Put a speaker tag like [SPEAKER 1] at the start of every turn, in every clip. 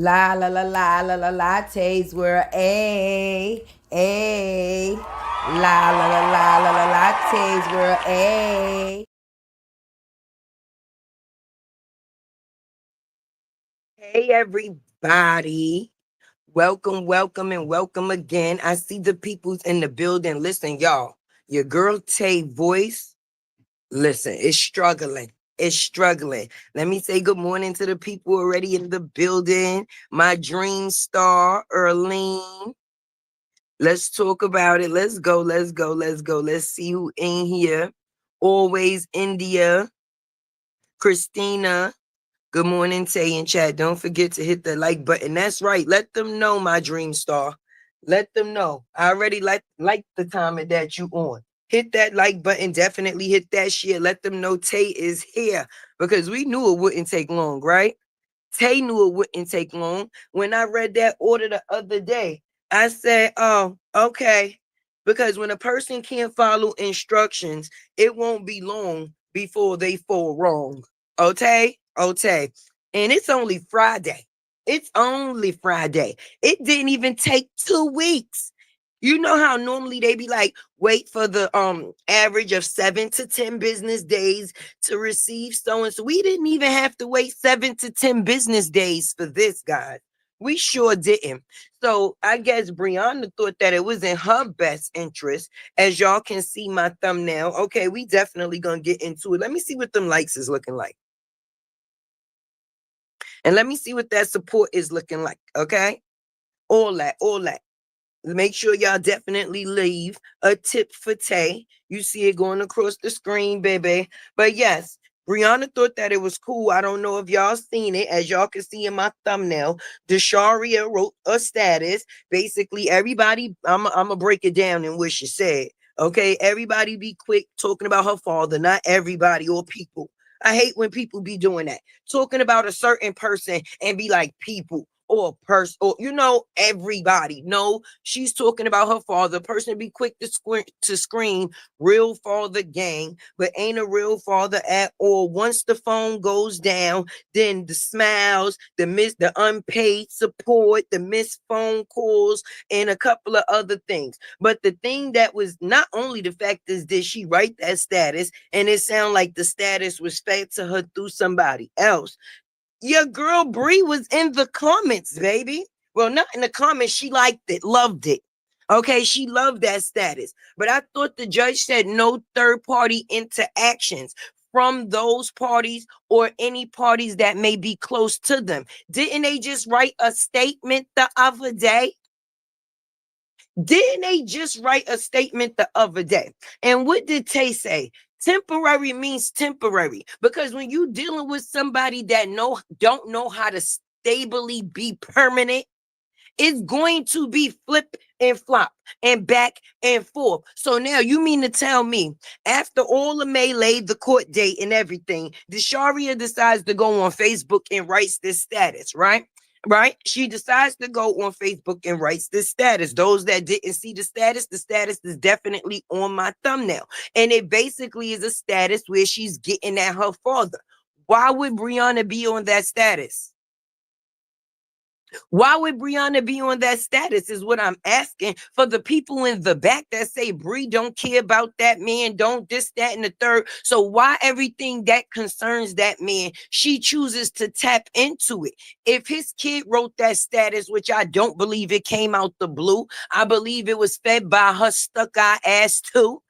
[SPEAKER 1] La la la la la la lattes were a la la la la la la lattes were a. Hey everybody. Welcome, welcome, and welcome again. I see the people's in the building. Listen, y'all, your girl Tay voice, listen, it's struggling. It's struggling. Let me say good morning to the people already in the building. My dream star, Erlene. Let's talk about it. Let's go. Let's go. Let's go. Let's see who in here. Always India, Christina. Good morning, Tay in chat. Don't forget to hit the like button. That's right. Let them know, my dream star. Let them know. I already like the comment that you on. Hit that like button. Definitely hit that share. Let them know Tay is here because we knew it wouldn't take long, right? Tay knew it wouldn't take long. When I read that order the other day, I said, oh, okay. Because when a person can't follow instructions, it won't be long before they fall wrong. Okay? Okay. And it's only Friday. It's only Friday. It didn't even take 2 weeks. You know how normally they be like, wait for the average of 7 to 10 business days to receive so and so. We didn't even have to wait 7 to 10 business days for this, guys. We sure didn't. So I guess Briana thought that it was in her best interest. As y'all can see my thumbnail. Okay, we definitely gonna get into it. Let me see what them likes is looking like. And let me see what that support is looking like. Okay. All that, all that. Make sure y'all definitely leave a tip for Tay. You see it going across the screen, baby. But yes, Briana thought that it was cool. I don't know if y'all seen it. As y'all can see in my thumbnail, Desharia wrote a status. Basically, everybody, I'm going to break it down in what she said. Okay, everybody be quick talking about her father, not everybody or people. I hate when people be doing that. Talking about a certain person and be like people or person or everybody. No, she's talking about her father. Person be quick to scream real father gang, but ain't a real father at all. Once the phone goes down, then the smiles, the unpaid support, the missed phone calls, and a couple of other things. But the thing that was not only the fact is, did she write that status? And it sounded like the status was fed to her through somebody else. Your girl Bree was in the comments, baby. Well, not in the comments. She liked it, loved it. Okay, she loved that status. But I thought the judge said no third party interactions from those parties or any parties that may be close to them. Didn't they just write a statement the other day? Didn't they just write a statement the other day? And what did Tay say? Temporary means temporary, because when you dealing with somebody that don't know how to stably be permanent, it's going to be flip and flop and back and forth. So now you mean to tell me after all the melee, the court date and everything, Desharia decides to go on Facebook and writes this status, right? Right? She decides to go on Facebook and writes this status. Those that didn't see the status is definitely on my thumbnail. And it basically is a status where she's getting at her father. Why would Briana be on that status? Why would Briana be on that status is what I'm asking. For the people in the back that say Bree don't care about that man, don't this, that, and the third. So why everything that concerns that man, she chooses to tap into it? If his kid wrote that status, which I don't believe it came out the blue, I believe it was fed by her stuck-eye ass too.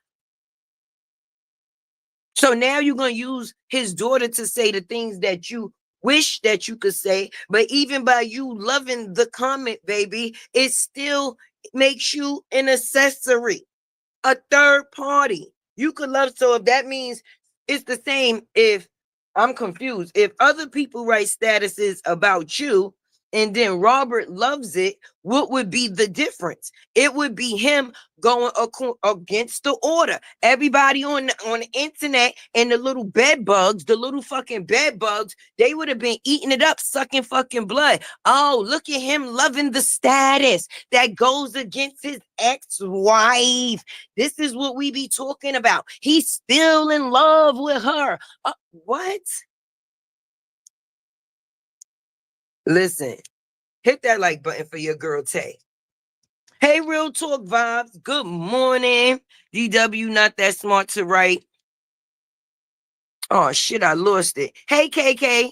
[SPEAKER 1] So now you're going to use his daughter to say the things that you wish that you could say, but even by you loving the comment, baby, it still makes you an accessory, a third party. You could love. So if that means it's the same, if I'm confused, if other people write statuses about you and then Robert loves it, what would be the difference? It would be him going against the order. Everybody on the internet and the little bed bugs, the little fucking bed bugs, they would have been eating it up, sucking fucking blood. Oh, look at him loving the status that goes against his ex-wife. This is what we be talking about. He's still in love with her. What? Listen, Hit that like button for your girl Tay. Hey, Real Talk Vibes. Good morning. DW, not that smart to write. Oh, shit, I lost it. Hey, KK.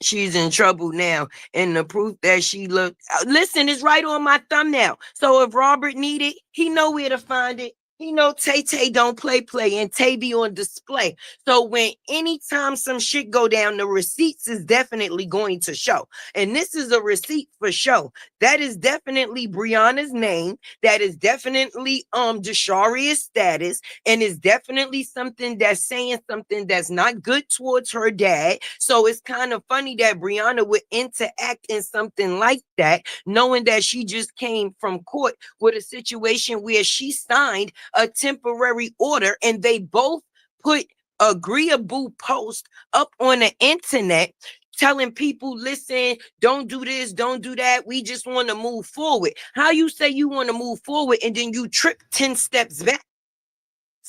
[SPEAKER 1] She's in trouble now. And the proof that she looked, listen, it's right on my thumbnail. So if Robert need it, he know where to find it. He know Tay don't play, and Tay be on display. So when anytime some shit go down, the receipts is definitely going to show. And this is a receipt for show. That is definitely Briana's name. That is definitely Desharia's status. And it's definitely something that's saying something that's not good towards her dad. So it's kind of funny that Briana would interact in something like that, knowing that she just came from court with a situation where she signed a temporary order and they both put agreeable post up on the internet telling people, listen, don't do this, don't do that. We just want to move forward. How you say you want to move forward and then you trip 10 steps back?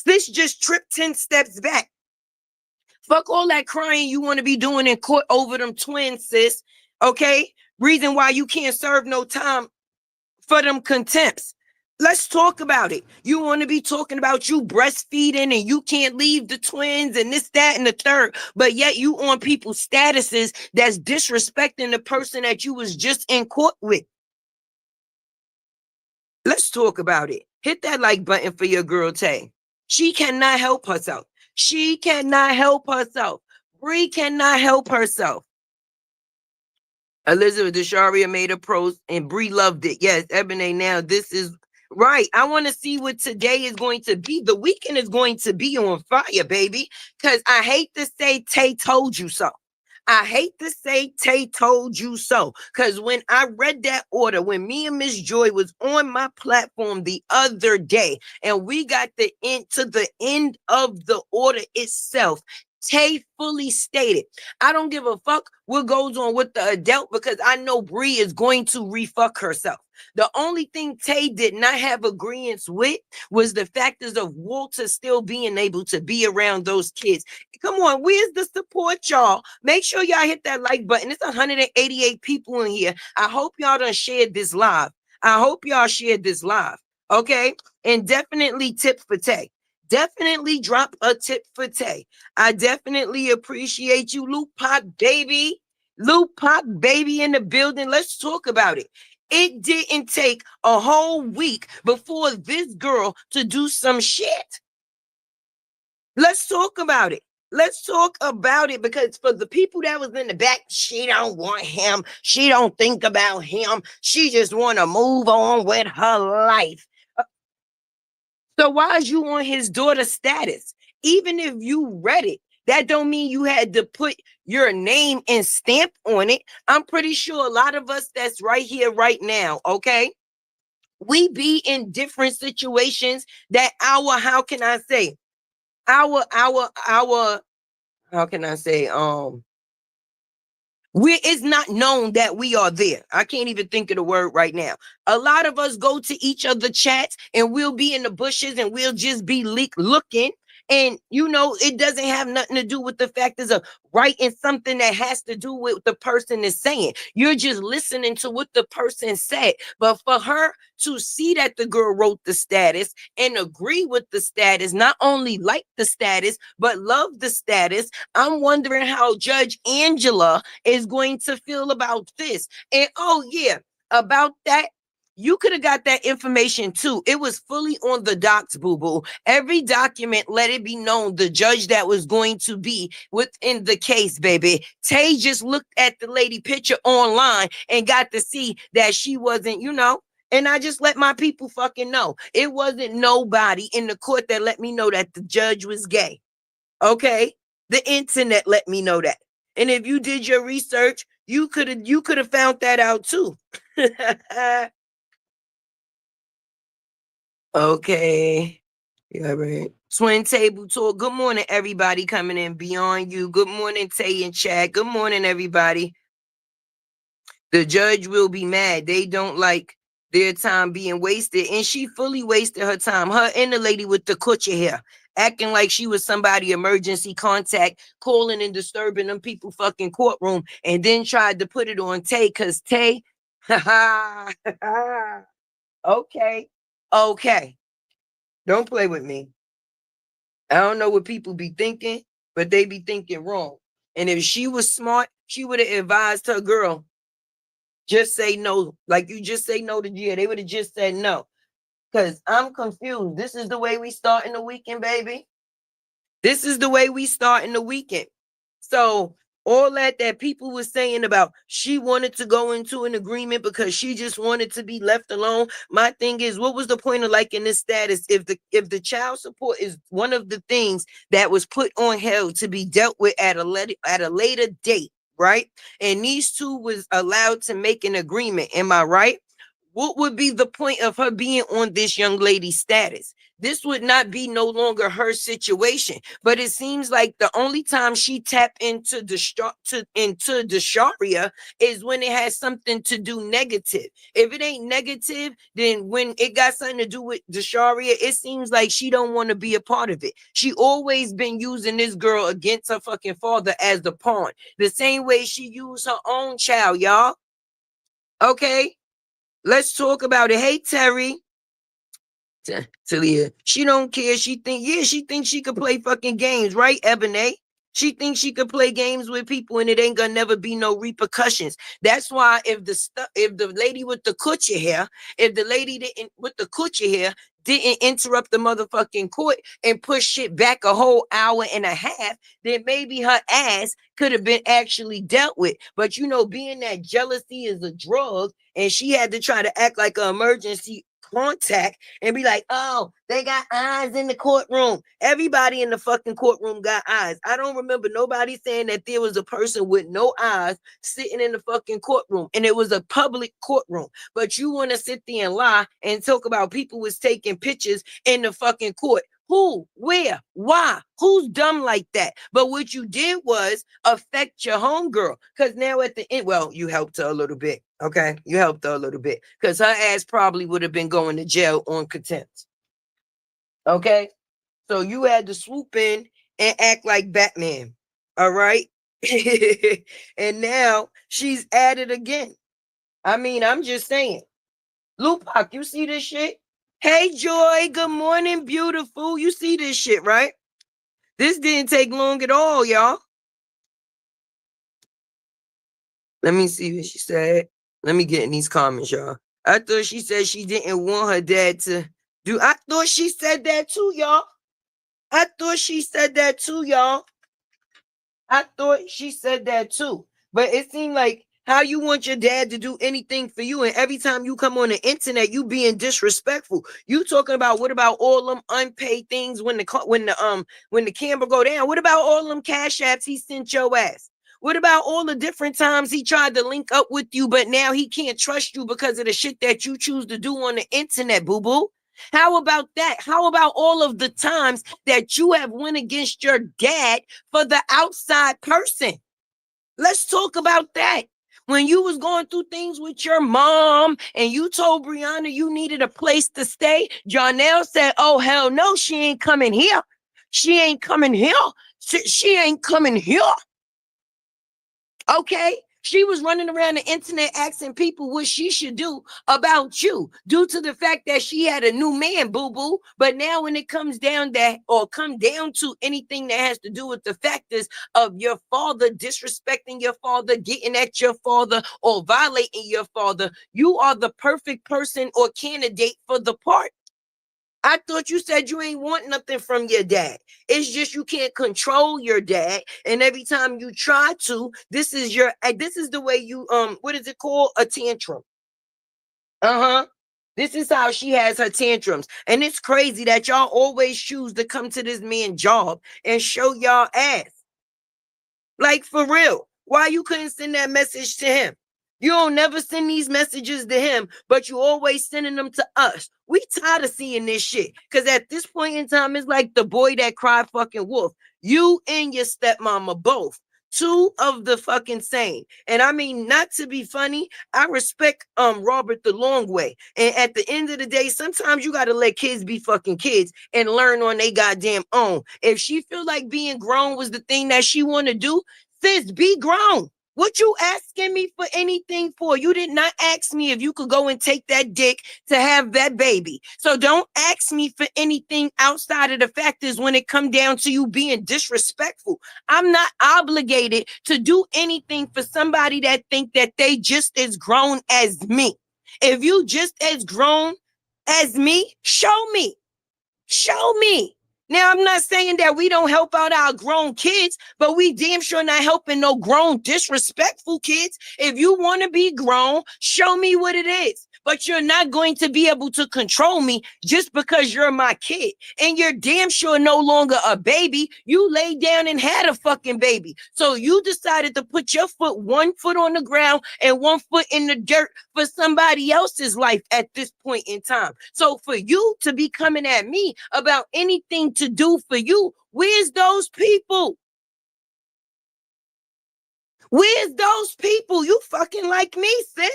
[SPEAKER 1] This just tripped 10 steps back. Fuck all that crying you want to be doing in court over them twins, sis. Okay? Reason why you can't serve no time for them contempts. Let's talk about it. You want to be talking about you breastfeeding and you can't leave the twins and this, that, and the third, but yet you on people's statuses that's disrespecting the person that you was just in court with. Let's talk about it. Hit that like button for your girl Tay. She cannot help herself. She cannot help herself. Bree cannot help herself. Elizabeth Desharia made a post and Bree loved it. Yes, Ebony, now this is right. I want to see what today is going to be. The weekend is going to be on fire, baby. Because I hate to say Tay told you so. I hate to say Tay told you so. Because when I read that order, when me and Miss Joy was on my platform the other day, and we got to the end of the order itself, Tay fully stated, I don't give a fuck what goes on with the adult because I know Bree is going to refuck herself. The only thing Tay did not have agreements with was the factors of Walter still being able to be around those kids. Come on, where's the support, y'all? Make sure y'all hit that like button. It's 188 people in here. I hope y'all done shared this live. I hope y'all shared this live. Okay? And definitely tip for Tay. Definitely drop a tip for Tay. I definitely appreciate you, Luke Pop baby. Luke Pop baby in the building. Let's talk about it. It didn't take a whole week before this girl to do some shit. Let's talk about it. Let's talk about it because for the people that was in the back, she don't want him. She don't think about him. She just want to move on with her life. So why is you on his daughter's status? Even if you read it, that don't mean you had to put your name and stamp on it. I'm pretty sure a lot of us that's right here right now, okay? We be in different situations that how can I say, how can I say, it's not known that we are there. I can't even think of the word right now. A lot of us go to each other chats and we'll be in the bushes and we'll just be looking. And, you know, it doesn't have nothing to do with the factors of writing something that has to do with what the person is saying. You're just listening to what the person said. But for her to see that the girl wrote the status and agree with the status, not only like the status, but love the status, I'm wondering how Judge Angela is going to feel about this. And oh yeah, about that, you could have got that information too. It was fully on the docs, boo-boo. Every document let it be known the judge that was going to be within the case, baby. Tay just looked at the lady picture online and got to see that she wasn't, you know, and I just let my people fucking know. It wasn't nobody in the court that let me know that the judge was gay. Okay? The internet let me know that. And if you did your research, you could have found that out too. Okay. Yeah, right. Twin Table Talk. Good morning, everybody coming in beyond you. Good morning, Tay and Chad. Good morning, everybody. The judge will be mad. They don't like their time being wasted. And she fully wasted her time. Her and the lady with the coochie hair. acting like she was somebody emergency contact, calling and disturbing them people fucking courtroom, and then tried to put it on Tay because Tay, okay, okay, don't play with me. I don't know what people be thinking, but they be thinking wrong. And if she was smart, she would have advised her girl, just say no. Like you just say no to Gia. They would have just said no. Because I'm confused. This is the way we start in the weekend, baby. This is the way we start in the weekend. So all that people were saying about she wanted to go into an agreement because she just wanted to be left alone. My thing is, what was the point of liking this status if the child support is one of the things that was put on held to be dealt with at a later date, right? And these two was allowed to make an agreement. Am I right? What would be the point of her being on this young lady's status? This would not be no longer her situation. But it seems like the only time she tapped into the Sharia is when it has something to do negative. If it ain't negative, then when it got something to do with the Sharia, it seems like she don't want to be a part of it. She always been using this girl against her fucking father as the pawn. The same way she used her own child, y'all. Okay? Let's talk about it. Hey, Terry. Talia, she don't care. She thinks she could play fucking games, right, Ebony? She thinks she could play games with people and it ain't gonna never be no repercussions. That's why if the lady with the coochie hair, if the lady didn't with the coochie hair didn't interrupt the motherfucking court and push shit back a whole hour and a half, then maybe her ass could have been actually dealt with. But you know, being that jealousy is a drug, and she had to try to act like an emergency contact and be like, oh, they got eyes in the courtroom. Everybody in the fucking courtroom got eyes. I don't remember nobody saying that there was a person with no eyes sitting in the fucking courtroom, and it was a public courtroom. But you want to sit there and lie and talk about people was taking pictures in the fucking court. Who, where, why, who's dumb like that? But what you did was affect your homegirl. Because now at the end, well, you helped her a little bit. Okay. You helped her a little bit. Because her ass probably would have been going to jail on contempt. Okay. So you had to swoop in and act like Batman. All right. And now she's at it again. I mean, I'm just saying. Lupac, you see this shit? Hey, Joy, good morning, beautiful. You see this shit, right? This didn't take long at all, y'all. Let me see what she said. Let me get in these comments, y'all. I thought she said she didn't want her dad to do. I thought she said that too, y'all. I thought she said that too, y'all. I thought she said that too. But it seemed like how you want your dad to do anything for you, and every time you come on the internet, you being disrespectful. You talking about what about all them unpaid things when the camera go down? What about all them cash apps he sent your ass? What about all the different times he tried to link up with you, but now he can't trust you because of the shit that you choose to do on the internet, boo-boo? How about that? How about all of the times that you have went against your dad for the outside person? Let's talk about that. When you was going through things with your mom and you told Briana you needed a place to stay, Jonelle said, oh, hell no, she ain't coming here. She ain't coming here. She ain't coming here. Okay? She was running around the internet asking people what she should do about you due to the fact that she had a new man, boo-boo. But now when it comes down to anything that has to do with the factors of your father disrespecting your father, getting at your father, or violating your father, you are the perfect person or candidate for the part. I thought you said you ain't want nothing from your dad. It's just you can't control your dad. And every time you try to, this is the way you, what is it called? A tantrum. Uh-huh. This is how she has her tantrums. And it's crazy that y'all always choose to come to this man's job and show y'all ass. Like, for real. Why you couldn't send that message to him? You don't never send these messages to him, but you always sending them to us. We tired of seeing this shit. Because at this point in time, it's like the boy that cried fucking wolf. You and your stepmama both. two of the fucking same. And I mean, not to be funny, I respect Robert the long way. And at the end of the day, sometimes you gotta let kids be fucking kids and learn on they goddamn own. If she feel like being grown was the thing that she want to do, sis, be grown. What you asking me for anything for? You did not ask me if you could go and take that dick to have that baby. So don't ask me for anything outside of the factors when it come down to you being disrespectful. I'm not obligated to do anything for somebody that think that they just as grown as me. If you just as grown as me, show me. Show me. Now, I'm not saying that we don't help out our grown kids, but we damn sure not helping no grown disrespectful kids. If you want to be grown, show me what it is. But you're not going to be able to control me just because you're my kid. And you're damn sure no longer a baby. You laid down and had a fucking baby. So you decided to put your one foot on the ground and one foot in the dirt for somebody else's life at this point in time. So for you to be coming at me about anything to do for you, where's those people? Where's those people? You fucking like me, sis.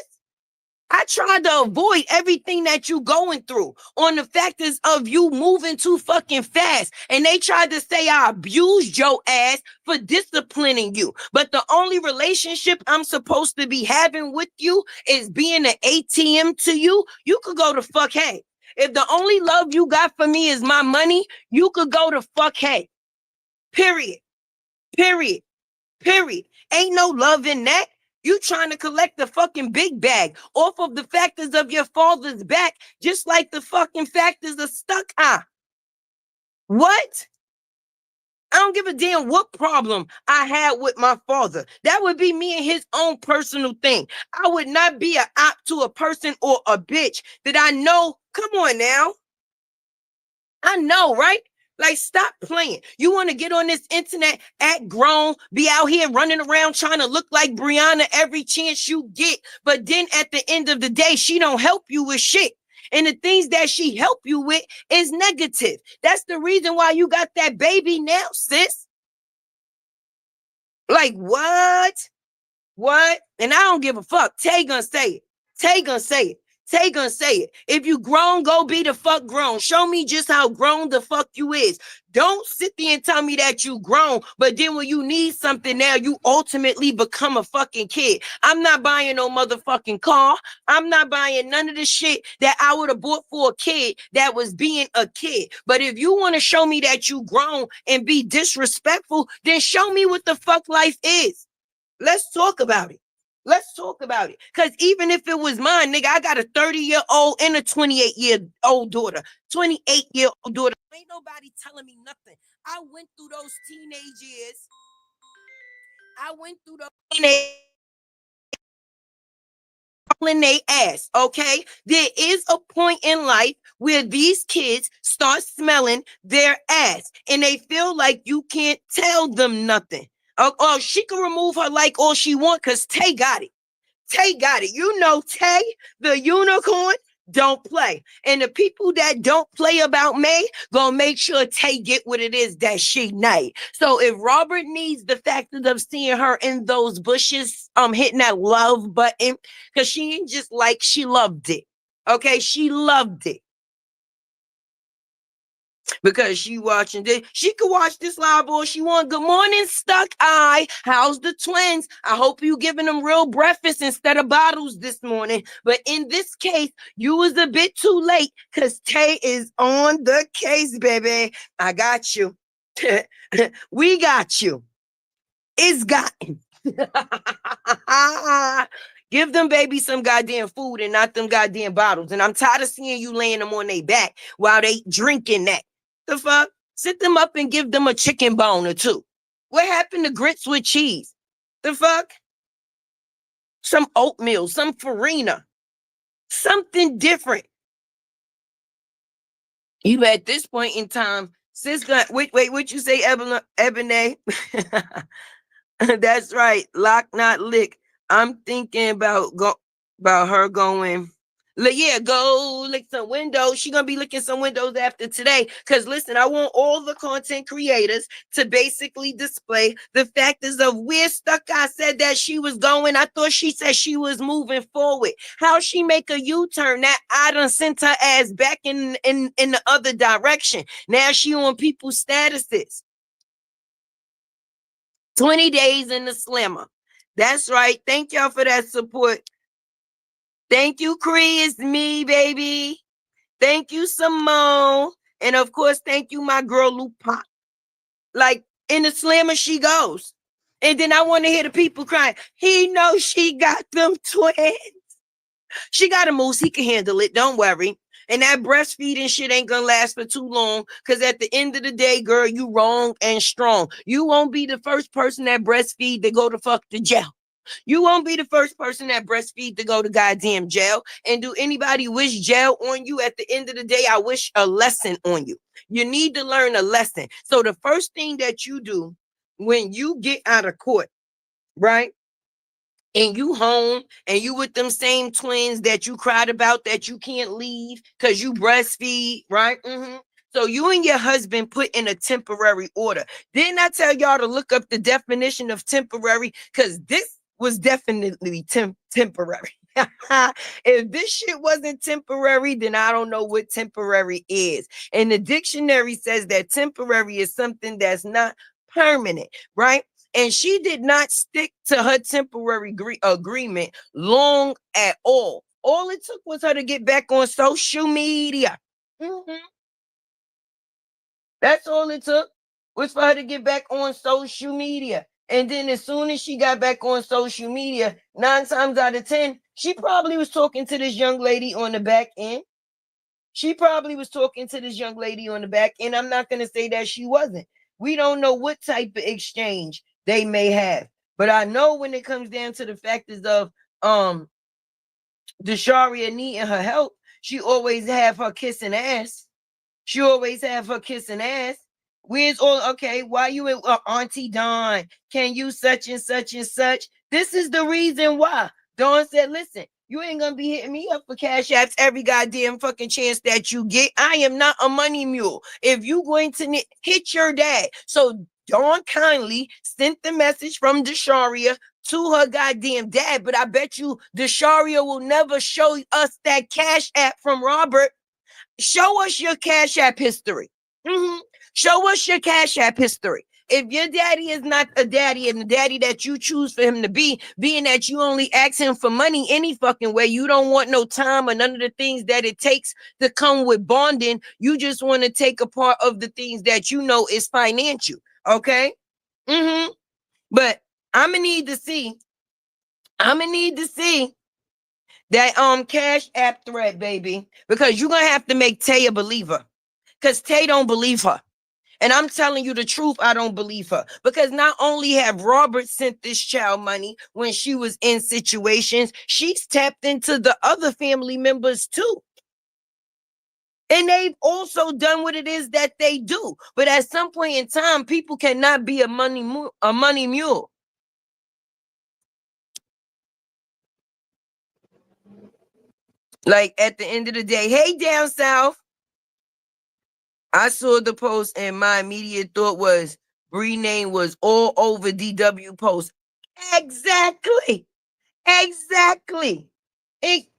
[SPEAKER 1] I tried to avoid everything that you going through on the factors of you moving too fucking fast. And they tried to say I abused your ass for disciplining you. But the only relationship I'm supposed to be having with you is being an ATM to you. You could go to fuck hey. If the only love you got for me is my money, you could go to fuck hey. Period. Period. Period. Ain't no love in that. You trying to collect the fucking big bag off of the factors of your father's back, just like the fucking factors are stuck on. What? I don't give a damn what problem I had with my father. That would be me and his own personal thing. I would not be an op to a person or a bitch that I know. Come on now. I know, right? Like, stop playing. You want to get on this internet, act grown, be out here running around trying to look like Briana every chance you get. But then at the end of the day, she don't help you with shit. And the things that she help you with is negative. That's the reason why you got that baby now, sis. Like, what? What? And I don't give a fuck. Tay gonna say it. Tay gonna say it. Tay gonna say it. If you grown, go be the fuck grown. Show me just how grown the fuck you is. Don't sit there and tell me that you grown, but then when you need something now, you ultimately become a fucking kid. I'm not buying no motherfucking car. I'm not buying none of the shit that I would have bought for a kid that was being a kid. But if you want to show me that you grown and be disrespectful, then show me what the fuck life is. Let's talk about it. Let's talk about it. Because even if it was mine, nigga, I got a 30-year-old and a 28-year-old daughter. 28-year-old daughter. Ain't nobody telling me nothing. I went through those teenage years. I went through those teenage in their ass, okay? There is a point in life where these kids start smelling their ass and they feel like you can't tell them nothing. Oh, she can remove her like all she want because Tay got it. Tay got it. You know Tay, the unicorn, don't play. And the people that don't play about May gonna make sure Tay get what it is that she need. So if Robert needs the factors of seeing her in those bushes, hitting that love button, because she ain't just like she loved it. Okay, she loved it. Because she watching this. She could watch this live all she want. Good morning, Stuck Eye. How's the twins? I hope you giving them real breakfast instead of bottles this morning. But in this case, you was a bit too late because Tay is on the case, baby. I got you. We got you. It's gotten. Give them baby some goddamn food and not them goddamn bottles. And I'm tired of seeing you laying them on their back while they drinking that. The fuck? Sit them up and give them a chicken bone or two. What happened to grits with cheese? The fuck? Some oatmeal, some farina. Something different. You at this point in time, sis got wait, what you say, Ebony? That's right. Lock, not lick. I'm thinking about her going Yeah, go lick some windows. She gonna be licking some windows after today. Cause listen, I want all the content creators to basically display the factors of where Stuck I said that she was going. I thought she said she was moving forward. How she make a U-turn? That I done sent her ass back in the other direction. Now she on people's statuses. 20 days in the slammer. That's right. Thank y'all for that support. Thank you, Cree. It's me, baby. Thank you, Simone. And of course, thank you, my girl, Lupa. Like, in the slammer, she goes. And then I want to hear the people crying. He knows she got them twins. She got a moose. He can handle it. Don't worry. And that breastfeeding shit ain't gonna last for too long. Cause at the end of the day, girl, you wrong and strong. You won't be the first person that breastfeed to go to fuck the jail. You won't be the first person that breastfeed to go to goddamn jail. And do anybody wish jail on you? At the end of the day, I wish a lesson on you. You need to learn a lesson. So the first thing that you do when you get out of court, right? And you home and you with them same twins that you cried about that you can't leave because you breastfeed, right? So you and your husband put in a temporary order. Didn't I tell y'all to look up the definition of temporary? Because this was definitely temporary. If this shit wasn't temporary, then I don't know what temporary is. And the dictionary says that temporary is something that's not permanent, right? And she did not stick to her temporary agreement long at all. All it took was her to get back on social media. That's all it took, was for her to get back on social media. And then as soon as she got back on social media, 9 times out of 10, she probably was talking to this young lady on the back end. She probably was talking to this young lady on the back end. I'm not going to say that she wasn't. We don't know what type of exchange they may have. But I know when it comes down to the factors of Desharia needing her help, she always have her kissing ass. She always have her kissing ass. Where's all, okay, why you in Auntie Dawn? Can you such and such and such? This is the reason why. Dawn said, listen, you ain't gonna be hitting me up for cash apps every goddamn fucking chance that you get. I am not a money mule. If you going to hit your dad. So Dawn kindly sent the message from Desharia to her goddamn dad. But I bet you Desharia will never show us that cash app from Robert. Show us your Cash App history. Show us your Cash App history. If your daddy is not a daddy and the daddy that you choose for him to be, being that you only ask him for money any fucking way, you don't want no time or none of the things that it takes to come with bonding. You just want to take a part of the things that you know is financial. Okay? But I'm gonna need to see that Cash App thread, baby, because you're gonna have to make Tay a believer, because Tay don't believe her. And I'm telling you the truth, I don't believe her, because not only have Robert sent this child money when she was in situations, she's tapped into the other family members too. And they've also done what it is that they do. But at some point in time, people cannot be a money mule. Like, at the end of the day, hey, down south. I saw the post and my immediate thought was Bree name was all over DW post. Exactly.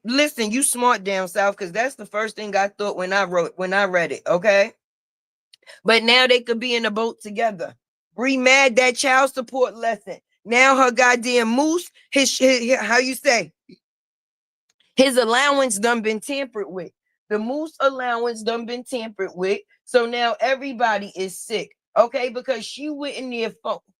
[SPEAKER 1] Listen, you smart down south, because that's the first thing I thought when I read it. Okay. But now they could be in a boat together. Bree mad that child support lesson. Now her goddamn moose, his how you say, his allowance done been tampered with. The moose allowance done been tampered with. So now everybody is sick. Okay, because she went in there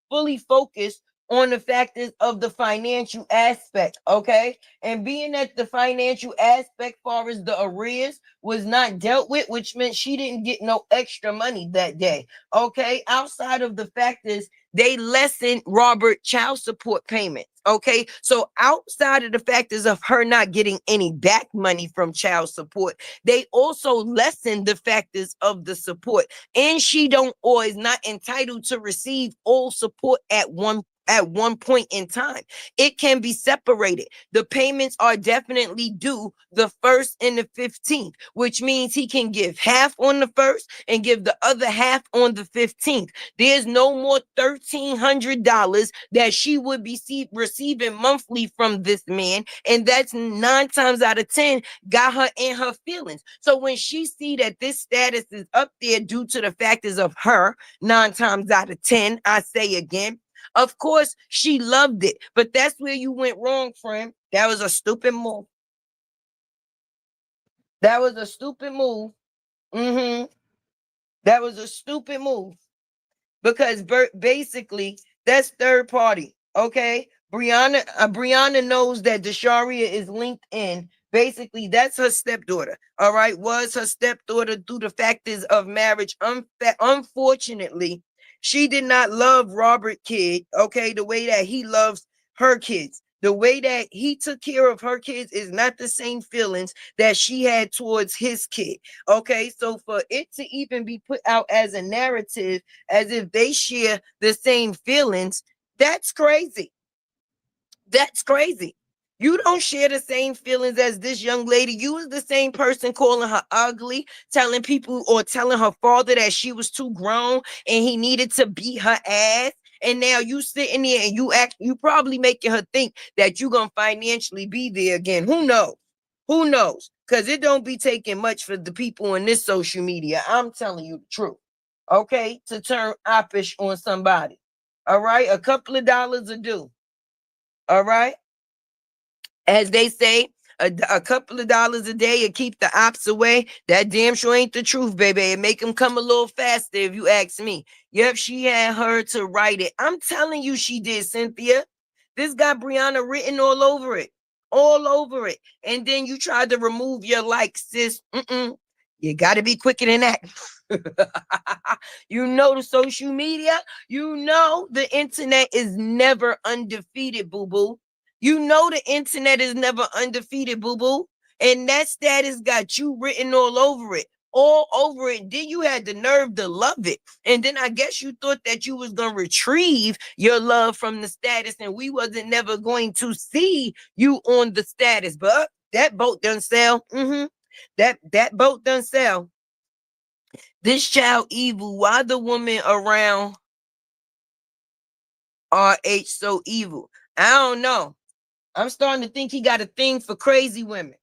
[SPEAKER 1] fully focused on the factors of the financial aspect. Okay, and being that the financial aspect, far as the arrears, was not dealt with, which meant she didn't get no extra money that day. Okay, outside of the factors, they lessened Robert child support payments. Okay, so outside of the factors of her not getting any back money from child support, they also lessen the factors of the support. And she don't, or is not entitled to receive all support at one at one point in time. It can be separated. The payments are definitely due the 1st and the 15th, which means he can give half on the 1st and give the other half on the 15th. There's no more $1,300 that she would be receiving monthly from this man. And that's 9 times out of 10 got her in her feelings. So when she see that this status is up there due to the factors of her, 9 times out of 10, I say again, of course she loved it. But that's where you went wrong, friend. That was a stupid move. That was a stupid move. That was a stupid move. Because basically that's third party. Okay. Briana knows that Desharia is linked in. Basically, that's her stepdaughter. All right. Was her stepdaughter through the factors of marriage. Unfortunately, she did not love Robert kid, okay, the way that he loves her kids. The way that he took care of her kids is not the same feelings that she had towards his kid. Okay, so for it to even be put out as a narrative as if they share the same feelings, that's crazy. That's crazy. You don't share the same feelings as this young lady. You was the same person calling her ugly, telling people or telling her father that she was too grown and he needed to beat her ass. And now you sitting there and you probably making her think that you're gonna financially be there again. Who knows? Who knows? Because it don't be taking much for the people in this social media. I'm telling you the truth. Okay, to turn oppish on somebody. All right, a couple of dollars a do. All right. As they say, a couple of dollars a day to keep the ops away. That damn sure ain't the truth, baby. It make them come a little faster if you ask me. Yep, she had her to write it. I'm telling you she did, Cynthia. This got Briana written all over it. All over it. And then you tried to remove your like, sis. You got to be quicker than that. You know the social media. You know the internet is never undefeated, boo-boo. You know the internet is never undefeated, boo-boo. And that status got you written all over it. All over it. Then you had the nerve to love it. And then I guess you thought that you was going to retrieve your love from the status and we wasn't never going to see you on the status. But that boat done sail. That boat done sail. This child evil. Why the woman around RH so evil? I don't know. I'm starting to think he got a thing for crazy women.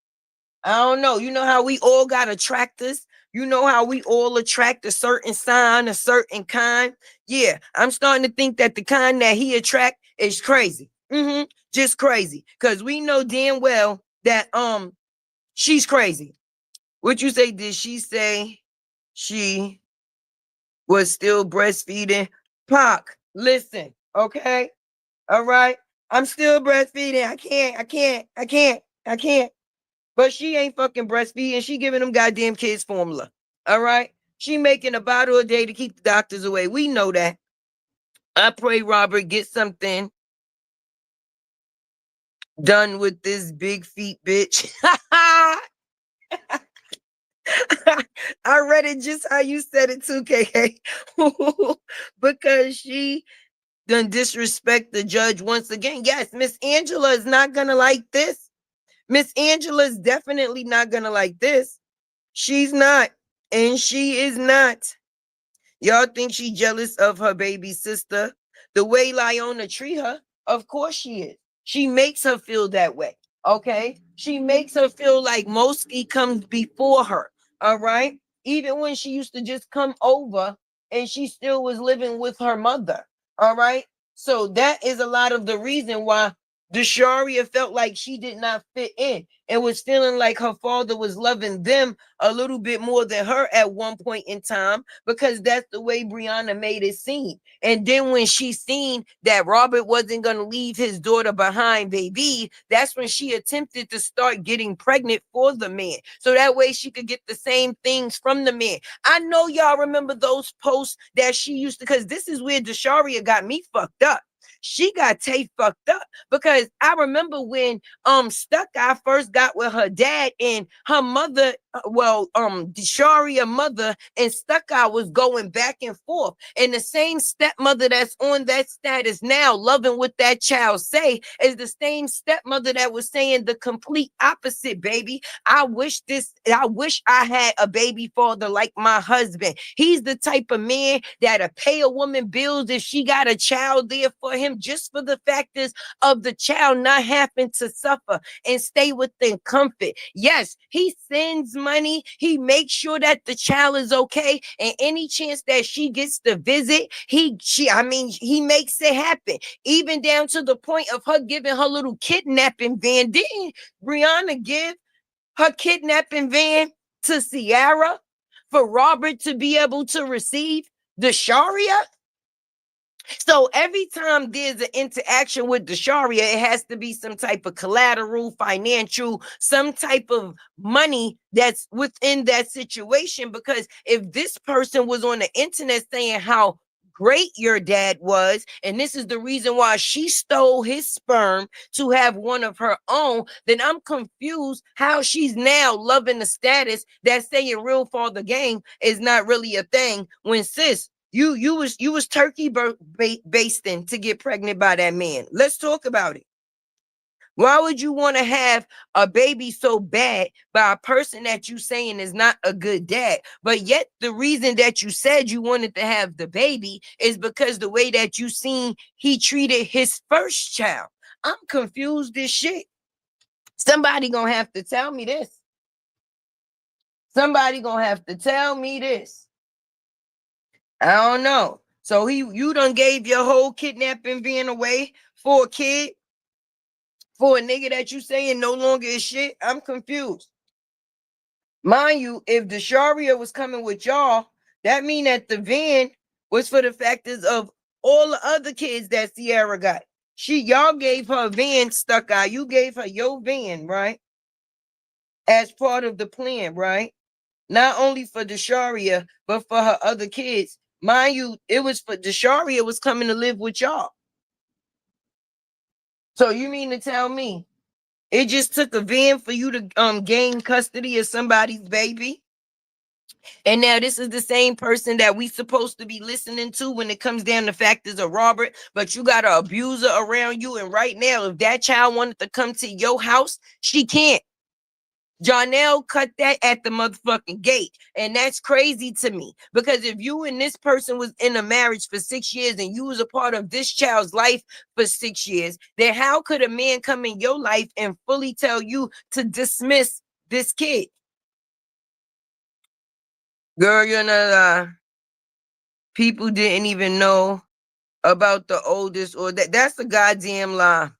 [SPEAKER 1] I don't know. You know how we all got attractors? You know how we all attract a certain sign, a certain kind? Yeah, I'm starting to think that the kind that he attract is crazy. Just crazy. Because we know damn well that she's crazy. What you say? Did she say she was still breastfeeding? Pac, listen, okay? All right. I'm still breastfeeding. I can't. But she ain't fucking breastfeeding. She giving them goddamn kids formula. All right. She making a bottle a day to keep the doctors away. We know that. I pray Robert get something done with this big feet bitch. I read it just how you said it too, KK. Because she done disrespect the judge once again. Yes, Miss Angela is not gonna like this. Miss Angela is definitely not gonna like this. She's not, and she is not. Y'all think she jealous of her baby sister? The way Lyona treat her, of course she is. She makes her feel that way. Okay, she makes her feel like Mosky comes before her. All right, even when she used to just come over and she still was living with her mother. All right, so that is a lot of the reason why Desharia felt like she did not fit in and was feeling like her father was loving them a little bit more than her at one point in time, because that's the way Briana made it seem. And then when she seen that Robert wasn't going to leave his daughter behind, baby, that's when she attempted to start getting pregnant for the man. So that way she could get the same things from the man. I know y'all remember those posts that she used to, because this is where Desharia got me fucked up. She got Tay fucked up because I remember when Stuck Eye first got with her dad and her mother Sharia mother and Stuckout was going back and forth. And the same stepmother that's on that status now, loving what that child say, is the same stepmother that was saying the complete opposite, baby. I wish I had a baby father like my husband. He's the type of man that'll pay a woman bills if she got a child there for him, just for the factors of the child not having to suffer and stay within comfort. Yes, he sends money. He makes sure that the child is okay. And any chance that she gets to visit, he makes it happen. Even down to the point of her giving her little kidnapping van. Didn't Briana give her kidnapping van to Sierra for Robert to be able to receive the Sharia? So every time there's an interaction with the Sharia, it has to be some type of collateral, financial, some type of money that's within that situation. Because if this person was on the internet saying how great your dad was, and this is the reason why she stole his sperm to have one of her own, then I'm confused how she's now loving the status that's saying real father game is not really a thing when sis, you was turkey basting to get pregnant by that man. Let's talk about it. Why would you want to have a baby so bad by a person that you saying is not a good dad? But yet the reason that you said you wanted to have the baby is because the way that you seen he treated his first child. I'm confused as shit. Somebody gonna have to tell me this. Somebody gonna have to tell me this. I don't know. So you done gave your whole kidnapping van away for a kid, for a nigga that you saying no longer is shit. I'm confused. Mind you, if the Sharia was coming with y'all, that mean that the van was for the factors of all the other kids that Sierra got. Y'all gave her van stuck out. You gave her your van, right? As part of the plan, right? Not only for the Sharia, but for her other kids. Mind you, it was for the Sharia was coming to live with y'all. So you mean to tell me it just took a van for you to gain custody of somebody's baby? And now this is the same person that we supposed to be listening to when it comes down to factors of Robert, but you got an abuser around you. And right now, if that child wanted to come to your house, she can't. Jonelle cut that at the motherfucking gate. And that's crazy to me. Because if you and this person was in a marriage for 6 years and you was a part of this child's life for 6 years, then how could a man come in your life and fully tell you to dismiss this kid? Girl, you're not people didn't even know about the oldest, or that's a goddamn lie.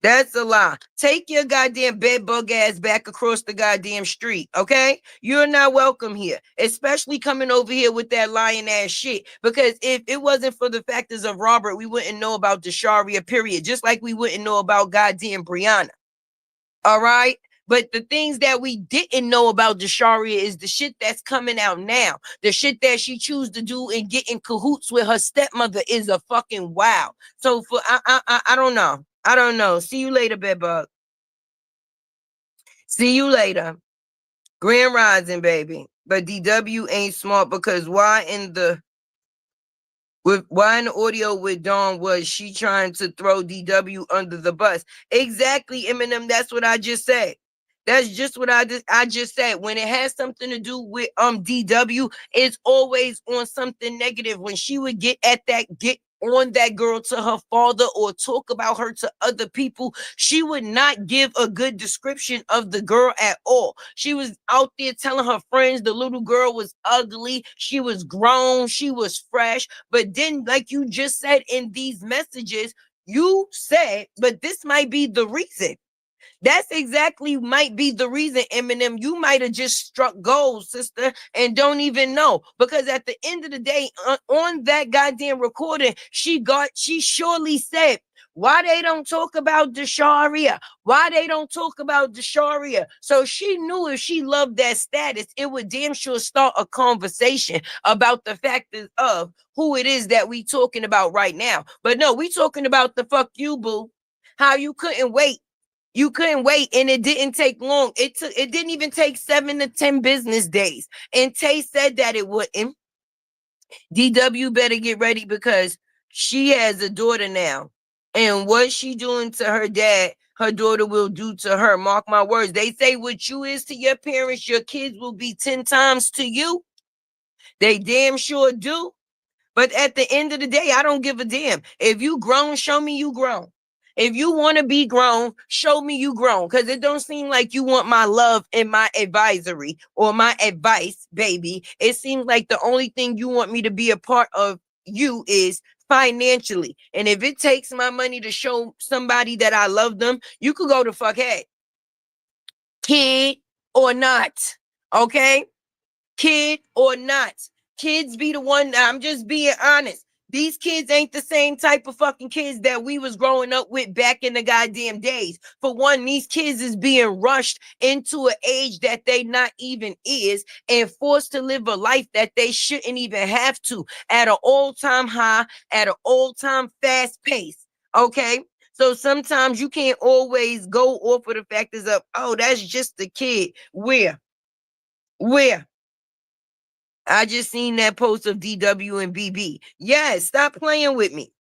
[SPEAKER 1] That's a lie. Take your goddamn bed bug ass back across the goddamn street, okay? You're not welcome here, especially coming over here with that lying ass shit. Because if it wasn't for the factors of Robert, we wouldn't know about the Sharia, period. Just like we wouldn't know about goddamn Briana. All right? But the things that we didn't know about the Sharia is the shit that's coming out now. The shit that she choose to do and get in cahoots with her stepmother is a fucking wow. So for I don't know. I don't know. See you later, bedbug. See you later. Grand Rising, baby. But DW ain't smart because why in the audio with Dawn was she trying to throw DW under the bus? Exactly, Eminem. That's what I just said. That's just what I just said. When it has something to do with DW, it's always on something negative. When she would get on that girl to her father or talk about her to other people, she would not give a good description of the girl at all. She was out there telling her friends the little girl was ugly, she was grown, she was fresh. But then, like you just said in these messages, you said, but this might be the reason. That's exactly might be the reason, Eminem. You might have just struck gold, sister, and don't even know. Because at the end of the day, on that goddamn recording, she surely said, why they don't talk about the Sharia? Why they don't talk about the Sharia? So she knew if she loved that status, it would damn sure start a conversation about the factors of who it is that we talking about right now. But no, we talking about the fuck you, boo. How you couldn't wait You couldn't wait, and it didn't take long. It didn't even take 7 to 10 business days. And Tay said that it wouldn't. DW better get ready because she has a daughter now. And what she doing to her dad, her daughter will do to her. Mark my words. They say what you is to your parents, your kids will be 10 times to you. They damn sure do. But at the end of the day, I don't give a damn. If you grown, show me you grown. If you want to be grown, show me you grown. Because it don't seem like you want my love and my advisory or my advice, baby. It seems like the only thing you want me to be a part of you is financially. And if it takes my money to show somebody that I love them, you could go to fuck head. Kid or not. Okay? Kid or not. Kids be the one. I'm just being honest. These kids ain't the same type of fucking kids that we was growing up with back in the goddamn days. For one, these kids is being rushed into an age that they not even is and forced to live a life that they shouldn't even have to at an all-time high, at an all-time fast pace. Okay? So sometimes you can't always go off of the factors of, oh, that's just a kid. Where? I just seen that post of DW and BB. Yes, stop playing with me.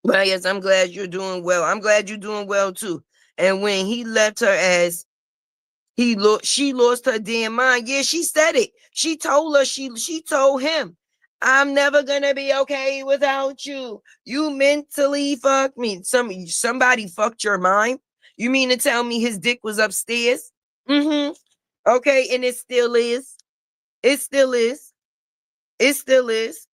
[SPEAKER 1] But yes, I'm glad you're doing well. I'm glad you're doing well too. And when he left her as she lost her damn mind. Yeah, she said it. She told her, she told him, I'm never gonna be okay without you. You mentally fucked me. Somebody fucked your mind. You mean to tell me his dick was upstairs? Mm-hmm. Okay, and it still is. It still is. It still is.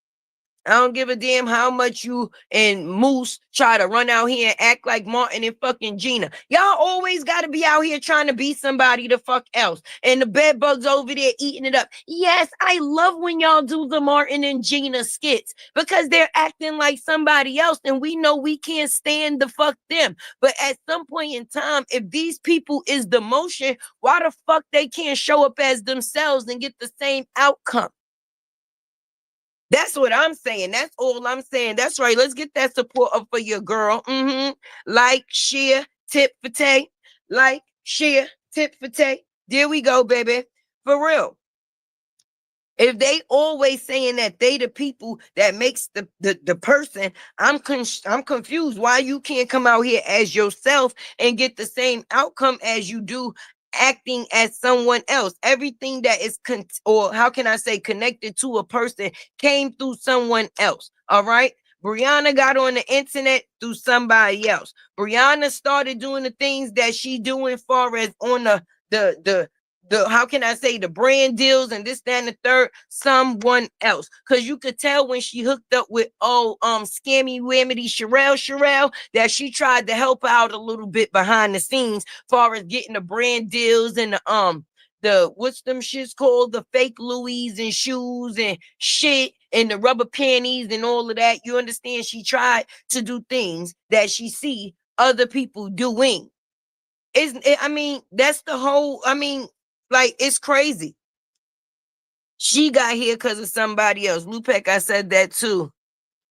[SPEAKER 1] I don't give a damn how much you and Moose try to run out here and act like Martin and fucking Gina. Y'all always got to be out here trying to be somebody the fuck else. And the bed bugs over there eating it up. Yes, I love when y'all do the Martin and Gina skits because they're acting like somebody else and we know we can't stand the fuck them. But at some point in time, if these people is the motion, why the fuck they can't show up as themselves and get the same outcome? That's what I'm saying. That's all I'm saying. That's right. Let's get that support up for your girl. Like, share, tip for tay. Like, share, tip for tay. There we go, baby. For real. If they always saying that they the people that makes the person, I'm confused why you can't come out here as yourself and get the same outcome as you do acting as someone else. Everything that is or how can I say connected to a person came through someone else. All right. Briana got on the internet through somebody else. Briana started doing the things that she doing far as on the how can I say the brand deals and this, that, and the third, someone else. Cause you could tell when she hooked up with scammy whammy Sherelle that she tried to help out a little bit behind the scenes, far as getting the brand deals and the what's them shits called, the fake Louis and shoes and shit and the rubber panties and all of that. You understand? She tried to do things that she see other people doing. I mean, that's the whole, I mean, like, it's crazy. She got here because of somebody else. Lupek, I said that too.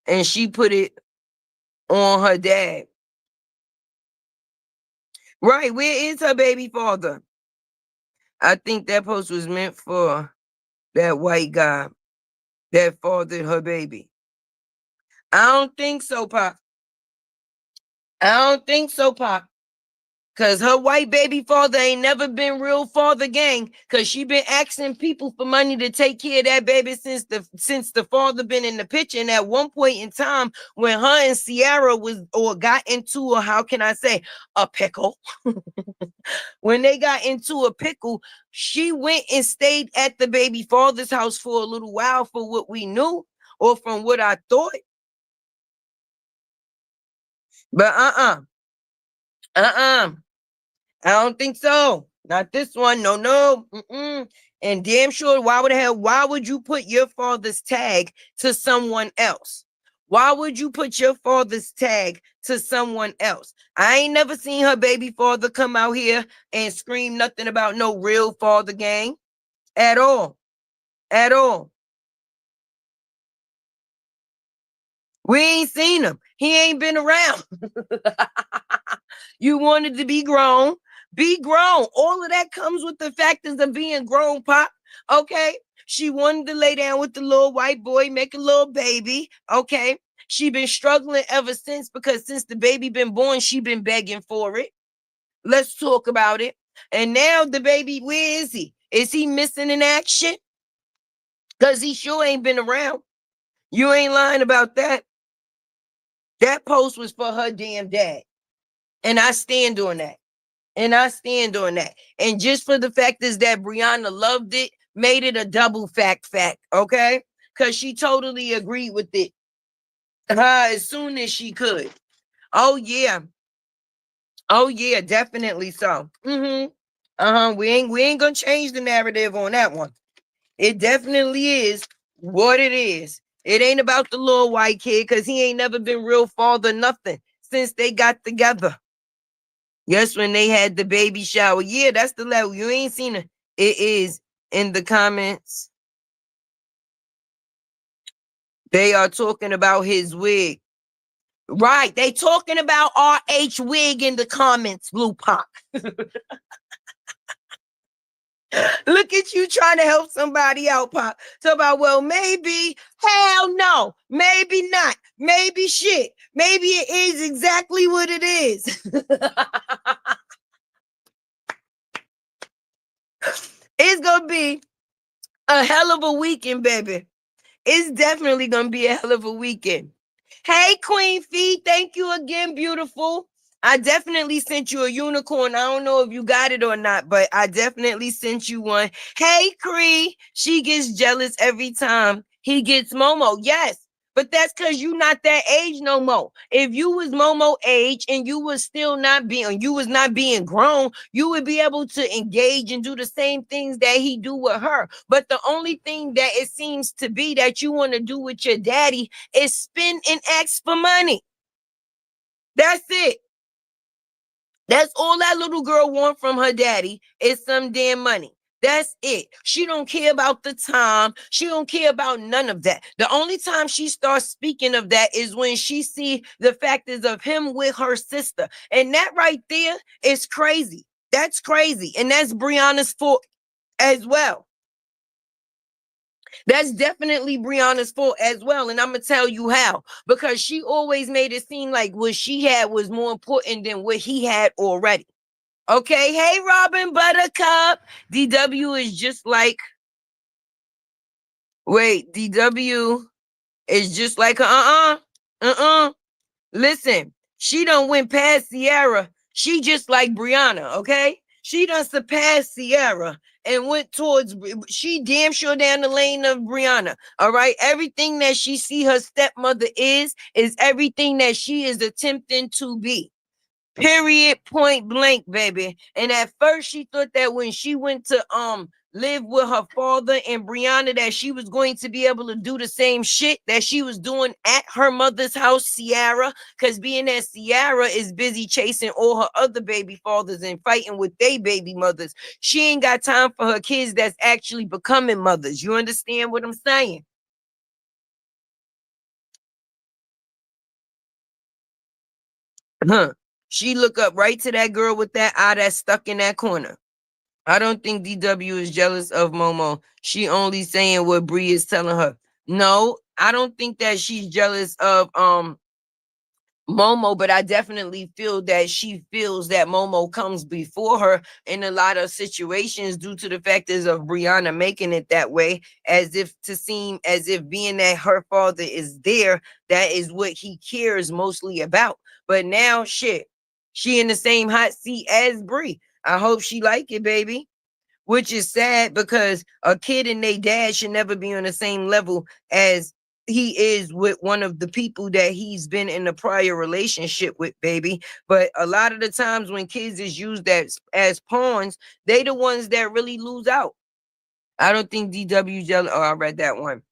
[SPEAKER 1] And she put it on her dad. Right. Where is her baby father? I think that post was meant for that white guy that fathered her baby. I don't think so, Pop. I don't think so, Pop. Cause her white baby father ain't never been real father gang. Cause she been asking people for money to take care of that baby since the father been in the picture. And at one point in time, when her and Sierra was or got into a how can I say a pickle, when they got into a pickle, she went and stayed at the baby father's house for a little while for what we knew or from what I thought. But I don't think so. Not this one. No. And damn sure, why would you put your father's tag to someone else? Why would you put your father's tag to someone else? I ain't never seen her baby father come out here and scream nothing about no real father gang at all. At all. We ain't seen him. He ain't been around. You wanted to be grown. Be grown. All of that comes with the factors of being grown, Pop. Okay. She wanted to lay down with the little white boy, make a little baby. Okay. She been struggling ever since because since the baby been born, she been begging for it. Let's talk about it. And now the baby, where is he? Is he missing in action? Because he sure ain't been around. You ain't lying about that. That post was for her damn dad. And I stand on that. And I stand on that. And just for the fact is that Briana loved it, made it a double fact, okay? Because she totally agreed with it as soon as she could. Oh, yeah. Oh, yeah, definitely so. We ain't gonna change the narrative on that one. It definitely is what it is. It ain't about the little white kid because he ain't never been real father, nothing since they got together. Yes, when they had the baby shower. Yeah, that's the level. You ain't seen it. It is in the comments. They are talking about his wig. Right. They talking about RH wig in the comments, Blue Pop. Look at you trying to help somebody out, Pop. Talk about, well, maybe, hell no, maybe not, maybe shit. Maybe it is exactly what it is. It's going to be a hell of a weekend, baby. It's definitely going to be a hell of a weekend. Hey, Queen Fee, thank you again, beautiful. I definitely sent you a unicorn. I don't know if you got it or not, but I definitely sent you one. Hey, Cree, she gets jealous every time he gets Momo. Yes, but that's because you not that age no more. If you was Momo age and you was still not being, you was not being grown, you would be able to engage and do the same things that he do with her. But the only thing that it seems to be that you want to do with your daddy is spend and ask for money. That's it. That's all that little girl want from her daddy is some damn money. That's it. She don't care about the time. She don't care about none of that. The only time she starts speaking of that is when she see the factors of him with her sister. And that right there is crazy. That's crazy. And that's Briana's fault as well. That's definitely Briana's fault as well. And I'm going to tell you how. Because she always made it seem like what she had was more important than what he had already. Okay, hey, Robin Buttercup. DW is just like, wait, DW is just like, Listen, she done went past Sierra. She just like Briana, okay? She done surpassed Sierra and went towards, she damn sure down the lane of Briana, all right? Everything that she see her stepmother is everything that she is attempting to be. Period, point blank, baby. And at first she thought that when she went to live with her father and Briana that she was going to be able to do the same shit that she was doing at her mother's house, Sierra, because being that Sierra is busy chasing all her other baby fathers and fighting with their baby mothers. She ain't got time for her kids that's actually becoming mothers. You understand what I'm saying? Huh. She look up right to that girl with that eye that's stuck in that corner. I don't think DW is jealous of Momo. She only saying what Bree is telling her. No, I don't think that she's jealous of Momo, but I definitely feel that she feels that Momo comes before her in a lot of situations due to the factors of Briana making it that way, as if to seem as if being that her father is there, that is what he cares mostly about. But now shit, she in the same hot seat as Bree. I hope she like it, baby. Which is sad because a kid and their dad should never be on the same level as he is with one of the people that he's been in a prior relationship with, baby. But a lot of the times when kids is used as pawns, they the ones that really lose out. I don't think DW jealous. Oh, I read that one.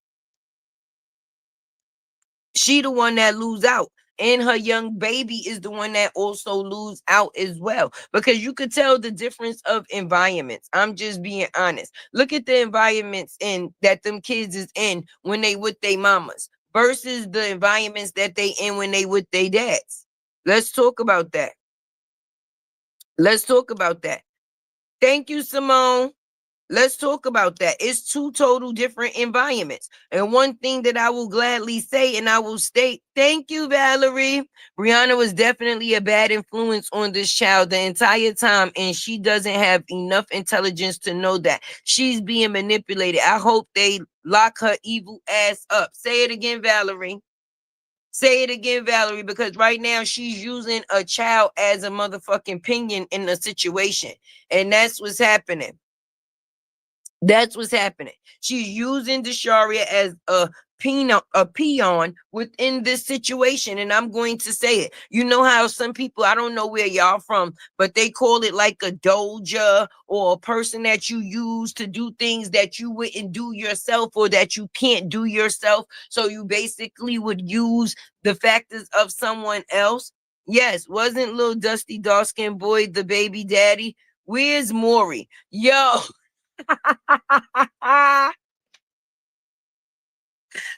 [SPEAKER 1] She the one that lose out. And her young baby is the one that also lose out as well. Because you could tell the difference of environments. I'm just being honest. Look at the environments in that them kids is in when they with their mamas versus the environments that they in when they with their dads. Let's talk about that. Let's talk about that. Thank you, Simone. Let's talk about that. It's two total different environments. And one thing that I will gladly say, and I will state, thank you, Valerie. Briana was definitely a bad influence on this child the entire time, and she doesn't have enough intelligence to know that she's being manipulated. I hope they lock her evil ass up. Say it again, Valerie. Say it again, Valerie, because right now she's using a child as a motherfucking pinion in the situation. And that's what's happening. That's what's happening. She's using Desharia as a peon within this situation. And I'm going to say it. You know how some people, I don't know where y'all from, but they call it like a doja or a person that you use to do things that you wouldn't do yourself or that you can't do yourself. So you basically would use the factors of someone else. Yes, wasn't little dusty dark-skinned boy the baby daddy? Where's Maury? Yo.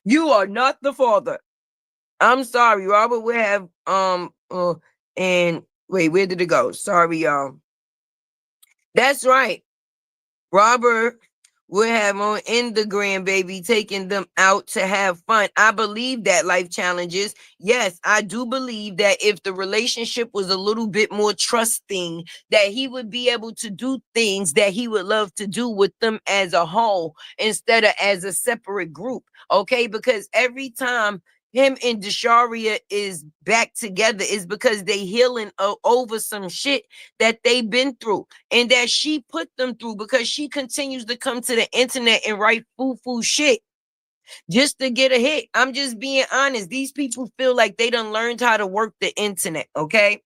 [SPEAKER 1] You are not the father. I'm sorry, Robert. We have and wait, where did it go? Sorry, y'all. That's right. Robert would have on in the grandbaby taking them out to have fun. I believe that life challenges. Yes, I do believe that if the relationship was a little bit more trusting, that he would be able to do things that he would love to do with them as a whole instead of as a separate group. Okay, because every time him and Desharia is back together is because they healing over some shit that they've been through and that she put them through, because she continues to come to the internet and write foo-foo shit just to get a hit. I'm just being honest. These people feel like they done learned how to work the internet, okay?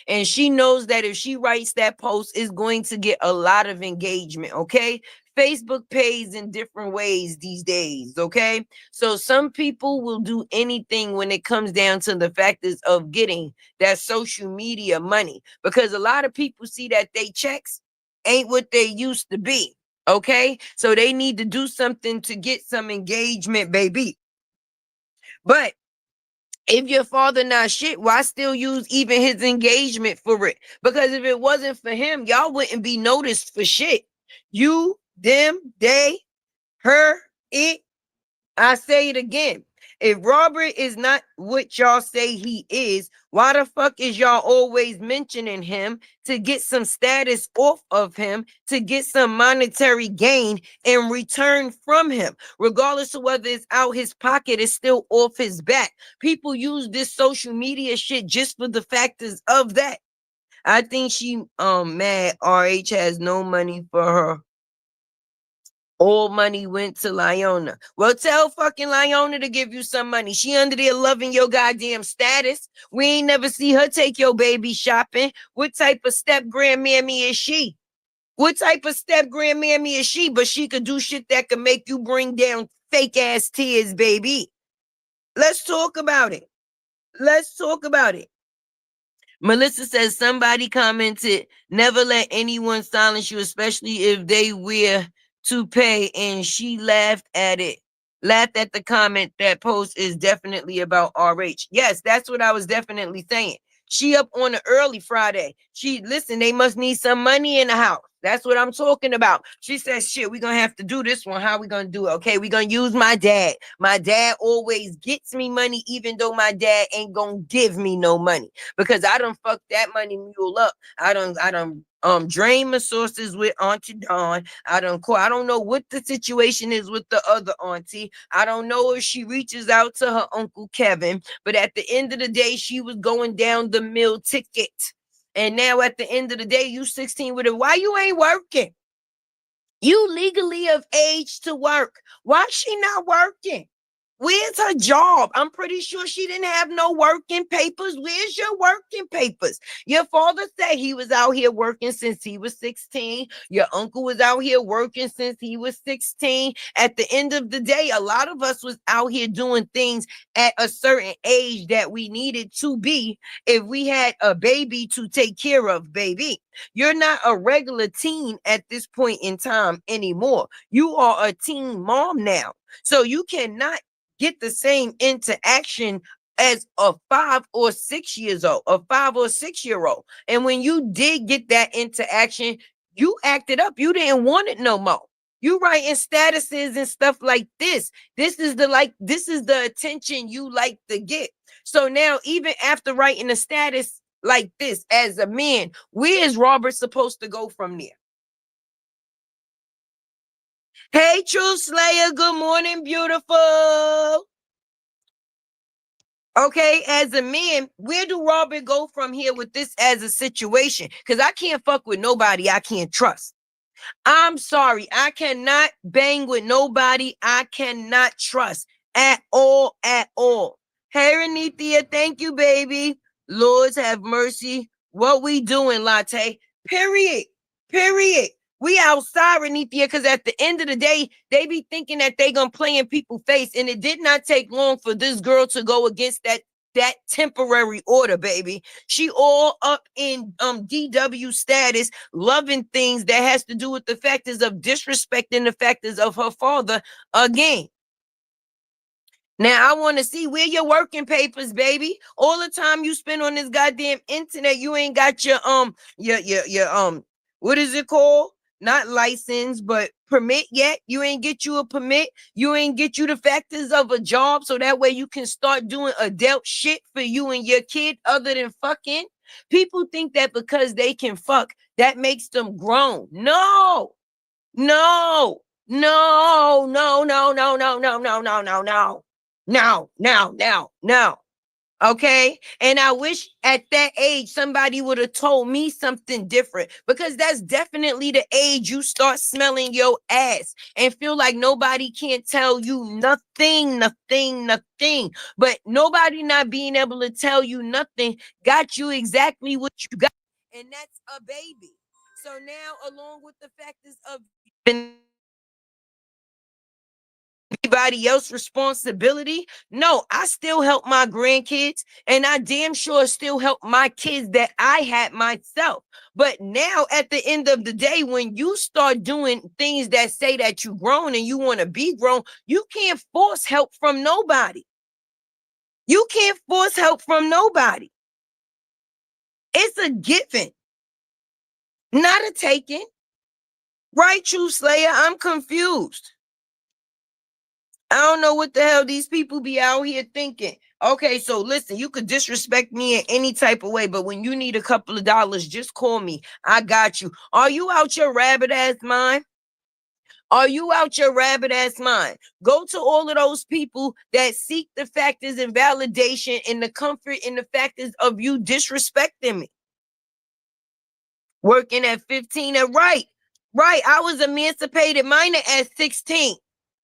[SPEAKER 1] And she knows that if she writes that post, it's going to get a lot of engagement, okay? Facebook pays in different ways these days, okay? So some people will do anything when it comes down to the factors of getting that social media money, because a lot of people see that they checks ain't what they used to be, okay? So they need to do something to get some engagement, baby. But if your father not shit, why still use even his engagement for it? Because if it wasn't for him, y'all wouldn't be noticed for shit. You, them, they, her, it. I say it again. If Robert is not what y'all say he is, why the fuck is y'all always mentioning him to get some status off of him, to get some monetary gain in return from him? Regardless of whether it's out his pocket, it's still off his back. People use this social media shit just for the factors of that. I think she mad RH has no money for her. All money went to Lyona. Well, tell fucking Lyona to give you some money. She under there loving your goddamn status. We ain't never see her take your baby shopping. What type of step grandmammy is she? What type of step grandmammy is she? But she could do shit that could make you bring down fake ass tears, baby. Let's talk about it. Let's talk about it. Melissa says somebody commented, never let anyone silence you, especially if they wear to pay. And she laughed at it. Laughed at the comment. That post is definitely about RH. Yes, that's what I was definitely saying. She up on an early Friday. Listen, they must need some money in the house. That's what I'm talking about. She says, shit, we're going to have to do this one. How we going to do it? Okay, we're going to use my dad. My dad always gets me money, even though my dad ain't going to give me no money, because I done fucked that money mule up. I done drain my sources with Auntie Dawn. I don't know what the situation is with the other auntie. I don't know if she reaches out to her Uncle Kevin, but at the end of the day, she was going down the mill ticket. And now at the end of the day, you 16 with it. Why you ain't working? You legally of age to work. Why she not working? Where's her job? I'm pretty sure she didn't have no working papers. Where's your working papers? Your father said he was out here working since he was 16. Your uncle was out here working since he was 16. At the end of the day, a lot of us was out here doing things at a certain age that we needed to be if we had a baby to take care of, baby. You're not a regular teen at this point in time anymore. You are a teen mom now. So you cannot get the same interaction as a 5 or 6 years old, a 5 or 6 year old. And when you did get that interaction, you acted up. You didn't want it no more. You writing statuses and stuff like this. This is the attention you like to get. So now, even after writing a status like this as a man, where is Robert supposed to go from there? Hey, True Slayer, good morning, beautiful. Okay, as a man, where do Robert go from here with this as a situation? Because I can't fuck with nobody I can't trust. I'm sorry, I cannot bang with nobody I cannot trust at all, at all. Hey, Renithia, thank you, baby. Lords have mercy. What we doing, Latte? Period. Period. We outside, Renithia, because at the end of the day, they be thinking that they gonna play in people's face, and it did not take long for this girl to go against that temporary order, baby. She all up in DW status, loving things that has to do with the factors of disrespecting the factors of her father again. Now I want to see where your working papers, baby. All the time you spend on this goddamn internet, you ain't got your what is it called? Not license, but permit yet. You ain't get you a permit. You ain't get you the factors of a job, so that way you can start doing adult shit for you and your kid other than fucking. People think that because they can fuck, that makes them grown. No, no, no, no, no, no, no, no, no, no, no, no. No. Okay. And I wish at that age somebody would have told me something different, because that's definitely the age you start smelling your ass and feel like nobody can't tell you nothing. But nobody not being able to tell you nothing got you exactly what you got. And that's a baby. So now, along with the factors of anybody else's responsibility, no, I still help my grandkids, and I damn sure still help my kids that I had myself. But now at the end of the day, when you start doing things that say that you grown and you want to be grown, you can't force help from nobody. You can't force help from nobody. It's a given, not a taking. Right, True Slayer? I'm confused. I don't know what the hell these people be out here thinking. Okay, so listen, you could disrespect me in any type of way, but when you need a couple of dollars, just call me. I got you. Are you out your rabbit ass mind? Are you out your rabbit ass mind? Go to all of those people that seek the factors and validation and the comfort in the factors of you disrespecting me. Working at 15 and right. I was emancipated minor at 16.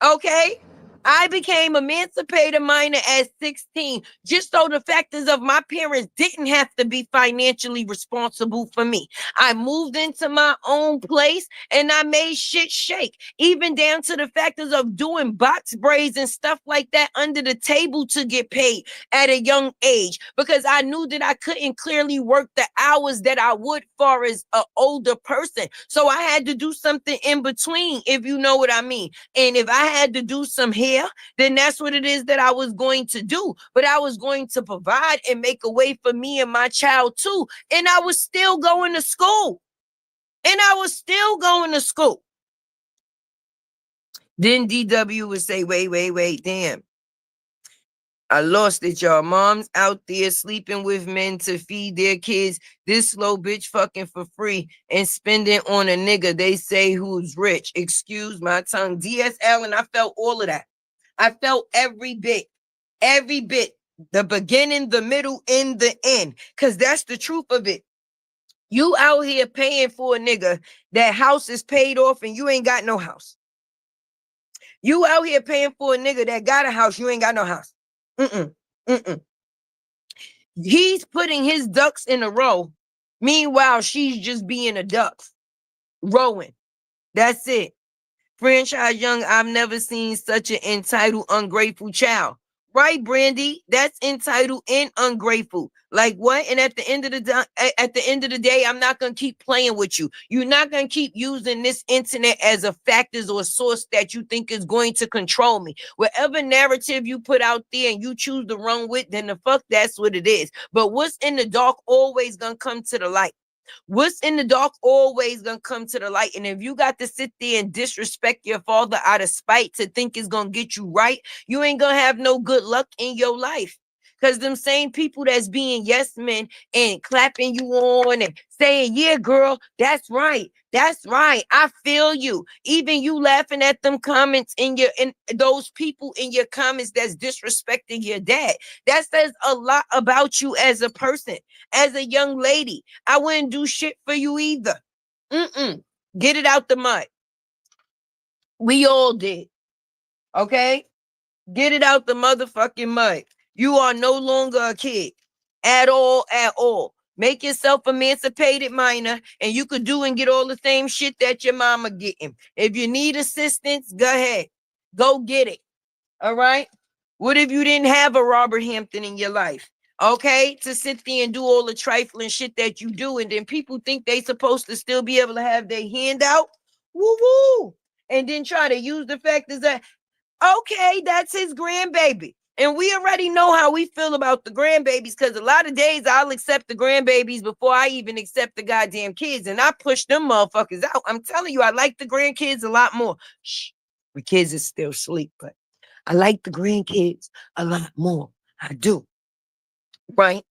[SPEAKER 1] Okay. I became emancipated minor at 16, just so the factors of my parents didn't have to be financially responsible for me. I moved into my own place and I made shit shake, even down to the factors of doing box braids and stuff like that under the table to get paid at a young age, because I knew that I couldn't clearly work the hours that I would far as an older person. So I had to do something in between, if you know what I mean. And if I had to do some hair, then that's what it is that I was going to do. But I was going to provide and make a way for me and my child too. And I was still going to school. Then DW would say, wait, damn. I lost it, y'all. Moms out there sleeping with men to feed their kids. This slow bitch fucking for free and spending on a nigga they say who's rich. Excuse my tongue. DSL, and I felt all of that. I felt every bit. The beginning, the middle, and the end. Because that's the truth of it. You out here paying for a nigga, that house is paid off and you ain't got no house. You out here paying for a nigga that got a house, you ain't got no house. He's putting his ducks in a row. Meanwhile, she's just being a duck, rowing. That's it. Franchise Young, I've never seen such an entitled, ungrateful child. right, Brandy? That's entitled and ungrateful. Like what? And at the end of the day, I'm not gonna keep playing with you. You're not gonna keep using this internet as a factors or a source that you think is going to control me. Whatever narrative you put out there and you choose to run with, then the fuck that's what it is. But what's in the dark always gonna come to the light. What's in the dark always gonna come to the light. And if you got to sit there and disrespect your father out of spite to think it's gonna get you right, you ain't gonna have no good luck in your life. Because them same people that's being yes men and clapping you on and saying, yeah, girl, that's right. That's right. I feel you. Even you laughing at them comments in those people in your comments that's disrespecting your dad. That says a lot about you as a person, as a young lady. I wouldn't do shit for you either. Get it out the mud. We all did. Okay? Get it out the motherfucking mud. You are no longer a kid at all, at all. Make yourself emancipated minor and you could do and get all the same shit that your mama getting. If you need assistance, go ahead. Go get it. All right? What if you didn't have a Robert Hampton in your life? Okay, to sit there and do all the trifling shit that you do, and then people think they supposed to still be able to have their hand out. Woo woo. And then try to use the fact is that okay, that's his grandbaby. And we already know how we feel about the grandbabies because a lot of days I'll accept the grandbabies before I even accept the goddamn kids. And I push them motherfuckers out. I'm telling you, I like the grandkids a lot more. Shh, the kids are still asleep, but I like the grandkids a lot more. I do. Right?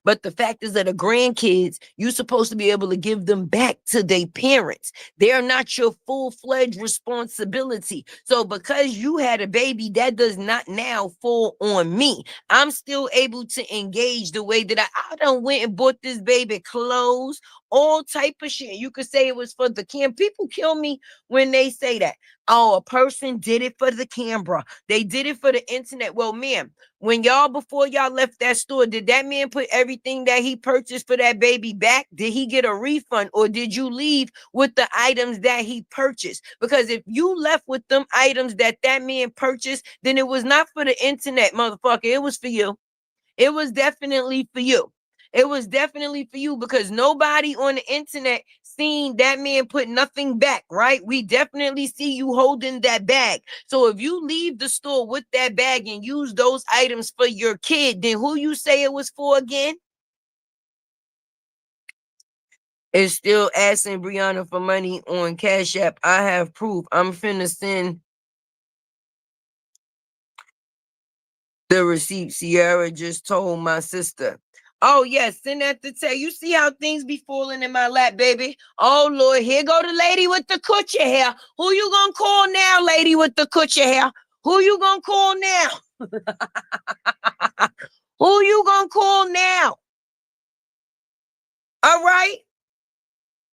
[SPEAKER 1] But the fact is that the grandkids, you're supposed to be able to give them back to their parents. They're not your full-fledged responsibility. So because you had a baby, that does not now fall on me. I'm still able to engage the way that I done went and bought this baby clothes, all type of shit. You could say it was for the camera. People kill me when they say that. Oh, a person did it for the camera. They did it for the internet. Well, ma'am, when y'all, before y'all left that store, did that man put everything that he purchased for that baby back? Did he get a refund or did you leave with the items that he purchased? Because if you left with them items that that man purchased, then it was not for the internet, motherfucker. It was for you. It was definitely for you. It was definitely for you because nobody on the internet seen that man put nothing back, right? We definitely see you holding that bag. So if you leave the store with that bag and use those items for your kid, then who you say it was for again? It's still asking Briana for money on Cash App. I have proof. I'm finna send the receipt. Sierra just told my sister. Oh, yes, send that to tell. You see how things be falling in my lap, baby? Oh, Lord, here go the lady with the coochie hair. Who you gonna call now, lady with the coochie hair? Who you gonna call now? Who you gonna call now? All right,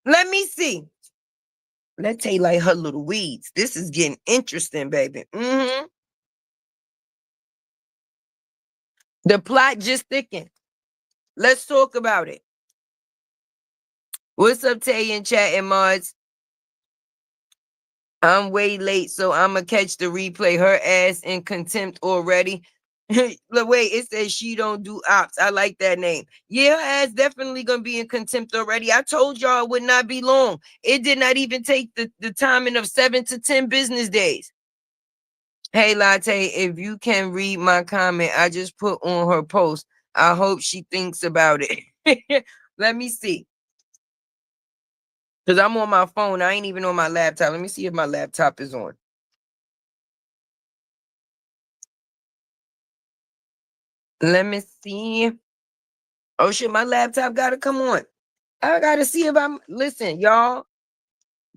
[SPEAKER 1] let me see. Let's take like her little weeds. This is getting interesting, baby. The plot just thickened. Let's talk about it. What's up, Tay in chat and mods? I'm way late, so I'ma catch the replay. Her ass in contempt already. Look, wait, it says she don't do ops. I like that name. Yeah, her ass definitely gonna be in contempt already. I told y'all it would not be long. It did not even take the timing of 7 to 10 business days. Hey, Latte, if you can read my comment, I just put on her post. I hope she thinks about it. Let me see. Because I'm on my phone. I ain't even on my laptop. Let me see if my laptop is on. Let me see. Oh, shit, my laptop got to come on. I got to see if I'm... Listen, y'all.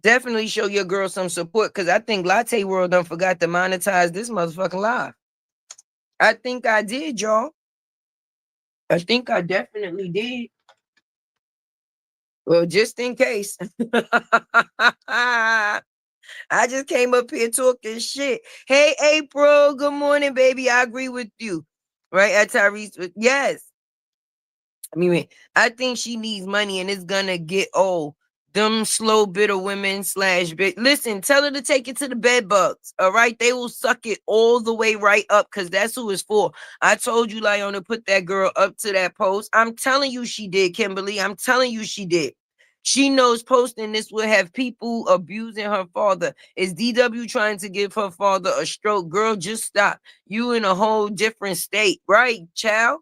[SPEAKER 1] Definitely show your girl some support because I think Latte World done forgot to monetize this motherfucking live. I think I did, y'all. I think I definitely did. Well, just in case. I just came up here talking shit. Hey, April, good morning, baby. I agree with you. Right, at Tyrese. Yes. I mean, I think she needs money and it's gonna get old. Them slow bitter women slash bit. Listen, tell her to take it to the bed bugs. All right, they will suck it all the way right up because that's who it's for. I told you, Leona, put that girl up to that post. I'm telling you, she did, Kimberly. I'm telling you, she did. She knows posting this will have people abusing her father. Is DW trying to give her father a stroke? Girl, just stop. You in a whole different state, right, child?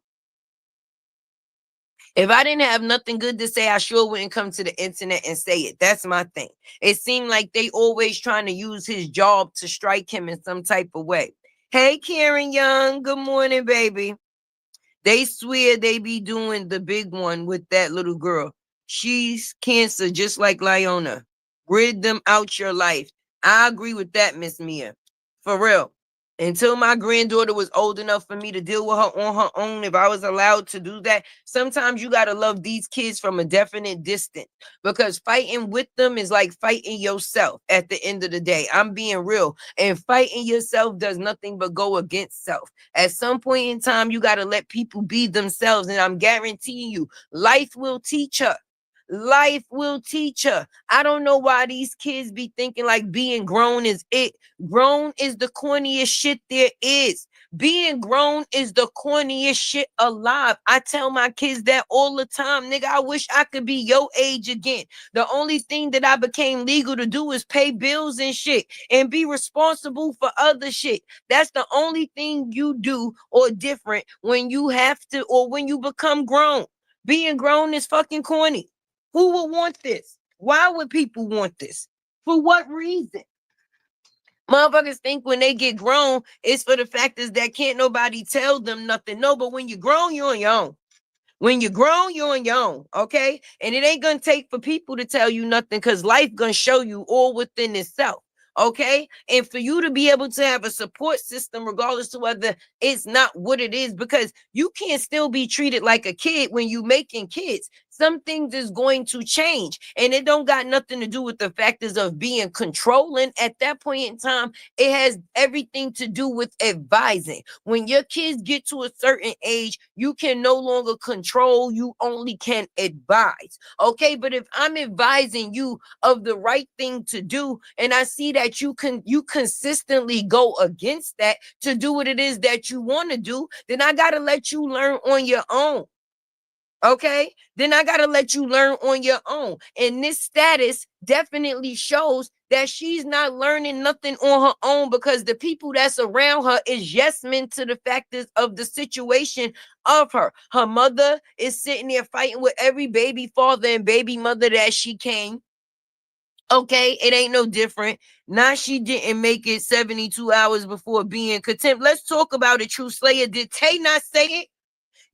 [SPEAKER 1] If I didn't have nothing good to say, I sure wouldn't come to the internet and say it. That's my thing. It seemed like they always trying to use his job to strike him in some type of way. Hey, Karen Young. Good morning, baby. They swear they be doing the big one with that little girl. She's cancer, just like Leona. Rid them out your life. I agree with that, Miss Mia. For real. Until my granddaughter was old enough for me to deal with her on her own, if I was allowed to do that, sometimes you got to love these kids from a definite distance because fighting with them is like fighting yourself at the end of the day. I'm being real. And fighting yourself does nothing but go against self. At some point in time, you got to let people be themselves. And I'm guaranteeing you, life will teach her. Life will teach her. I don't know why these kids be thinking like being grown is it. Grown is the corniest shit there is. Being grown is the corniest shit alive. I tell my kids that all the time. Nigga, I wish I could be your age again. The only thing that I became legal to do is pay bills and shit and be responsible for other shit. That's the only thing you do or different when you have to or when you become grown. Being grown is fucking corny. Who would want this? Why would people want this? For what reason? Motherfuckers think when they get grown, it's for the fact is that can't nobody tell them nothing. No, but when you're grown, you're on your own. When you're grown, you're on your own, okay? And it ain't gonna take for people to tell you nothing because life gonna show you all within itself, okay? And for you to be able to have a support system, regardless to whether it's not what it is, because you can't still be treated like a kid when you making kids. Some things is going to change, and it don't got nothing to do with the factors of being controlling. At that point in time, it has everything to do with advising. When your kids get to a certain age, you can no longer control, you only can advise. Okay, but if I'm advising you of the right thing to do, and I see that you consistently go against that to do what it is that you want to do, then I gotta let you learn on your own. Okay, then I gotta let you learn on your own. And this status definitely shows that she's not learning nothing on her own because the people that's around her is yes men to the factors of the situation of her. Her mother is sitting there fighting with every baby father and baby mother that she came. Okay, it ain't no different. Now she didn't make it 72 hours before being contempt. Let's talk about it, True Slayer. Did Tay not say it?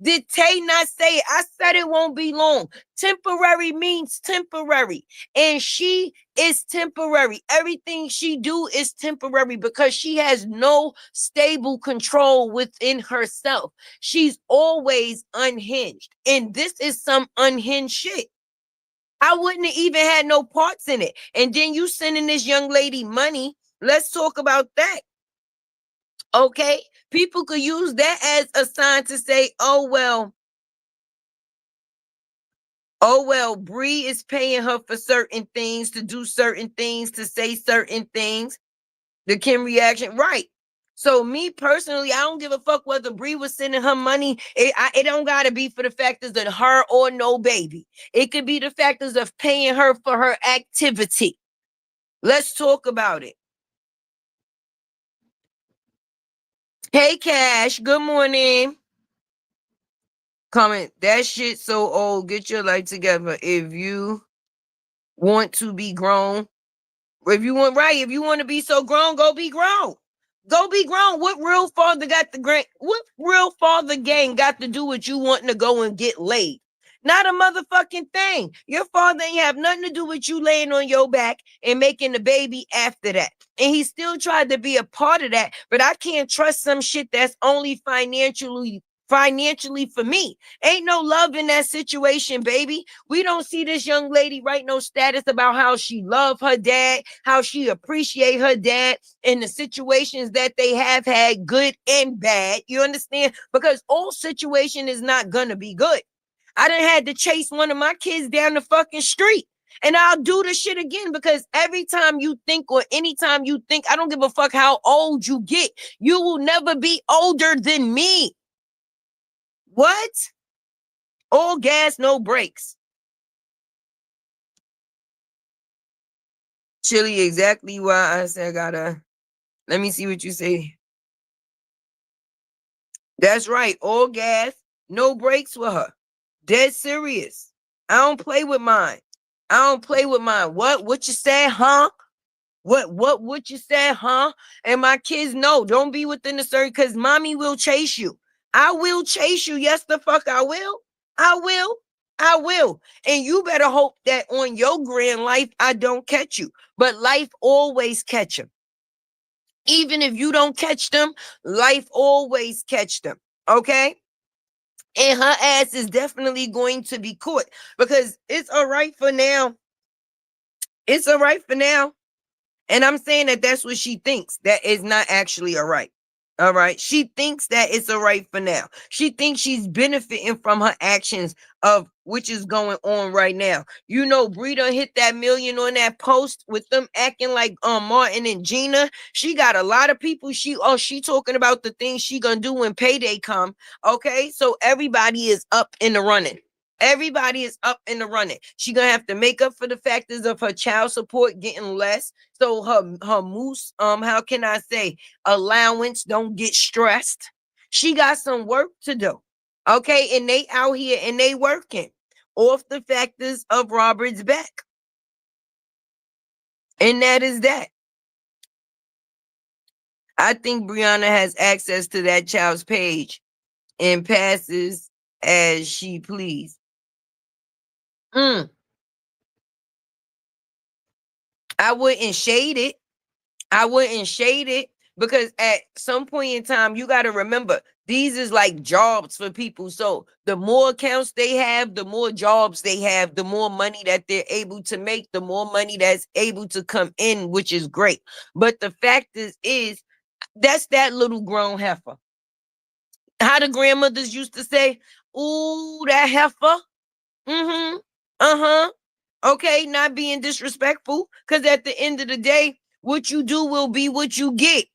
[SPEAKER 1] Did Tay not say it? I said it won't be long. Temporary means temporary. And she is temporary. Everything she do is temporary because she has no stable control within herself. She's always unhinged. And this is some unhinged shit. I wouldn't have even had no parts in it. And then you sending this young lady money. Let's talk about that. Okay, people could use that as a sign to say, oh, Bree is paying her for certain things, to do certain things, to say certain things. The Kim reaction, right. So me personally, I don't give a fuck whether Bree was sending her money. It don't gotta be for the factors of her or no baby. It could be the factors of paying her for her activity. Let's talk about it. Hey, Cash, good morning. Comment, that shit so old. Get your life together. If you want to be grown, if you want to be so grown, go be grown. Go be grown. What real father got the great? What real father gang got to do with you wanting to go and get laid? Not a motherfucking thing. Your father ain't have nothing to do with you laying on your back and making the baby after that. And he still tried to be a part of that, but I can't trust some shit that's only financially for me. Ain't no love in that situation, baby. We don't see this young lady write no status about how she love her dad, how she appreciate her dad in the situations that they have had, good and bad. You understand? Because all situation is not gonna be good. I done had to chase one of my kids down the fucking street. And I'll do the shit again, because every time you think, or anytime you think, I don't give a fuck how old you get, you will never be older than me. What? All gas, no brakes. Chili, exactly why I said I gotta. Let me see what you say. That's right. All gas, no brakes with her. Dead serious. I don't play with mine. I don't play with mine. What you said, huh? What you said, huh? And my kids know, don't be within the circle, because mommy will chase you. I will chase you. Yes, the fuck I will. I will. I will. And you better hope that on your grand life, I don't catch you. But life always catch them. Even if you don't catch them, life always catch them. Okay? And her ass is definitely going to be caught, because it's all right for now. It's all right for now. And I'm saying that that's what she thinks. That is not actually all right. All right. She thinks that it's all right for now. She thinks she's benefiting from her actions of which is going on right now. You know, Brita hit that million on that post with them acting like Martin and Gina. She got a lot of people. She talking about the things she gonna do when payday come. Okay, so everybody is up in the running. Everybody is up in the running. She gonna have to make up for the factors of her child support getting less. So her moose, how can I say, allowance don't get stressed. She got some work to do. Okay, and they out here and they working off the factors of Robert's back. And that is that. I think Briana has access to that child's page and passes as she please. I wouldn't shade it. I wouldn't shade it, because at some point in time, you got to remember, these is like jobs for people. So the more accounts they have, the more jobs they have, the more money that they're able to make, the more money that's able to come in, which is great. But the fact is that's that little grown heifer. How the grandmothers used to say, ooh, that heifer. Mm-hmm. Uh-huh. Okay, not being disrespectful, because at the end of the day, what you do will be what you get.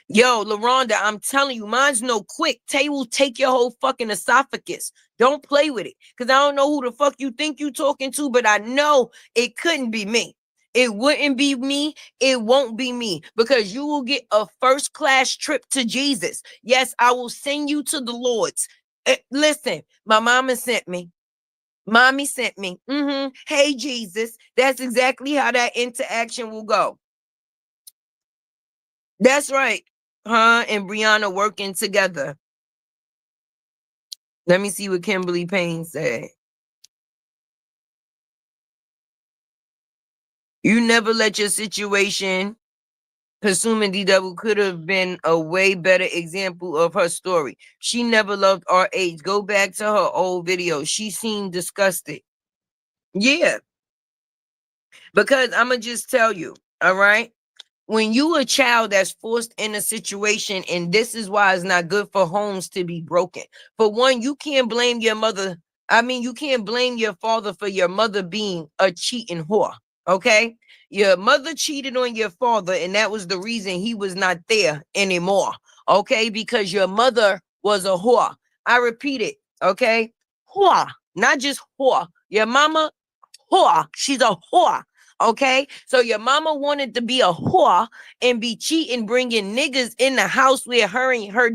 [SPEAKER 1] Yo, LaRonda, I'm telling you, mine's no quick. Tay will take your whole fucking esophagus. Don't play with it, because I don't know who the fuck you think you talking to, but I know it couldn't be me. It wouldn't be me. It won't be me, because you will get a first-class trip to Jesus. Yes, I will send you to the Lord's. Listen, my mama sent me. Mommy sent me. Hey, Jesus. That's exactly how that interaction will go. That's right. Huh? And Briana working together. Let me see what Kimberly Payne said. You never let your situation, consuming DW, could have been a way better example of her story. She never loved our age. Go back to her old video. She seemed disgusted. Yeah. Because I'm going to just tell you, all right? When you a child that's forced in a situation, and this is why it's not good for homes to be broken. For one, you can't blame your mother. I mean, you can't blame your father for your mother being a cheating whore. Okay? Your mother cheated on your father, and that was the reason he was not there anymore. Okay? Because your mother was a whore. I repeat it. Okay? Whore. Not just whore. Your mama, whore. She's a whore. Okay, so your mama wanted to be a whore and be cheating, bringing niggas in the house with her and her.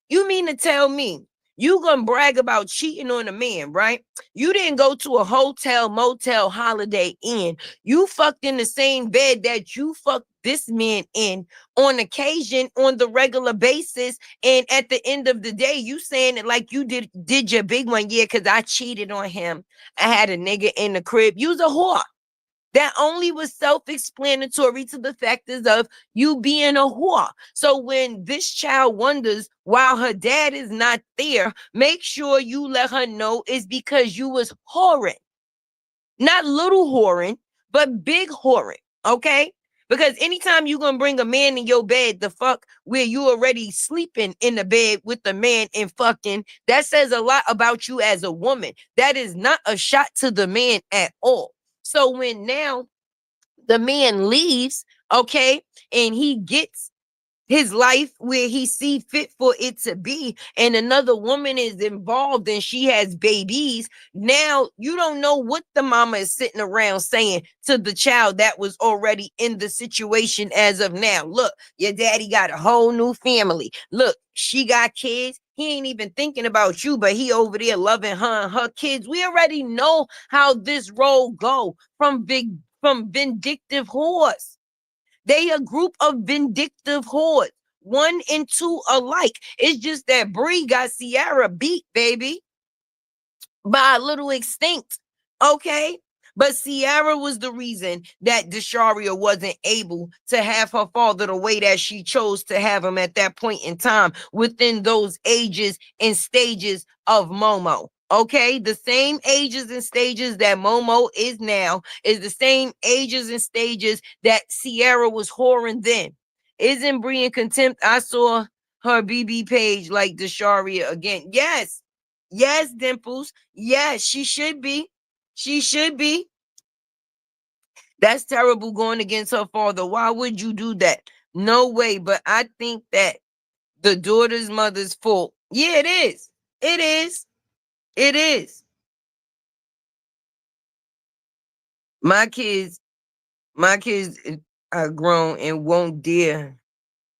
[SPEAKER 1] You mean to tell me you gonna brag about cheating on a man, right? You didn't go to a hotel, motel, Holiday Inn. You fucked in the same bed that you fucked this man in on occasion, on the regular basis. And at the end of the day, you saying it like you did your big one. Yeah, because I cheated on him. I had a nigga in the crib. You's a whore. That only was self-explanatory to the factors of you being a whore. So when this child wonders while her dad is not there, make sure you let her know it's because you was whoring. Not little whoring, but big whoring, okay? Because anytime you gonna bring a man in your bed, the fuck where you already sleeping in the bed with the man and fucking, that says a lot about you as a woman. That is not a shot to the man at all. So when now the man leaves, okay, and he gets his life where he see fit for it to be, and another woman is involved and she has babies, now you don't know what the mama is sitting around saying to the child that was already in the situation as of now. Look, your daddy got a whole new family. Look, she got kids. He ain't even thinking about you, but he over there loving her and her kids. We already know how this role go from vindictive whores. They a group of vindictive whores, 1 and 2 alike. It's just that Bree got Ciara beat, baby, by a little extinct, okay? But Ciara was the reason that Desharia wasn't able to have her father the way that she chose to have him at that point in time within those ages and stages of Momo. Okay, the same ages and stages that Momo is now is the same ages and stages that Ciara was whoring then. Isn't Bree in contempt? I saw her BB page like Desharia again. Yes, yes, Dimples. Yes, she should be. She should be. That's terrible going against her father. Why would you do that? No way. But I think that the daughter's mother's fault. Yeah, it is. It is. It is. My kids are grown and won't dare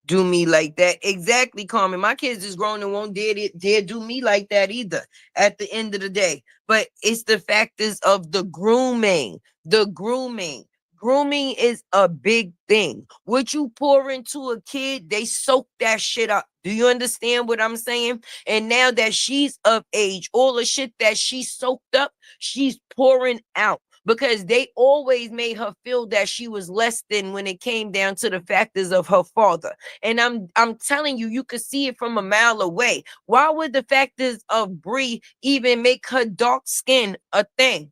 [SPEAKER 1] do me like that. Exactly, Carmen. My kids is grown and won't dare do me like that either at the end of the day. But it's the factors of the grooming. The grooming. Grooming is a big thing. What you pour into a kid, they soak that shit up. Do you understand what I'm saying? And now that she's of age, all the shit that she soaked up, she's pouring out, because they always made her feel that she was less than when it came down to the factors of her father. And I'm telling you, you could see it from a mile away. Why would the factors of Bree even make her dark skin a thing?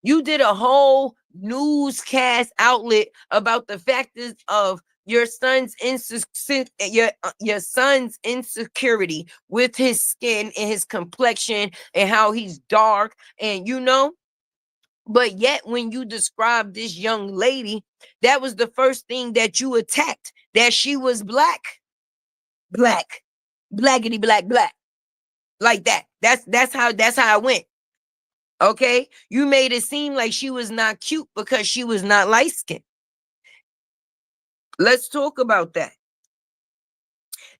[SPEAKER 1] You did a whole newscast outlet about the factors of your son's your son's insecurity with his skin and his complexion and how he's dark, and but yet when you describe this young lady, that was the first thing that you attacked, that she was black, blackity black, like that. That's how it went. Okay, you made it seem like she was not cute because she was not light skinned. Let's talk about that.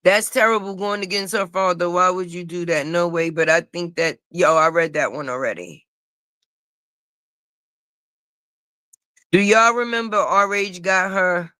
[SPEAKER 1] That's terrible going against her father. Why would you do that? No way. But I think that, I read that one already. Do y'all remember RH got her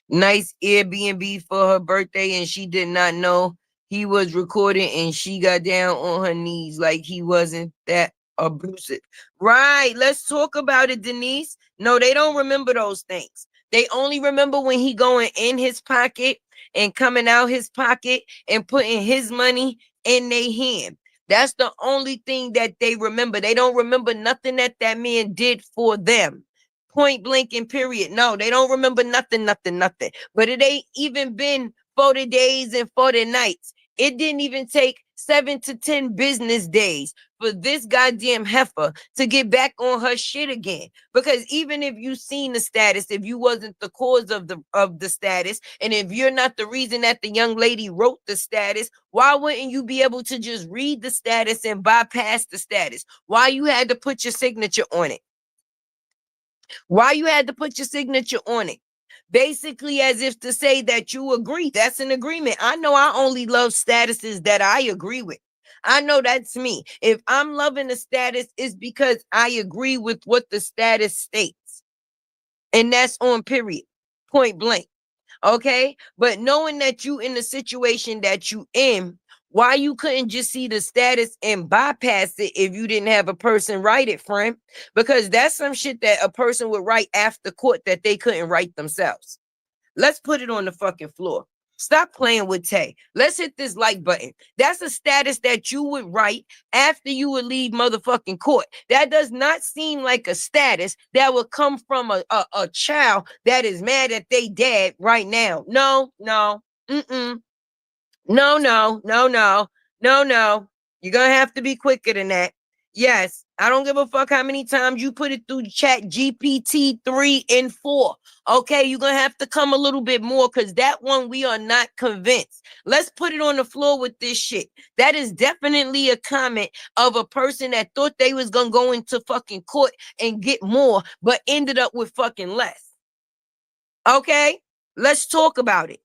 [SPEAKER 1] nice Airbnb for her birthday and she did not know he was recording, and she got down on her knees like he wasn't that abusive? Right. Let's talk about it, Denise. No, they don't remember those things. They only remember when he going in his pocket and coming out his pocket and putting his money in their hand. That's the only thing that they remember. They don't remember nothing that man did for them. Point blank and period. No, they don't remember nothing. But it ain't even been 40 days and 40 nights. It didn't even take 7 to 10 business days for this goddamn heifer to get back on her shit again. Because even if you seen the status, if you wasn't the cause of the status, and if you're not the reason that the young lady wrote the status, why wouldn't you be able to just read the status and bypass the status? Why you had to put your signature on it? Why you had to put your signature on it? Basically, as if to say that you agree. That's an agreement. I know I only love statuses that I agree with. I know that's me. If I'm loving a status, it's because I agree with what the status states. And that's on period. Point blank. Okay? But knowing that you in the situation that you in, why you couldn't just see the status and bypass it if you didn't have a person write it, friend? Because that's some shit that a person would write after court that they couldn't write themselves. Let's put it on the fucking floor. Stop playing with Tay. Let's hit this like button. That's a status that you would write after you would leave motherfucking court. That does not seem like a status that would come from a child that is mad at they dad right now. No, no, mm-mm. No, no, no, no, no, no. You're going to have to be quicker than that. Yes, I don't give a fuck how many times you put it through chat GPT 3 and 4. Okay, you're going to have to come a little bit more because that one we are not convinced. Let's put it on the floor with this shit. That is definitely a comment of a person that thought they was going to go into fucking court and get more, but ended up with fucking less. Okay, let's talk about it.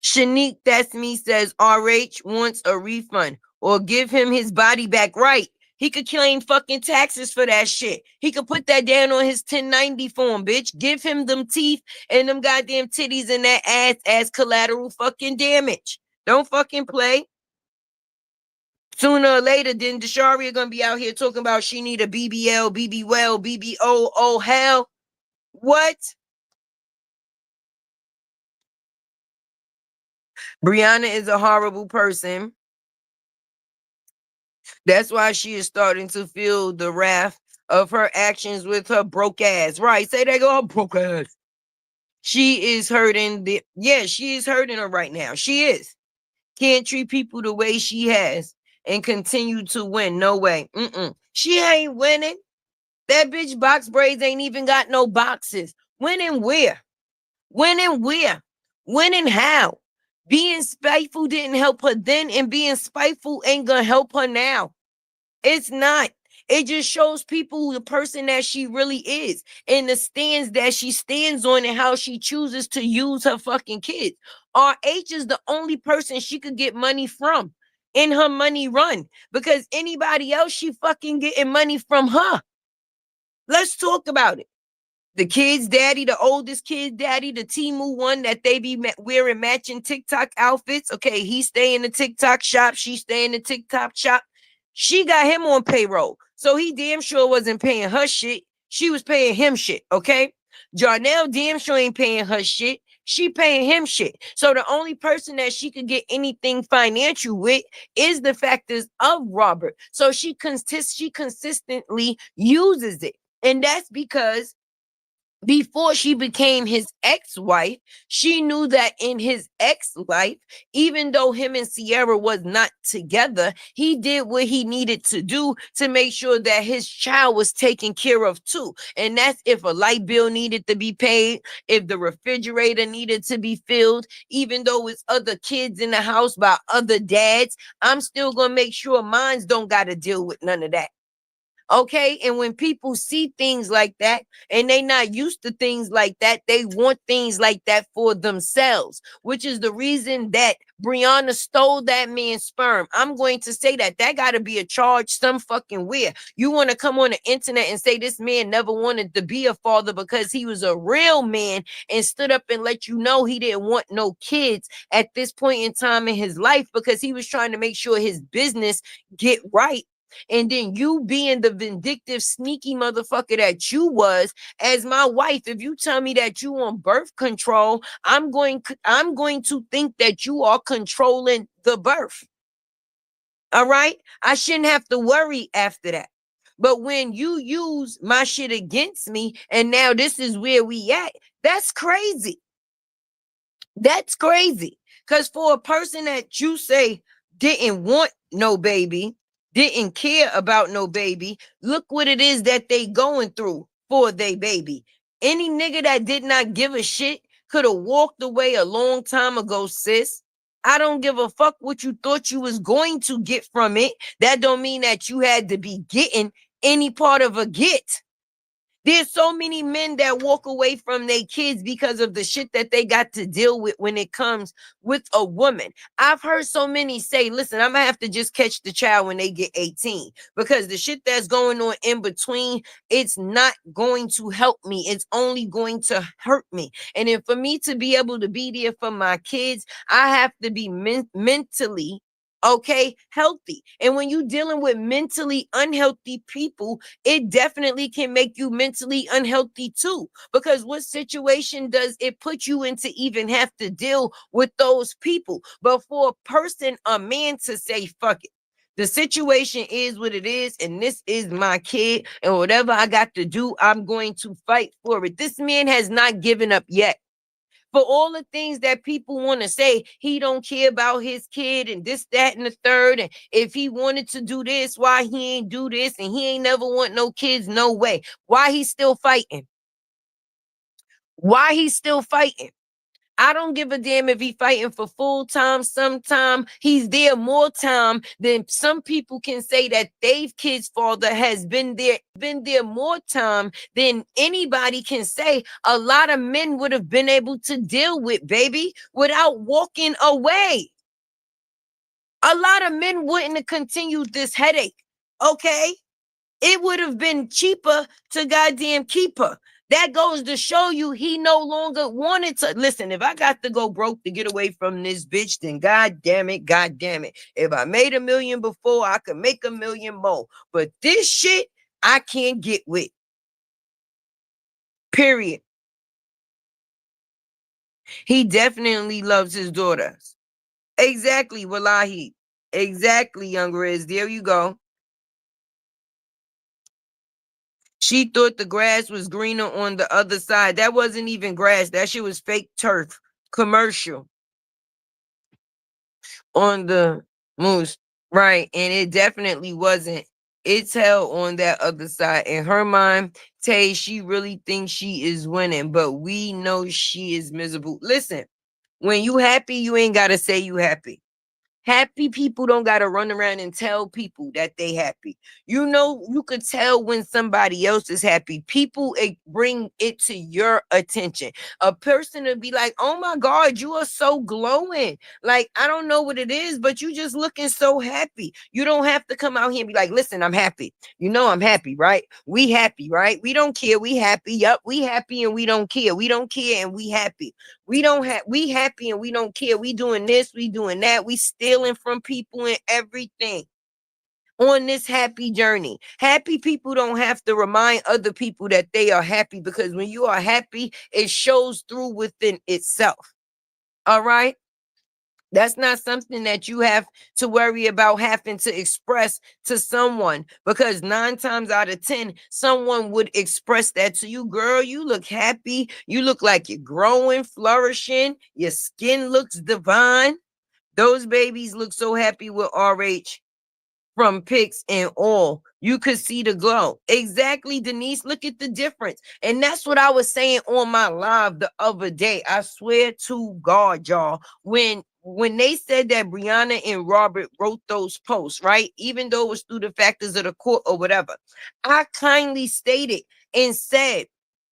[SPEAKER 1] Shanique, that's me, says RH wants a refund or give him his body back. Right. He could claim fucking taxes for that shit. He could put that down on his 1090 form, bitch. Give him them teeth and them goddamn titties in that ass as collateral fucking damage. Don't fucking play. Sooner or later, then Desharia gonna be out here talking about she need a BBL, BB well, BBO, oh hell. What? Briana is a horrible person. That's why she is starting to feel the wrath of her actions with her broke ass. Right. Say that girl broke ass. She is hurting she is hurting her right now. She is. Can't treat people the way she has and continue to win. No way. She ain't winning. That bitch box braids ain't even got no boxes. Winning where? Winning where? Winning how? Being spiteful didn't help her then, and being spiteful ain't gonna help her now. It's not. It just shows people the person that she really is and the stands that she stands on and how she chooses to use her fucking kids. RH is the only person she could get money from in her money run because anybody else, she fucking getting money from her. Let's talk about it. The kid's daddy, the oldest kid's daddy, the Timu one that they be wearing matching TikTok outfits. Okay, he stay in the TikTok shop. She stay in the TikTok shop. She got him on payroll. So he damn sure wasn't paying her shit. She was paying him shit, okay? Jarnell damn sure ain't paying her shit. She paying him shit. So the only person that she could get anything financial with is the factors of Robert. So she consistently uses it. And that's because before she became his ex-wife, she knew that in his ex-life, even though him and Sierra was not together, he did what he needed to do to make sure that his child was taken care of too. And that's if a light bill needed to be paid, if the refrigerator needed to be filled, even though it's other kids in the house by other dads, I'm still going to make sure mines don't got to deal with none of that. Okay. And when people see things like that and they not used to things like that, they want things like that for themselves, which is the reason that Briana stole that man's sperm. I'm going to say that got to be a charge some fucking where. You want to come on the internet and say this man never wanted to be a father because he was a real man and stood up and let you know he didn't want no kids at this point in time in his life because he was trying to make sure his business get right. And then you being the vindictive, sneaky motherfucker that you was as my wife, if you tell me that you on birth control, I'm going to think that you are controlling the birth. All right? I shouldn't have to worry after that. But when you use my shit against me and now this is where we at, that's crazy. That's crazy. Because for a person that you say didn't want no baby, didn't care about no baby, look what it is that they going through for their baby. Any nigga that did not give a shit could have walked away a long time ago, sis. I don't give a fuck what you thought you was going to get from it. That don't mean that you had to be getting any part of a get. There's so many men that walk away from their kids because of the shit that they got to deal with when it comes with a woman. I've heard so many say, listen, I'm gonna have to just catch the child when they get 18 because the shit that's going on in between, it's not going to help me. It's only going to hurt me. And then for me to be able to be there for my kids, I have to be mentally Okay, healthy. And when you're dealing with mentally unhealthy people, it definitely can make you mentally unhealthy too. Because what situation does it put you into even have to deal with those people? But for a person, a man, to say, fuck it. The situation is what it is, and this is my kid, and whatever I got to do, I'm going to fight for it. This man has not given up yet. For all the things that people want to say, he don't care about his kid and this, that, and the third. And if he wanted to do this, why he ain't do this? And he ain't never want no kids, no way. Why he still fighting? Why he still fighting? I don't give a damn if he fighting for full time, sometime. He's there more time than some people can say that Dave kid's father has been there more time than anybody can say a lot of men would have been able to deal with, baby, without walking away. A lot of men wouldn't have continued this headache, okay? It would have been cheaper to goddamn keep her. That goes to show you he no longer wanted to. Listen, if I got to go broke to get away from this bitch, then god damn it, god damn it. If I made $1 million before, I could make $1 million more. But this shit, I can't get with. Period. He definitely loves his daughters. Exactly, Wallahi. Exactly, young Riz. There you go. She thought the grass was greener on the other side. That wasn't even grass. That shit was fake turf. Commercial on the moose. Right. And it definitely wasn't. It's hell on that other side. In her mind, Tay, she really thinks she is winning, but we know she is miserable. Listen, when you happy, you ain't got to say you happy. Happy people don't got to run around and tell people that they happy. You know, you could tell when somebody else is happy. People bring it to your attention. A person will be like, oh my God, you are so glowing. Like, I don't know what it is, but you just looking so happy. You don't have to come out here and be like, listen, I'm happy. You know, I'm happy, right? We happy, right? We don't care. We happy. Yup, we happy and we don't care. We don't care and we happy. We happy and we don't care. We doing this, we doing that. We stealing from people and everything on this happy journey. Happy people don't have to remind other people that they are happy, because when you are happy, it shows through within itself. All right? That's not something that you have to worry about having to express to someone, because 9 times out of 10, someone would express that to you. Girl, you look happy. You look like you're growing, flourishing. Your skin looks divine. Those babies look so happy with RH from pics and all. You could see the glow. Exactly, Denise. Look at the difference. And that's what I was saying on my live the other day. I swear to God, y'all, when they said that Briana and Robert wrote those posts, right? Even though it was through the factors of the court or whatever, I kindly stated and said,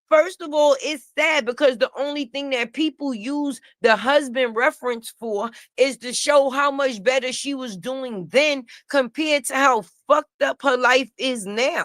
[SPEAKER 1] first of all, it's sad because the only thing that people use the husband reference for is to show how much better she was doing then compared to how fucked up her life is now.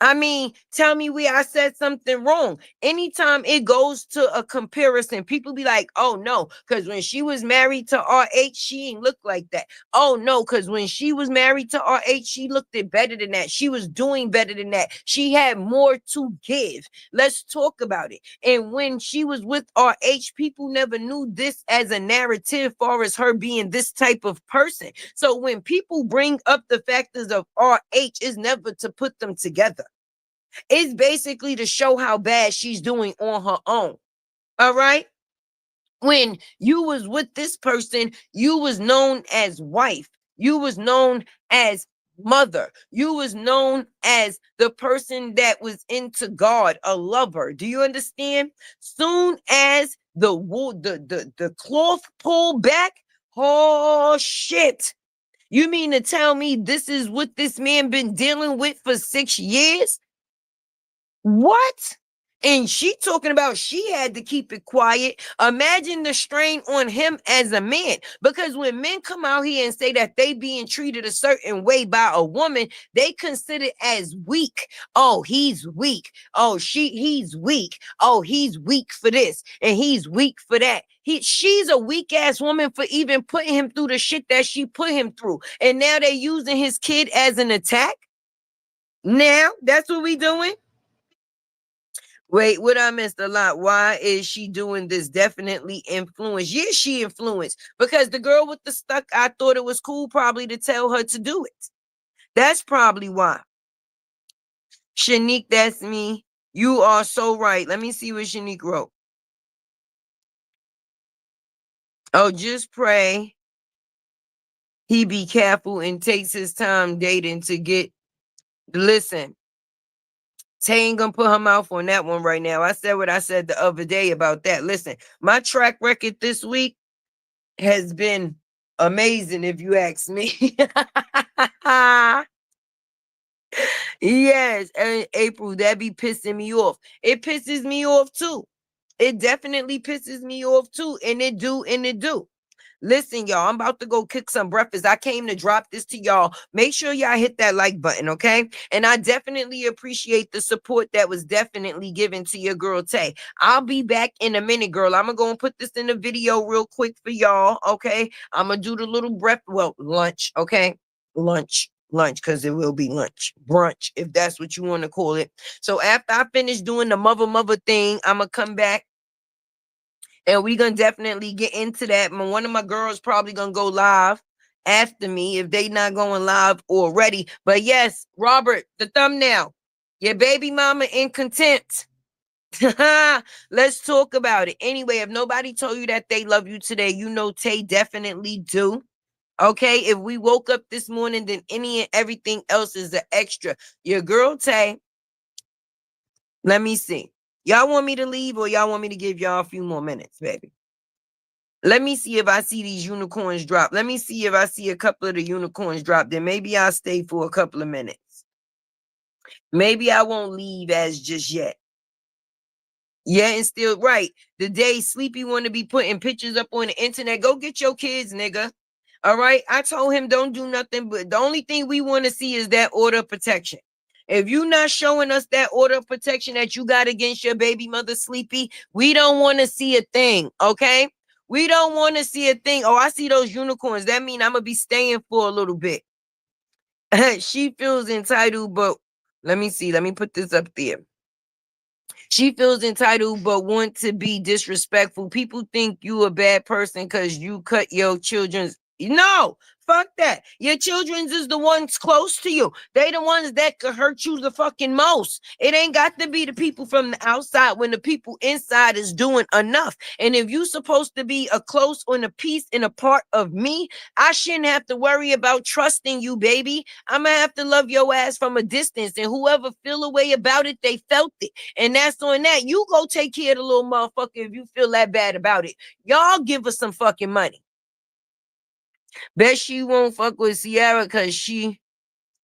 [SPEAKER 1] I mean, tell me where I said something wrong. Anytime it goes to a comparison, people be like, oh no, because when she was married to RH, she ain't look like that. Oh no, because when she was married to RH, she looked it better than that. She was doing better than that. She had more to give. Let's talk about it. And when she was with RH, people never knew this as a narrative far as her being this type of person. So when people bring up the factors of RH, it's never to put them together. It's basically to show how bad she's doing on her own. All right. When you was with this person, you was known as wife. You was known as mother. You was known as the person that was into God, a lover. Do you understand? Soon as the cloth pulled back, oh shit. You mean to tell me this is what this man been dealing with for 6 years? What? And she talking about she had to keep it quiet. Imagine the strain on him as a man. Because when men come out here and say that they being treated a certain way by a woman, they consider it as weak. Oh, he's weak. Oh, he's weak. Oh, he's weak for this and he's weak for that. She's a weak ass woman for even putting him through the shit that she put him through. And now they're using his kid as an attack. Now that's what we doing. Wait, what I missed a lot? Why is she doing this? Definitely influence. Yes, she influenced because the girl with the stuck, I thought it was cool probably to tell her to do it. That's probably why. Shanique, that's me. You are so right. Let me see what Shanique wrote. Oh, just pray he be careful and takes his time dating to get. Listen, Tay ain't gonna put her mouth on that one right now. I said what I said the other day about that. Listen, my track record this week has been amazing, if you ask me. Yes, and April, that be pissing me off. It pisses me off too. It definitely pisses me off too. And it do. Listen, y'all, I'm about to go cook some breakfast. I came to drop this to y'all. Make sure y'all hit that like button, okay? And I definitely appreciate the support that was definitely given to your girl, Tay. I'll be back in a minute, girl. I'm going to go and put this in the video real quick for y'all, okay? I'm going to do the little lunch, okay? Lunch, because it will be lunch. Brunch, if that's what you want to call it. So after I finish doing the mother thing, I'm going to come back. And we're going to definitely get into that. One of my girls probably going to go live after me if they not going live already. But yes, Robert, the thumbnail. Your baby mama in contempt. Let's talk about it. Anyway, if nobody told you that they love you today, you know Tay definitely do. Okay, if we woke up this morning, then any and everything else is an extra. Your girl Tay, let me see. Y'all want me to leave or y'all want me to give y'all a few more minutes, baby? Let me see if I see these unicorns drop. Let me see if I see a couple of the unicorns drop. Then maybe I'll stay for a couple of minutes. Maybe I won't leave as just yet. Yeah, and still right. The day Sleepy want to be putting pictures up on the internet. Go get your kids, nigga. All right. I told him don't do nothing, but the only thing we want to see is that order of protection. If you're not showing us that order of protection that you got against your baby mother, Sleepy, we don't want to see a thing. Okay. We don't want to see a thing. Oh, I see those unicorns. That means I'm going to be staying for a little bit. She feels entitled, but let me see. Let me put this up there. She feels entitled, but want to be disrespectful. People think you a bad person because you cut your children's. No, fuck that. Your children's is the ones close to you. They the ones that could hurt you the fucking most. It ain't got to be the people from the outside when the people inside is doing enough. And if you supposed to be a close on a piece and a part of me, I shouldn't have to worry about trusting you, baby. I'm gonna have to love your ass from a distance. And whoever feel a way about it, they felt it. And that's on that. You go take care of the little motherfucker if you feel that bad about it. Y'all give us some fucking money. Bet she won't fuck with Sierra because she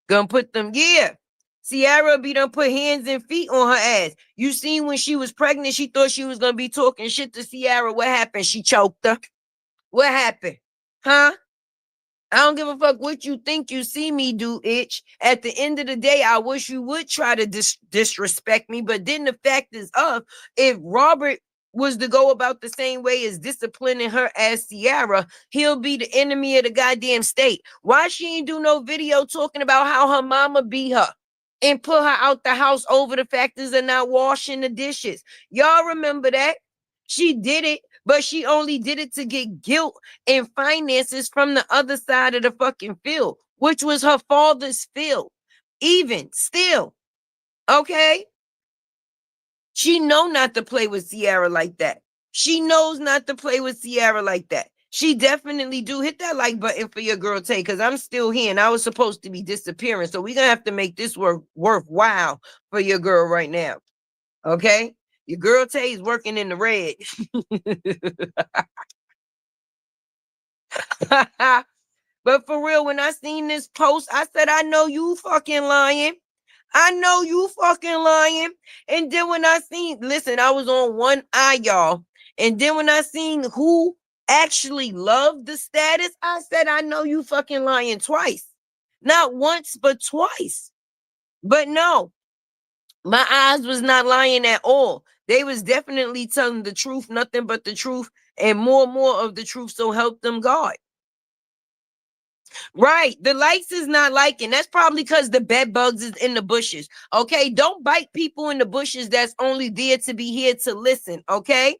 [SPEAKER 1] gonna put them. Yeah. Sierra be done put hands and feet on her ass. You seen when she was pregnant, she thought she was gonna be talking shit to Sierra. What happened? She choked her. What happened? Huh? I don't give a fuck what you think you see me do, itch. At the end of the day, I wish you would try to disrespect me. But then the fact is of, if Robert was to go about the same way as disciplining her as Sierra, he'll be the enemy of the goddamn state. Why she ain't do no video talking about how her mama beat her and put her out the house over the factors of not washing the dishes? Y'all remember that? She did it, but she only did it to get guilt and finances from the other side of the fucking field, which was her father's field. Even still, okay? She know not to play with Sierra like that. She knows not to play with Sierra like that. She definitely do. Hit that like button for your girl Tay, because I'm still here and I was supposed to be disappearing. So we're going to have to make this work worthwhile for your girl right now. Okay? Your girl Tay is working in the red. But for real, when I seen this post, I said, I know you fucking lying. I know you fucking lying. And then when I seen, listen, I was on one eye, y'all. And then when I seen who actually loved the status, I said, I know you fucking lying twice. Not once, but twice. But no, my eyes was not lying at all. They was definitely telling the truth, nothing but the truth, and more of the truth. So help them God. Right. The likes is not liking. That's probably because the bed bugs is in the bushes. Okay. Don't bite people in the bushes that's only there to be here to listen. Okay.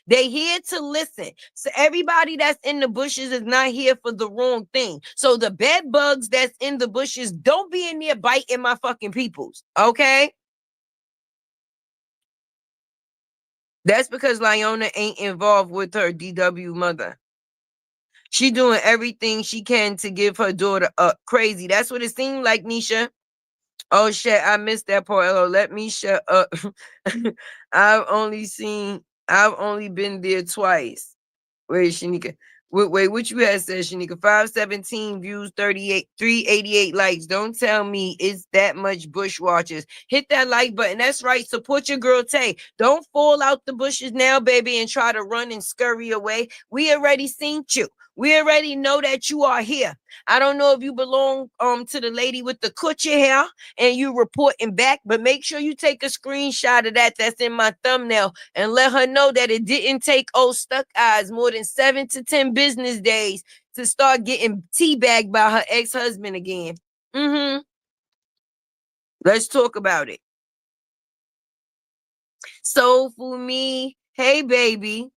[SPEAKER 1] They here to listen. So everybody that's in the bushes is not here for the wrong thing. So the bed bugs that's in the bushes, don't be in there biting my fucking peoples. Okay. That's because Lyona ain't involved with her DW mother. She doing everything she can to give her daughter up. Crazy. That's what it seemed like, Nisha. Oh shit, I missed that part. Hello, let me shut up. I've only been there twice. Wait, Shanika. Wait, what you had said, Shanika? 517 views, 388 likes. Don't tell me it's that much bushwatchers. Hit that like button. That's right. Support your girl Tay. Don't fall out the bushes now, baby, and try to run and scurry away. We already seen you. We already know that you are here. I don't know if you belong to the lady with the coochie hair and you reporting back, but make sure you take a screenshot of that's in my thumbnail and let her know that it didn't take old stuck eyes more than 7 to 10 business days to start getting teabagged by her ex-husband again. Let's talk about it. So for me, hey baby.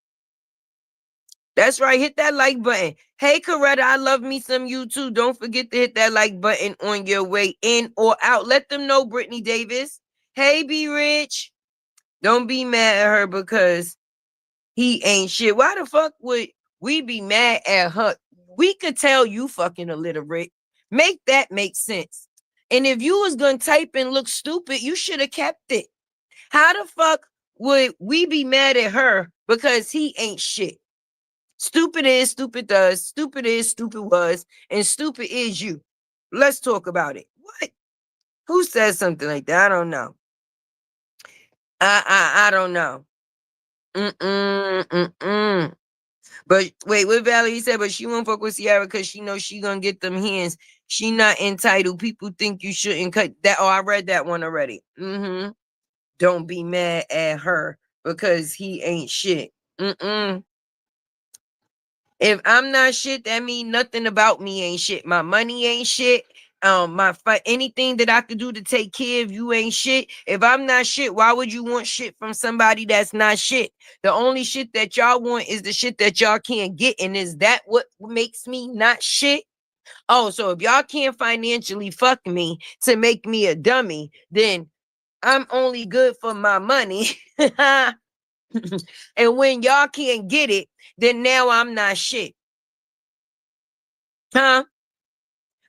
[SPEAKER 1] That's right. Hit that like button. Hey, Coretta, I love me some you too. Don't forget to hit that like button on your way in or out. Let them know, Brittany Davis. Hey, Be Rich. Don't be mad at her because he ain't shit. Why the fuck would we be mad at her? We could tell you fucking illiterate. Make that make sense. And if you was gonna type and look stupid, you should have kept it. How the fuck would we be mad at her because he ain't shit? Stupid is, stupid does, stupid is, stupid was, and stupid is you. Let's talk about it. What? Who says something like that? I don't know. I don't know. But wait, what Valerie said, but she won't fuck with Ciara because she knows she gonna get them hands. She not entitled. People think you shouldn't cut that. Oh, I read that one already. Don't be mad at her because he ain't shit. If I'm not shit, that mean nothing about me ain't shit. My money ain't shit. Anything that I could do to take care of you ain't shit. If I'm not shit, why would you want shit from somebody that's not shit? The only shit that y'all want is the shit that y'all can't get. And is that what makes me not shit? Oh, so if y'all can't financially fuck me to make me a dummy, then I'm only good for my money. And when y'all can't get it, then now I'm not shit. Huh?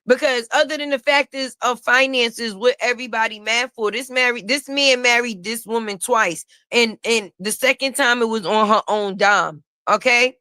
[SPEAKER 1] Because other than the factors of finances, what everybody mad for, this man married this woman twice. And the second time it was on her own dime. Okay.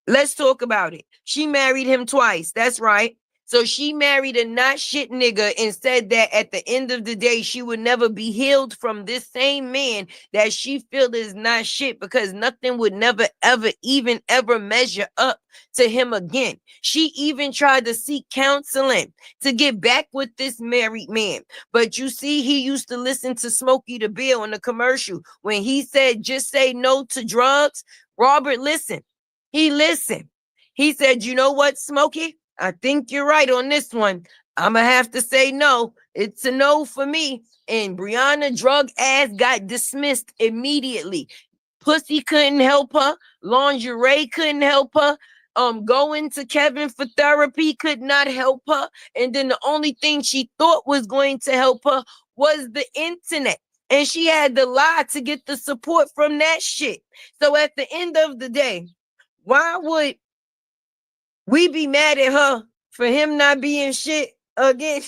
[SPEAKER 1] Let's talk about it. She married him twice. That's right. So she married a not shit nigga and said that at the end of the day, she would never be healed from this same man that she feel is not shit because nothing would never, ever, even ever measure up to him again. She even tried to seek counseling to get back with this married man. But you see, he used to listen to Smokey the Bear on the commercial when he said, just say no to drugs. Robert, listen. He listened. He said, you know what, Smokey? I think you're right on this one. I'm going to have to say no. It's a no for me. And Briana drug ass got dismissed immediately. Pussy couldn't help her. Lingerie couldn't help her. Going to Kevin for therapy could not help her. And then the only thing she thought was going to help her was the internet. And she had to lie to get the support from that shit. So at the end of the day, why would we be mad at her for him not being shit again?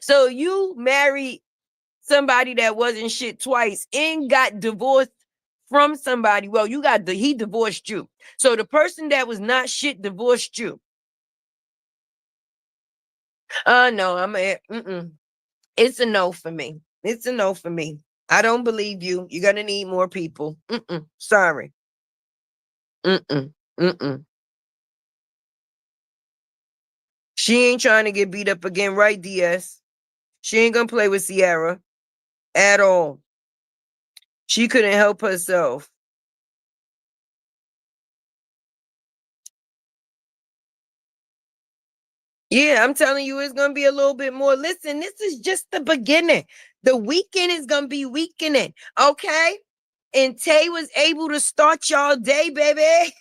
[SPEAKER 1] So you married somebody that wasn't shit twice and got divorced from somebody. Well, he divorced you. So the person that was not shit divorced you. No, it's a no for me. It's a no for me. I don't believe you. You're gonna need more people. Sorry. Mm-mm. Mm-mm. She ain't trying to get beat up again, right, DS? She ain't gonna play with Sierra at all. She couldn't help herself. Yeah, I'm telling you, it's gonna be a little bit more. Listen, this is just the beginning. The weekend is gonna be weakening, okay? And Tay was able to start y'all day, baby.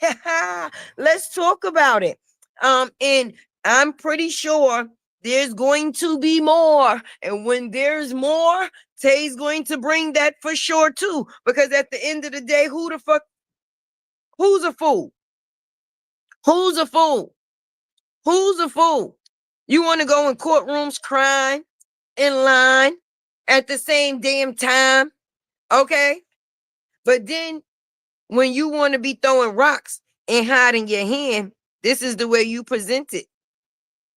[SPEAKER 1] Let's talk about it. And I'm pretty sure there's going to be more. And when there's more, Tay's going to bring that for sure too. Because at the end of the day, who the fuck? Who's a fool? Who's a fool? Who's a fool? You want to go in courtrooms crying in line at the same damn time, okay? But then when you want to be throwing rocks and hiding your hand, this is the way you present it.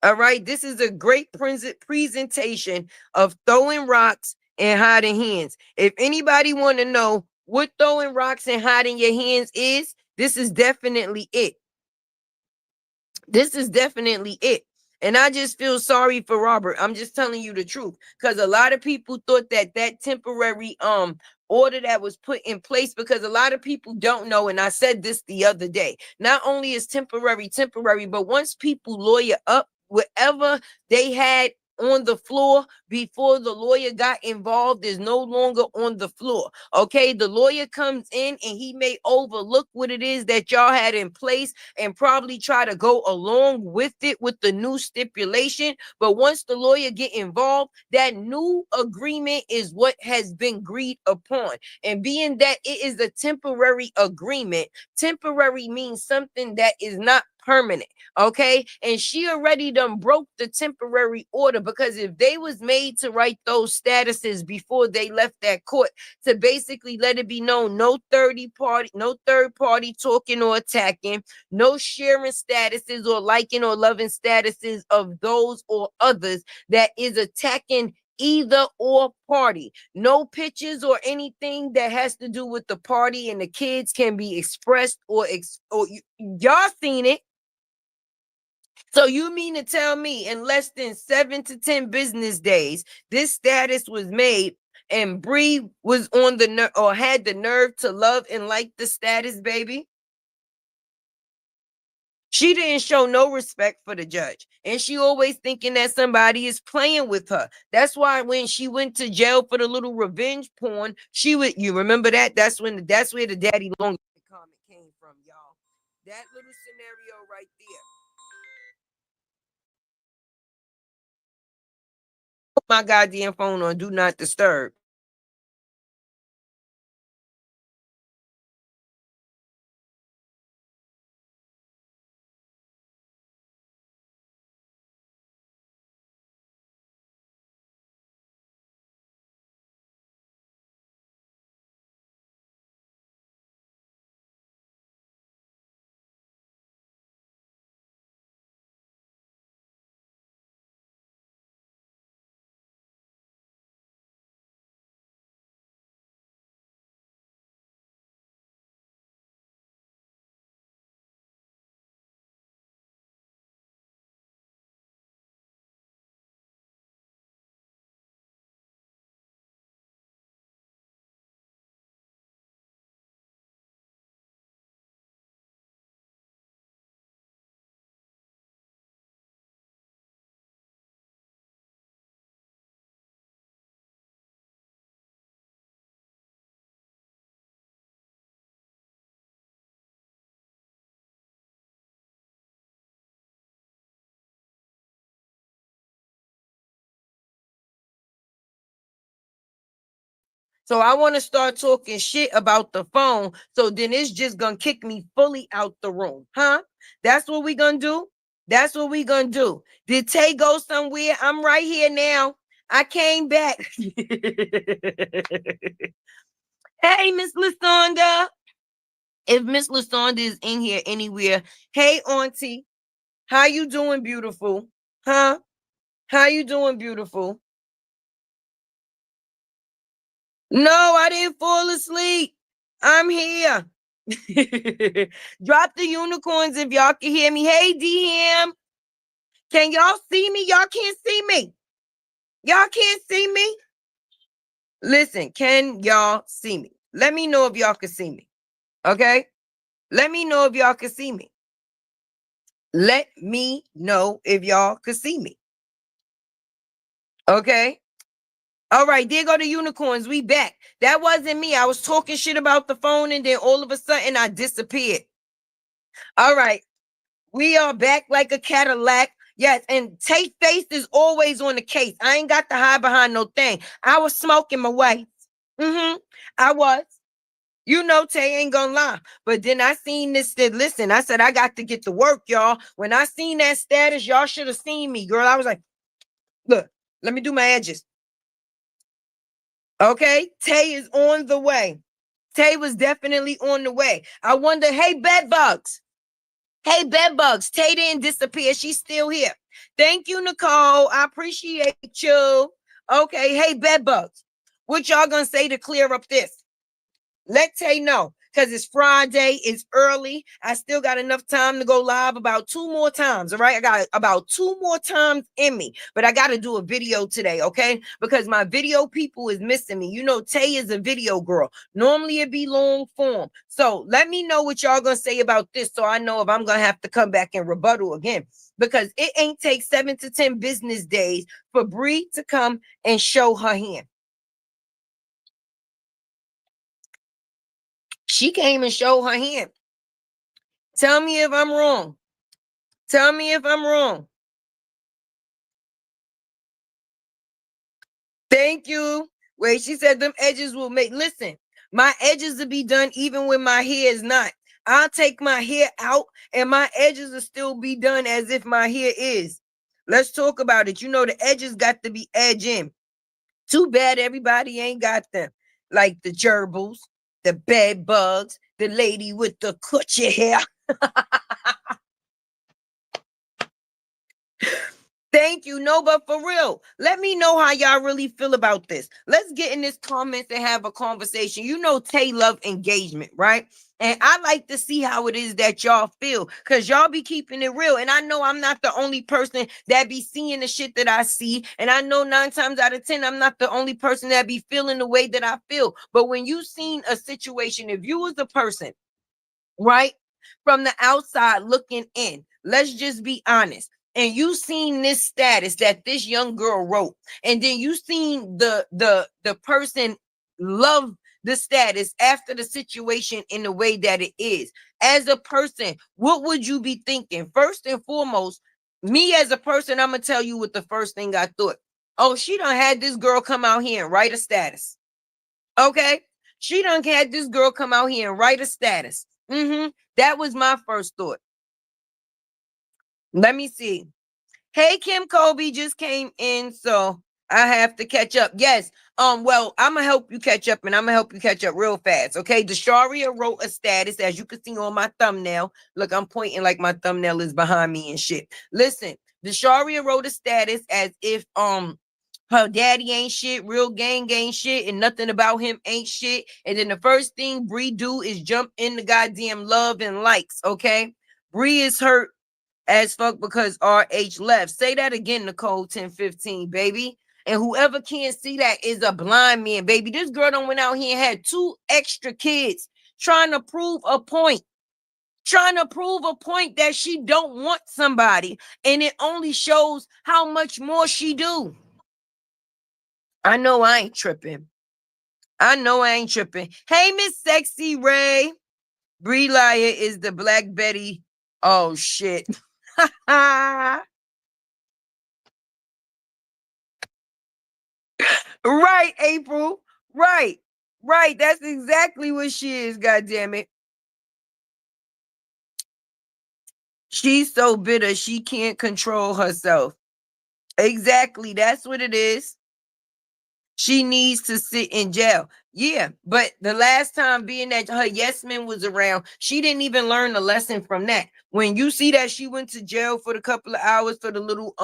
[SPEAKER 1] All right. This is a great presentation of throwing rocks and hiding hands. If anybody want to know what throwing rocks and hiding your hands is, this is definitely it. This is definitely it. And I just feel sorry for Robert. I'm just telling you the truth, because a lot of people thought that that temporary order that was put in place, because a lot of people don't know, and I said this the other day, not only is temporary, but once people lawyer up whatever they had on the floor before the lawyer got involved is no longer on the floor. Okay, the lawyer comes in and he may overlook what it is that y'all had in place and probably try to go along with it with the new stipulation. But once the lawyer get involved, that new agreement is what has been agreed upon. And being that it is a temporary agreement, temporary means something that is not permanent. Okay, and she already done broke the temporary order, because if they was made to write those statuses before they left that court to basically let it be known, no third party talking or attacking, no sharing statuses or liking or loving statuses of those or others that is attacking either or party. No pictures or anything that has to do with the party and the kids can be expressed or y'all seen it. So you mean to tell me in less than 7 to 10 business days, this status was made and Bree was on the nerve or had the nerve to love and like the status, baby? She didn't show no respect for the judge. And she always thinking that somebody is playing with her. That's why when she went to jail for the little revenge porn, you remember that? That's where the daddy long comment came from, y'all. That little scenario right there. Put my goddamn phone on do not disturb. So I want to start talking shit about the phone. So then it's just gonna kick me fully out the room, huh? That's what we gonna do. That's what we gonna do. Did Tay go somewhere? I'm right here now. I came back. Hey, Miss Lasonda. If Miss Lasonda is in here anywhere, hey, Auntie, how you doing, beautiful? Huh? How you doing, beautiful? No, I didn't fall asleep. I'm here. Drop the unicorns if y'all can hear me. Hey, DM. Can y'all see me? Y'all can't see me. Y'all can't see me. Listen, can y'all see me? Let me know if y'all can see me. Okay? Let me know if y'all can see me. Let me know if y'all can see me. Okay? All right, there go the unicorns. We back. That wasn't me. I was talking shit about the phone and then all of a sudden I disappeared. All right. We are back like a Cadillac. Yes, and Tay Face is always on the case. I ain't got to hide behind no thing. I was smoking my way. I was. You know, Tay ain't gonna lie. But then I seen this. Listen, I said, I got to get to work, y'all. When I seen that status, y'all should have seen me, girl. I was like, look, let me do my edges. Okay, Tay is on the way. Tay was definitely on the way. I wonder, hey, bed bugs. Hey, bed bugs. Tay didn't disappear. She's still here. Thank you, Nicole. I appreciate you. Okay, hey, bed bugs. What y'all gonna say to clear up this? Let Tay know. Because it's Friday, it's early. I still got enough time to go live about 2 more times. All right. I got about 2 more times in me, but I got to do a video today. Okay. Because my video people is missing me. You know, Tay is a video girl. Normally it be long form. So let me know what y'all going to say about this. So I know if I'm going to have to come back and rebuttal again, because it ain't take 7 to 10 business days for Bree to come and show her hand. She came and showed her hand. Tell me if I'm wrong. Tell me if I'm wrong. Thank you. Wait, she said them edges will make. Listen, my edges will be done even when my hair is not. I'll take my hair out and my edges will still be done as if my hair is. Let's talk about it. You know, the edges got to be edge in. Too bad everybody ain't got them. Like the gerbils, the bed bugs, the lady with the coochie hair. Thank you. No, but for real, let me know how y'all really feel about this. Let's get in this comments and have a conversation. You know, Tay love engagement, right? And I like to see how it is that y'all feel, because y'all be keeping it real. And I know I'm not the only person that be seeing the shit that I see. And I know 9 times out of 10, I'm not the only person that be feeling the way that I feel. But when you seen a situation, if you was a person, right, from the outside looking in, let's just be honest, and you seen this status that this young girl wrote, and then you seen the person love the status after the situation in the way that it is, as a person, what would you be thinking? First and foremost, me as a person, I'm gonna tell you what the first thing I thought. Oh, she done had this girl come out here and write a status. Okay, she done had this girl come out here and write a status. That was my first thought. Let me see. Hey, Kim Kobe just came in, so I have to catch up. Yes. Well, I'm gonna help you catch up, and I'm gonna help you catch up real fast. Okay. Dasharia wrote a status, as you can see on my thumbnail. Look, I'm pointing like my thumbnail is behind me and shit. Listen, Dasharia wrote a status as if her daddy ain't shit, real gang ain't shit, and nothing about him ain't shit. And then the first thing Bree do is jump in the goddamn love and likes. Okay. Bree is hurt as fuck because RH left. Say that again, Nicole 1015, baby. And whoever can't see that is a blind man, baby. This girl done went out here and had 2 extra kids trying to prove a point. Trying to prove a point that she don't want somebody. And it only shows how much more she do. I know I ain't tripping. I know I ain't tripping. Hey, Miss Sexy Ray. Brie Liar is the Black Betty. Oh, shit. Right, April. Right. Right. That's exactly what she is, goddamn it. She's so bitter she can't control herself. Exactly. That's what it is. She needs to sit in jail. Yeah, but the last time being that her yes men was around, she didn't even learn the lesson from that. When you see that she went to jail for the couple of hours for the little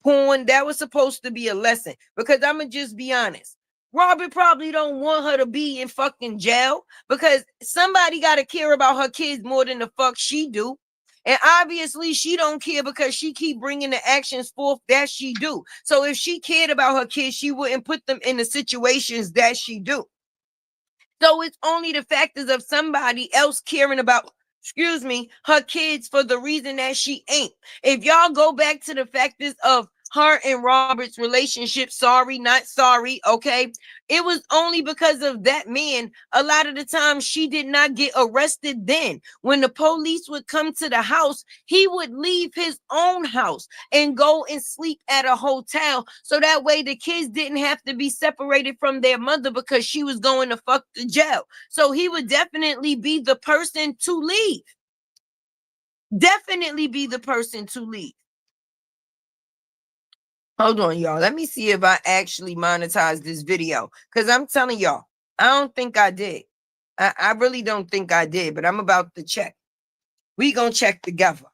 [SPEAKER 1] porn. That was supposed to be a lesson, because I'm gonna just be honest. Robert probably don't want her to be in fucking jail, because somebody got to care about her kids more than the fuck she do. And obviously she don't care, because she keep bringing the actions forth that she do. So if she cared about her kids, she wouldn't put them in the situations that she do. So it's only the factors of somebody else caring about, excuse me, her kids for the reason that she ain't. If y'all go back to the factors of her and Robert's relationship, sorry, not sorry, okay? It was only because of that man. A lot of the time, she did not get arrested then. When the police would come to the house, he would leave his own house and go and sleep at a hotel. So that way the kids didn't have to be separated from their mother because she was going to fuck the jail. So he would definitely be the person to leave. Definitely be the person to leave. Hold on, y'all. Let me see if I actually monetized this video. Because I'm telling y'all, I don't think I did. I really don't think I did, but I'm about to check. We gonna check together.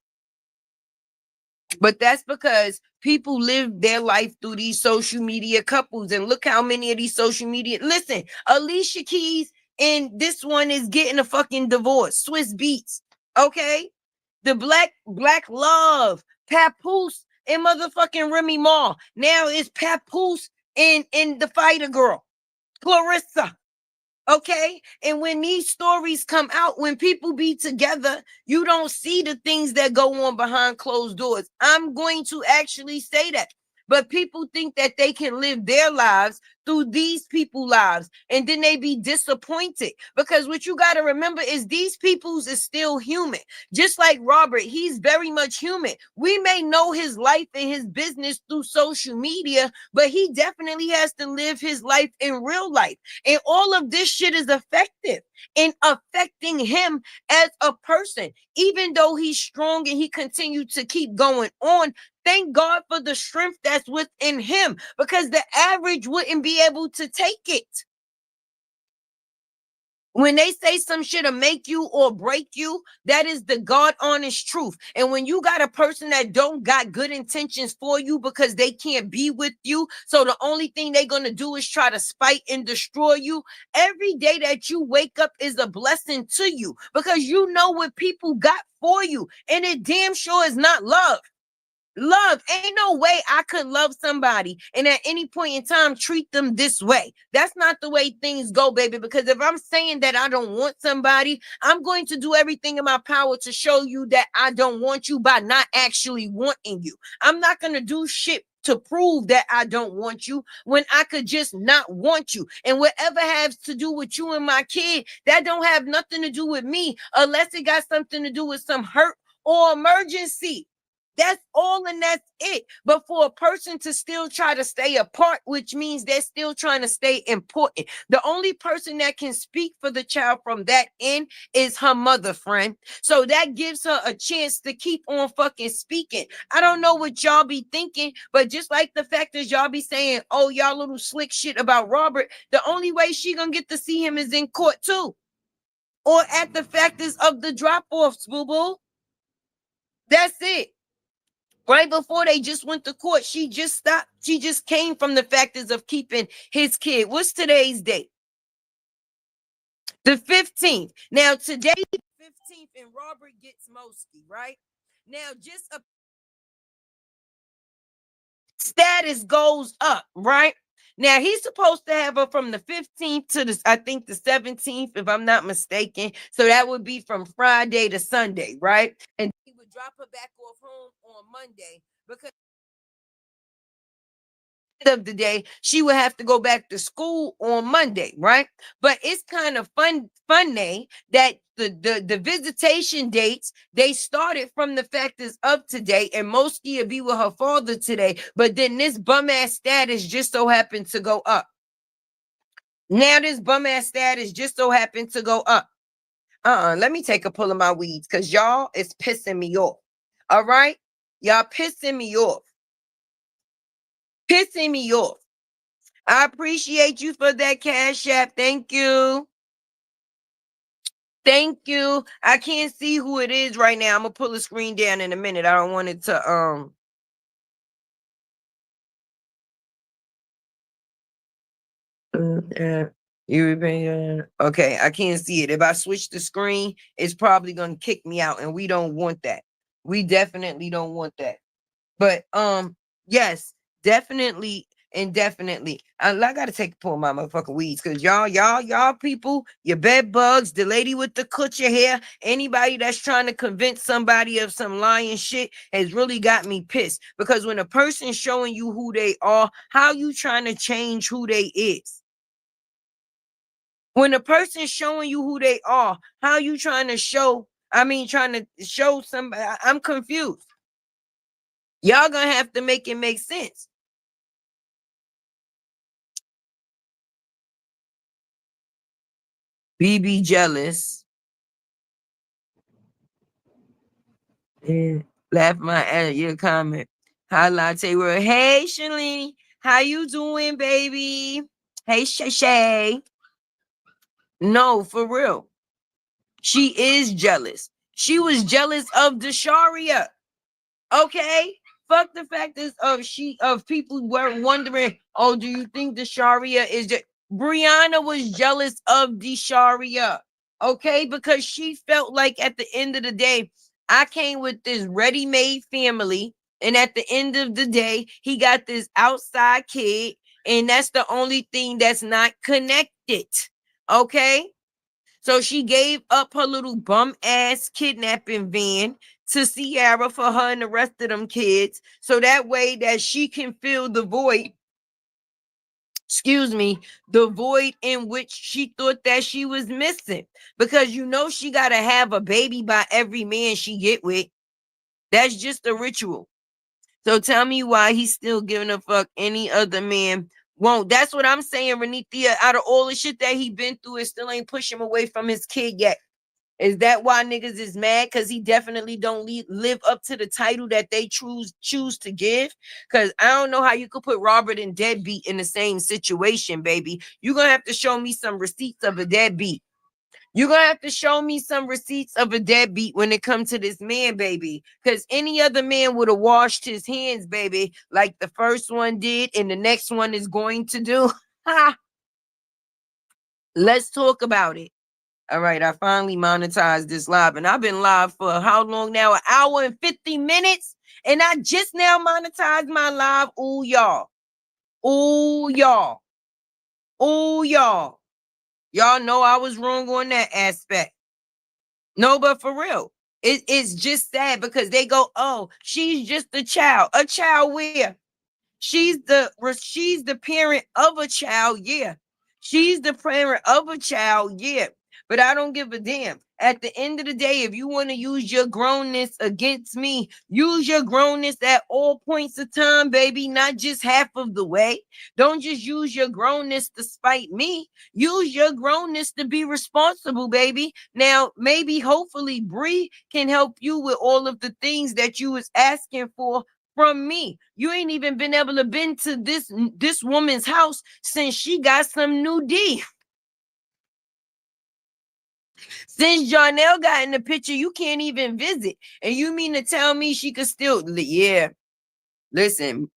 [SPEAKER 1] But that's because people live their life through these social media couples. And look how many of these social media. Listen, Alicia Keys and this one is getting a fucking divorce. Swiss Beats. Okay? The Black Love, Papoose, and motherfucking Remy Ma. Now it's Papoose and the Fighter Girl, Clarissa. Okay. And when these stories come out, when people be together, you don't see the things that go on behind closed doors. I'm going to actually say that. But people think that they can live their lives through these people's lives, and then they be disappointed, because what you got to remember is these people's is still human. Just like Robert, he's very much human. We may know his life and his business through social media, but he definitely has to live his life in real life. And all of this shit is effective in affecting him as a person. Even though he's strong and he continued to keep going on, thank God for the strength that's within him, because the average wouldn't be able to take it. When they say some shit to make you or break you, that is the God honest truth. And when you got a person that don't got good intentions for you because they can't be with you, so the only thing they're going to do is try to spite and destroy you, every day that you wake up is a blessing to you, because you know what people got for you. And it damn sure is not love. Love, ain't no way I could love somebody and at any point in time treat them this way. That's not the way things go, baby. Because if I'm saying that I don't want somebody, I'm going to do everything in my power to show you that I don't want you by not actually wanting you. I'm not going to do shit to prove that I don't want you when I could just not want you. And whatever has to do with you and my kid, that don't have nothing to do with me, unless it got something to do with some hurt or emergency. That's all, and that's it. But for a person to still try to stay apart, which means they're still trying to stay important. The only person that can speak for the child from that end is her mother, friend. So that gives her a chance to keep on fucking speaking. I don't know what y'all be thinking, but just like the fact that y'all be saying, oh, y'all little slick shit about Robert, the only way she gonna get to see him is in court too. Or at the factors of the drop-offs, boo-boo. That's it. Right before they just went to court, she just stopped. She just came from the factors of keeping his kid. What's today's date? The 15th. Now, today, the 15th, and Robert gets Mosky, right? Now, just a status goes up, right? Now, he's supposed to have her from the 15th to the, I think, the 17th, if I'm not mistaken. So that would be from Friday to Sunday, right? And he would drop her back off home on Monday, because of the day she would have to go back to school on Monday, right? But it's kind of funny that the visitation dates, they started from the factors of today, and Mosky will be with her father today, but then this bum ass status just so happened to go up. Now this bum ass status just so happened to go up. Let me take a pull of my weeds, because y'all is pissing me off. All right, y'all pissing me off. Pissing me off. I appreciate you for that Cash App. Thank you. Thank you. I can't see who it is right now. I'm gonna pull the screen down in a minute. I don't want it to Okay, I can't see it. If I switch the screen, it's probably gonna kick me out, and we don't want that. We definitely don't want that. But yes, definitely and definitely. I gotta take a pull of my motherfucking weeds because y'all people, your bed bugs, the lady with the coochie hair, anybody that's trying to convince somebody of some lying shit has really got me pissed. Because when a person's showing you who they are, how you trying to change who they is? When a person's showing you who they are, how you trying to show? Trying to show somebody. I'm confused. Y'all gonna have to make it make sense. BB jealous. Yeah. Laugh my at your comment. Hi latte world. Hey Shalini, how you doing, baby? Hey Shay Shay. No, for real. She is jealous. She was jealous of Dasharia. Okay, fuck the fact is of people were wondering. Oh, do you think the Sharia is just Briana was jealous of the Sharia? Okay, because she felt like at the end of the day, I came with this ready-made family, and at the end of the day, he got this outside kid, and that's the only thing that's not connected. Okay. So she gave up her little bum ass kidnapping van to Sierra for her and the rest of them kids. So that way that she can fill the void, the void in which she thought that she was missing. Because she got to have a baby by every man she get with. That's just a ritual. So tell me why he's still giving a fuck any other man won't. That's what I'm saying, Renithia. Out of all the shit that he been through, it still ain't push him away from his kid yet. Is that why niggas is mad? Because he definitely don't live up to the title that they choose to give? Because I don't know how you could put Robert and deadbeat in the same situation, baby. You're going to have to show me some receipts of a deadbeat. You're going to have to show me some receipts of a deadbeat when it comes to this man, baby. Because any other man would have washed his hands, baby, like the first one did and the next one is going to do. Let's talk about it. All right, I finally monetized this live, and I've been live for how long now? An hour and 50 minutes, and I just now monetized my live. Ooh, y'all. Ooh, y'all. Ooh, y'all. Y'all know I was wrong on that aspect. No, but for real, it's just sad because they go, oh, she's just a child. A child where? She's the parent of a child, yeah. She's the parent of a child, yeah. But I don't give a damn. At the end of the day, if you want to use your grownness against me, use your grownness at all points of time, baby, not just half of the way. Don't just use your grownness to spite me. Use your grownness to be responsible, baby. Now, maybe, hopefully, Bree can help you with all of the things that you was asking for from me. You ain't even been able to been to this woman's house since she got some new D. Since Jarnell got in the picture, you can't even visit. And you mean to tell me she could still, yeah. Listen,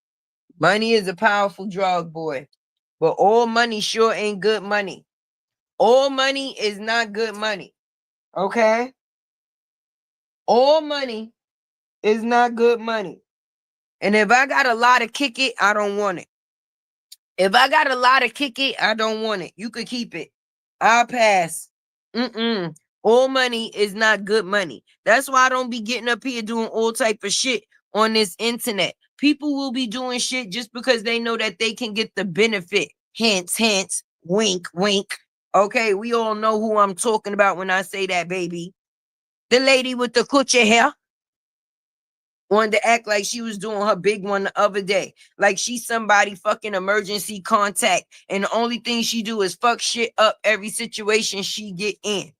[SPEAKER 1] money is a powerful drug, boy. But all money sure ain't good money. All money is not good money. Okay? All money is not good money. And if I got a lot to kick it, I don't want it. If I got a lot to kick it, I don't want it. You could keep it. I'll pass. All money is not good money. That's why I don't be getting up here doing all type of shit on this internet. People will be doing shit just because they know that they can get the benefit. Hence, hence, wink, wink. Okay, we all know who I'm talking about when I say that, baby. The lady with the coochie hair wanted to act like she was doing her big one the other day. Like she's somebody fucking emergency contact. And the only thing she do is fuck shit up every situation she get in.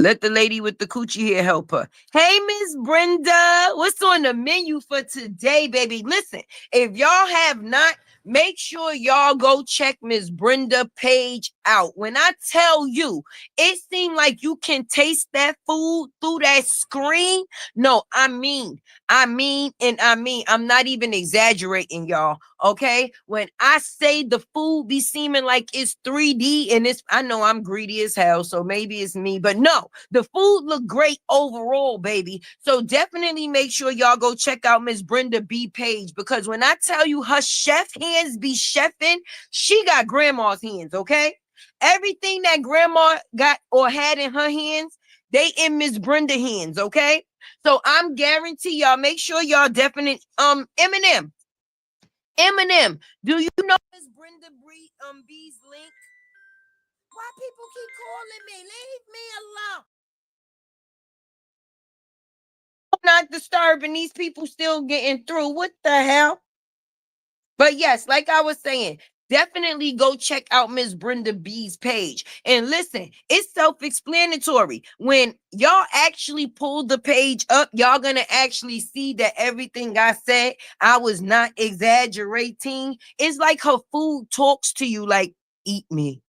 [SPEAKER 1] Let the lady with the coochie hair help her. Hey, Miss Brenda, what's on the menu for today, baby? Listen, if y'all have not Make sure y'all go check Miss Brenda page out. When I tell you, it seemed like you can taste that food through that screen. No, I'm not even exaggerating, y'all. Okay. When I say the food be seeming like it's 3D and I know I'm greedy as hell, so maybe it's me, but no, the food look great overall, baby. So definitely make sure y'all go check out Miss Brenda B page, because when I tell you her chef hands be chefing, she got grandma's hands. Okay. Everything that grandma got or had in her hands, they in Miss Brenda hands. Okay. So I'm guarantee y'all, make sure y'all definitely Eminem, do you know Miss Brenda B's link? Why people keep calling me? Leave me alone. I'm not disturbing, these people still getting through. What the hell? But yes, like I was saying, definitely go check out Miss Brenda B's page. And listen, it's self-explanatory. When y'all actually pull the page up, y'all gonna actually see that everything I said, I was not exaggerating. It's like her food talks to you like, eat me.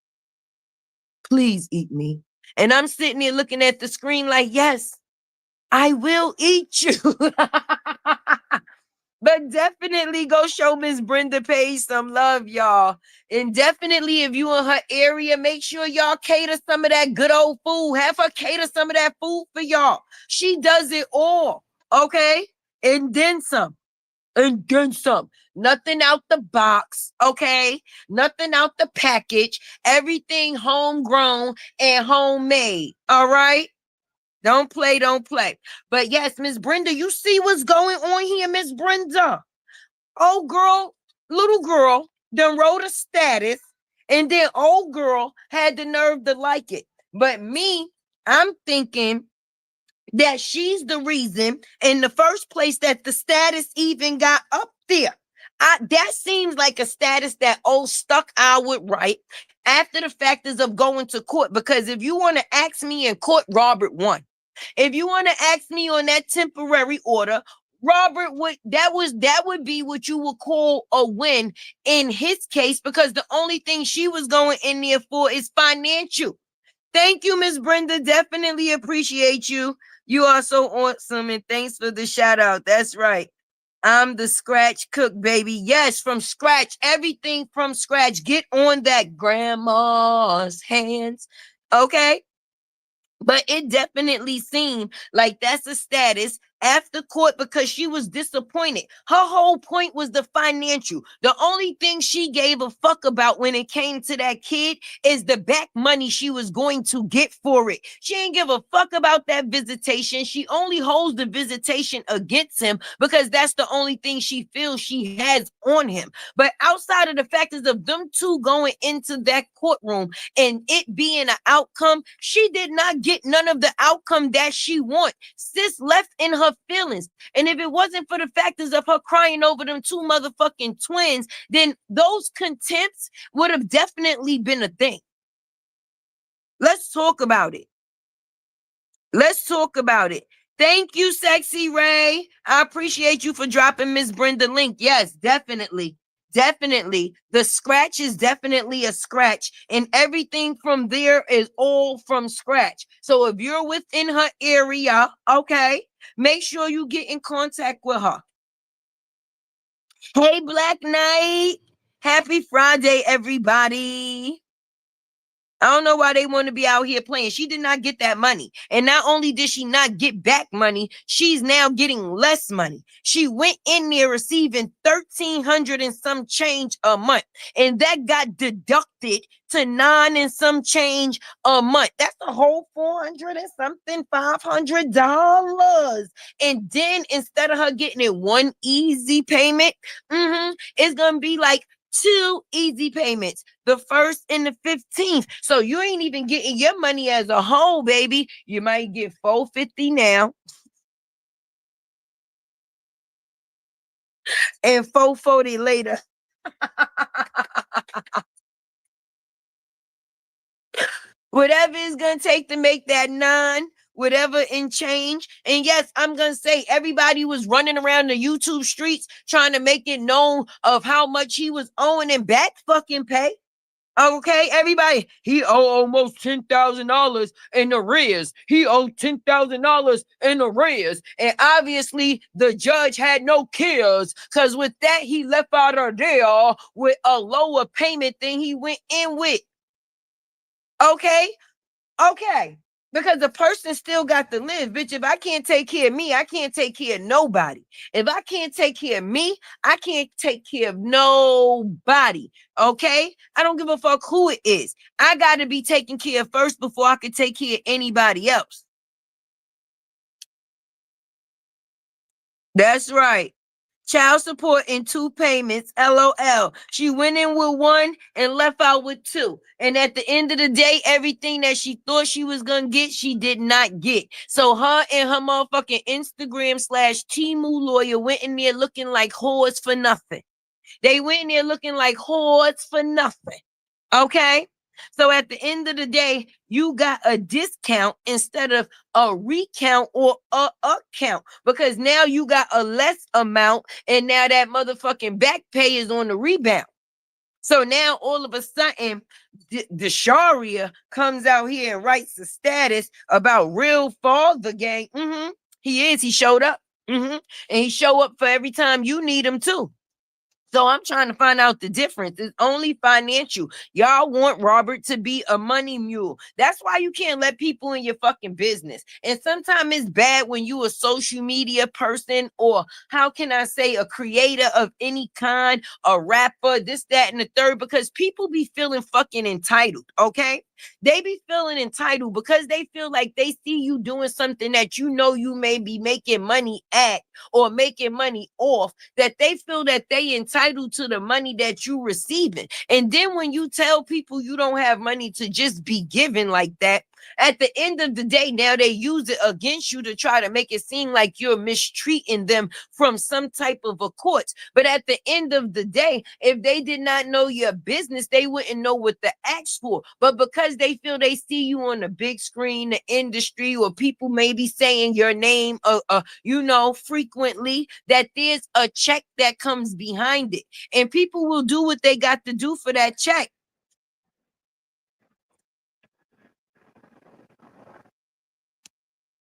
[SPEAKER 1] Please eat me. And I'm sitting there looking at the screen like, yes, I will eat you. But definitely go show Miss Brenda Page some love, y'all. And definitely, if you in her area, make sure y'all cater some of that good old food. Have her cater some of that food for y'all. She does it all, okay? And then some. And then some. Nothing out the box, okay? Nothing out the package. Everything homegrown and homemade, all right? Don't play, don't play. But yes, Miss Brenda, you see what's going on here, Miss Brenda. Old girl, little girl, done wrote a status, and then old girl had the nerve to like it. But me, I'm thinking that she's the reason in the first place that the status even got up there. That seems like a status that old stuck I would write after the factors of going to court. Because if you want to ask me in court, Robert won. If you want to ask me on that temporary order, Robert would that would be what you would call a win in his case, because the only thing she was going in there for is financial. Thank you, Miss Brenda. Definitely appreciate you. You are so awesome, and thanks for the shout out. That's right. I'm the scratch cook, baby. Yes, from scratch. Everything from scratch. Get on that grandma's hands. Okay. But it definitely seemed like that's a status after court because she was disappointed. Her whole point was the financial. The only thing she gave a fuck about when it came to that kid is the back money she was going to get for it. She ain't give a fuck about that visitation. She only holds the visitation against him because that's the only thing she feels she has on him. But outside of the factors of them two going into that courtroom and it being an outcome, she did not get none of the outcome that she want. Sis left in her feelings. And if it wasn't for the factors of her crying over them two motherfucking twins, then those contempts would have definitely been a thing. Let's talk about it. Let's talk about it. Thank you, Sexy Ray. I appreciate you for dropping Miss Brenda link. Yes, definitely. Definitely. The scratch is definitely a scratch, and everything from there is all from scratch. So if you're within her area, okay, make sure you get in contact with her. Hey, Black Knight. Happy Friday, everybody. I don't know why they want to be out here playing. She did not get that money. And not only did she not get back money, she's now getting less money. She went in there receiving $1,300 and some change a month. And that got deducted to $9 and some change a month. That's a whole $400 and something, $500. And then instead of her getting it one easy payment, it's going to be like 2 easy payments, the 1st and the 15th. So you ain't even getting your money as a whole, baby. You might get $450 now and $440 later. Whatever it's gonna take to make that 9 whatever in change. And yes, I'm gonna say everybody was running around the YouTube streets trying to make it known of how much he was owing in back fucking pay. Okay, everybody, he owed almost $10,000 in arrears. He owed $10,000 in arrears. And obviously, the judge had no cares because with that, he left out of there with a lower payment than he went in with. Okay, okay. Because the person still got to live, bitch. If I can't take care of me, I can't take care of nobody. If I can't take care of me, I can't take care of nobody. Okay? I don't give a fuck who it is. I got to be taken care of first before I can take care of anybody else. That's right. Child support in 2 payments, LOL. She went in with 1 and left out with 2. And at the end of the day, everything that she thought she was going to get, she did not get. So her and her motherfucking Instagram/Temu lawyer went in there looking like whores for nothing. They went in there looking like whores for nothing. Okay? So at the end of the day, you got a discount instead of a recount or a account because now you got a less amount and now that motherfucking back pay is on the rebound. So now all of a sudden, the Sharia comes out here and writes a status about real father gang. He is. He showed up. And he show up for every time you need him too. So I'm trying to find out the difference. It's only financial. Y'all want Robert to be a money mule. That's why you can't let people in your fucking business. And sometimes it's bad when you a social media person or how can I say a creator of any kind, a rapper, this, that, and the third, because people be feeling fucking entitled, okay? They be feeling entitled because they feel like they see you doing something that you know you may be making money at or making money off, that they feel that they entitled to the money that you receiving. And then when you tell people you don't have money to just be given like that, at the end of the day, now they use it against you to try to make it seem like you're mistreating them from some type of a court. But at the end of the day, if they did not know your business, they wouldn't know what to ask for. But because they feel they see you on the big screen, the industry, or people may be saying your name, frequently, that there's a check that comes behind it. And people will do what they got to do for that check.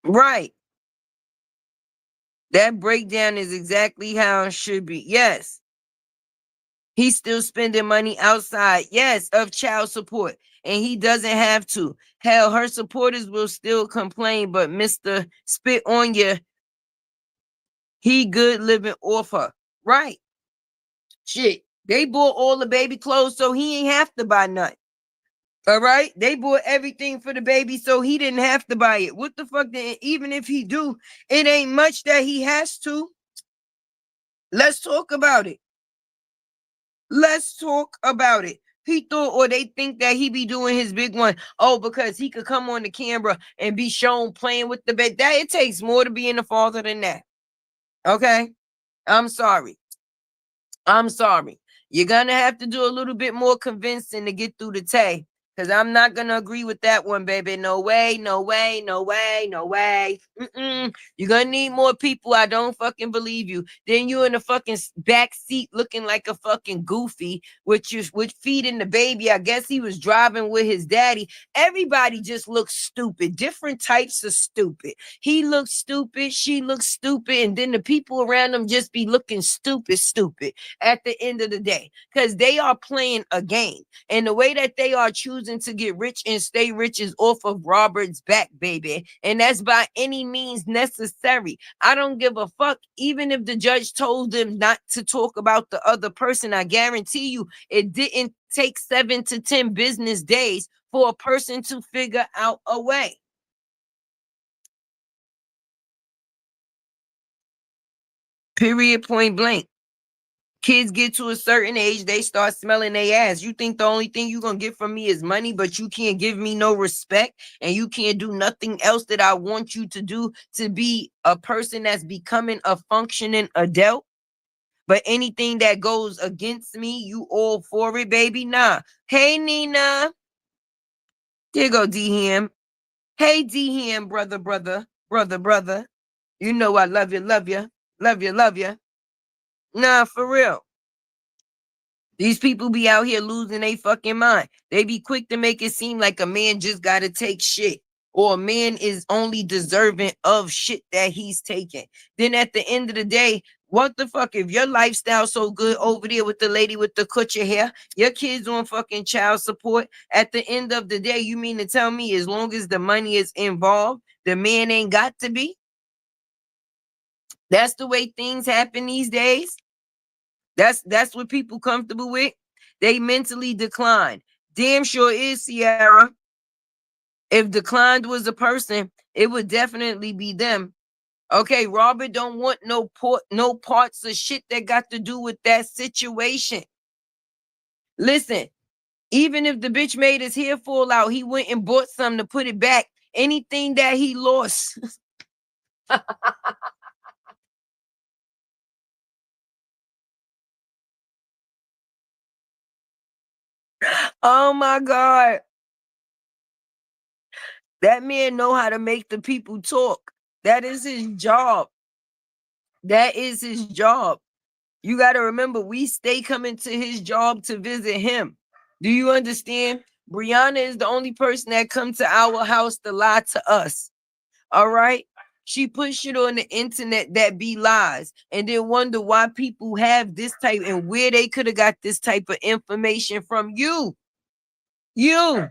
[SPEAKER 1] Right. That breakdown is exactly how it should be. Yes. He's still spending money outside, yes, of child support. And he doesn't have to. Hell, her supporters will still complain, but Mr. Spit on you, he good living off her. Right. Shit. They bought all the baby clothes, so he ain't have to buy nothing. All right, they bought everything for the baby, so he didn't have to buy it. What the fuck? Even if he do, it ain't much that he has to. Let's talk about it. Let's talk about it. He thought, or they think that he be doing his big one. Oh, because he could come on the camera and be shown playing with the bed. That it takes more to being a father than that. Okay, I'm sorry. I'm sorry. You're gonna have to do a little bit more convincing to get through the tay. Because I'm not gonna agree with that one, baby. No way, no way, no way, no way. You're gonna need more people. I don't fucking believe you. Then you in the fucking back seat looking like a fucking goofy, with feeding the baby. I guess he was driving with his daddy. Everybody just looks stupid. Different types of stupid. He looks stupid, she looks stupid, and then the people around them just be looking stupid at the end of the day. Because they are playing a game. And the way that they are choosing to get rich and stay rich is off of Robert's back, baby. And that's by any means necessary. I don't give a fuck. Even if the judge told them not to talk about the other person, I guarantee you it didn't take 7 to 10 business days for a person to figure out a way. Period, point blank. Kids get to a certain age, they start smelling their ass. You think the only thing you're going to get from me is money, but you can't give me no respect and you can't do nothing else that I want you to do to be a person that's becoming a functioning adult. But anything that goes against me, you all for it, baby? Nah. Hey, Nina. There go D-Ham. Hey, D-Ham, brother. You know I love you, love you, love you, love you. Nah, for real. These people be out here losing their fucking mind. They be quick to make it seem like a man just gotta take shit, or a man is only deserving of shit that he's taking. Then at the end of the day, what the fuck? If your lifestyle so good over there with the lady with the kutcher hair, your kids on fucking child support, at the end of the day, you mean to tell me as long as the money is involved, the man ain't got to be? That's the way things happen these days. That's what people comfortable with. They mentally decline. Damn sure is, Sierra. If declined was a person, it would definitely be them. Okay, Robert don't want no parts of shit that got to do with that situation. Listen, even if the bitch made his hair fall out, he went and bought some to put it back. Anything that he lost. Oh my God. That man know how to make the people talk. That is his job. That is his job. You got to remember, we stay coming to his job to visit him. Do you understand? Briana is the only person that come to our house to lie to us. All right? She put shit on the internet that be lies and then wonder why people have this type and where they could have got this type of information from you. You.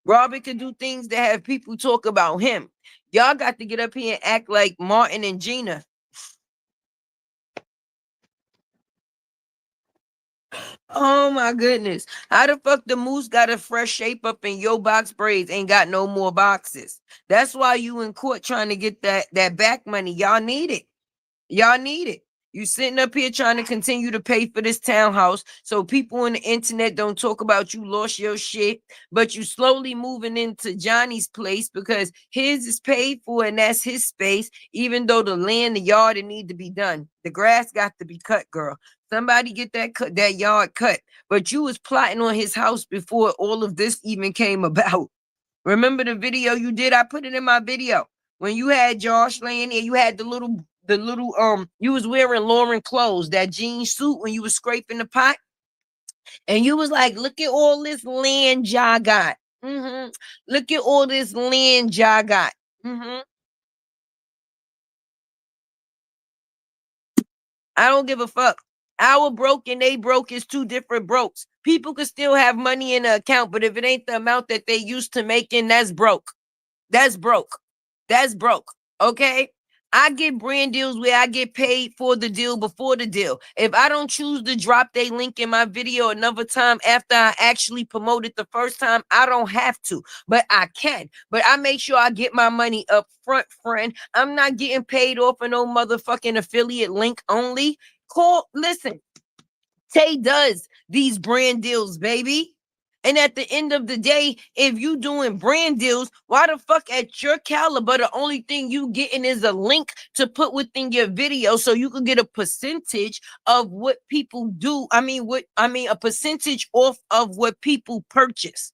[SPEAKER 1] Robert could do things that have people talk about him. Y'all got to get up here and act like Martin and Gina. Oh my goodness. How the fuck the moose got a fresh shape up in your box braids ain't got no more boxes? That's why you in court trying to get that back money. Y'all need it. Y'all need it. You sitting up here trying to continue to pay for this townhouse so people on the internet don't talk about you lost your shit, but you slowly moving into Johnny's place because his is paid for and that's his space, even though the land, the yard, it need to be done. The grass got to be cut, girl. Somebody get that yard cut. But you was plotting on his house before all of this even came about. Remember the video you did? I put it in my video. When you had Josh laying there, you had the little you was wearing Lauren clothes, that jean suit when you was scraping the pot. And you was like, look at all this land y'all got. Look at all this land y'all got. I don't give a fuck. Our broke and they broke is two different brokes. People could still have money in the account, but if it ain't the amount that they used to making, that's broke. That's broke. That's broke. Okay. I get brand deals where I get paid for the deal before the deal. If I don't choose to drop they link in my video another time after I actually promote it the first time, I don't have to, but I can. But I make sure I get my money up front, friend. I'm not getting paid off of no motherfucking affiliate link only. Listen, Tay does these brand deals, baby. And at the end of the day, if you doing brand deals, why the fuck at your caliber, the only thing you getting is a link to put within your video so you can get a percentage of what people do. A percentage off of what people purchase.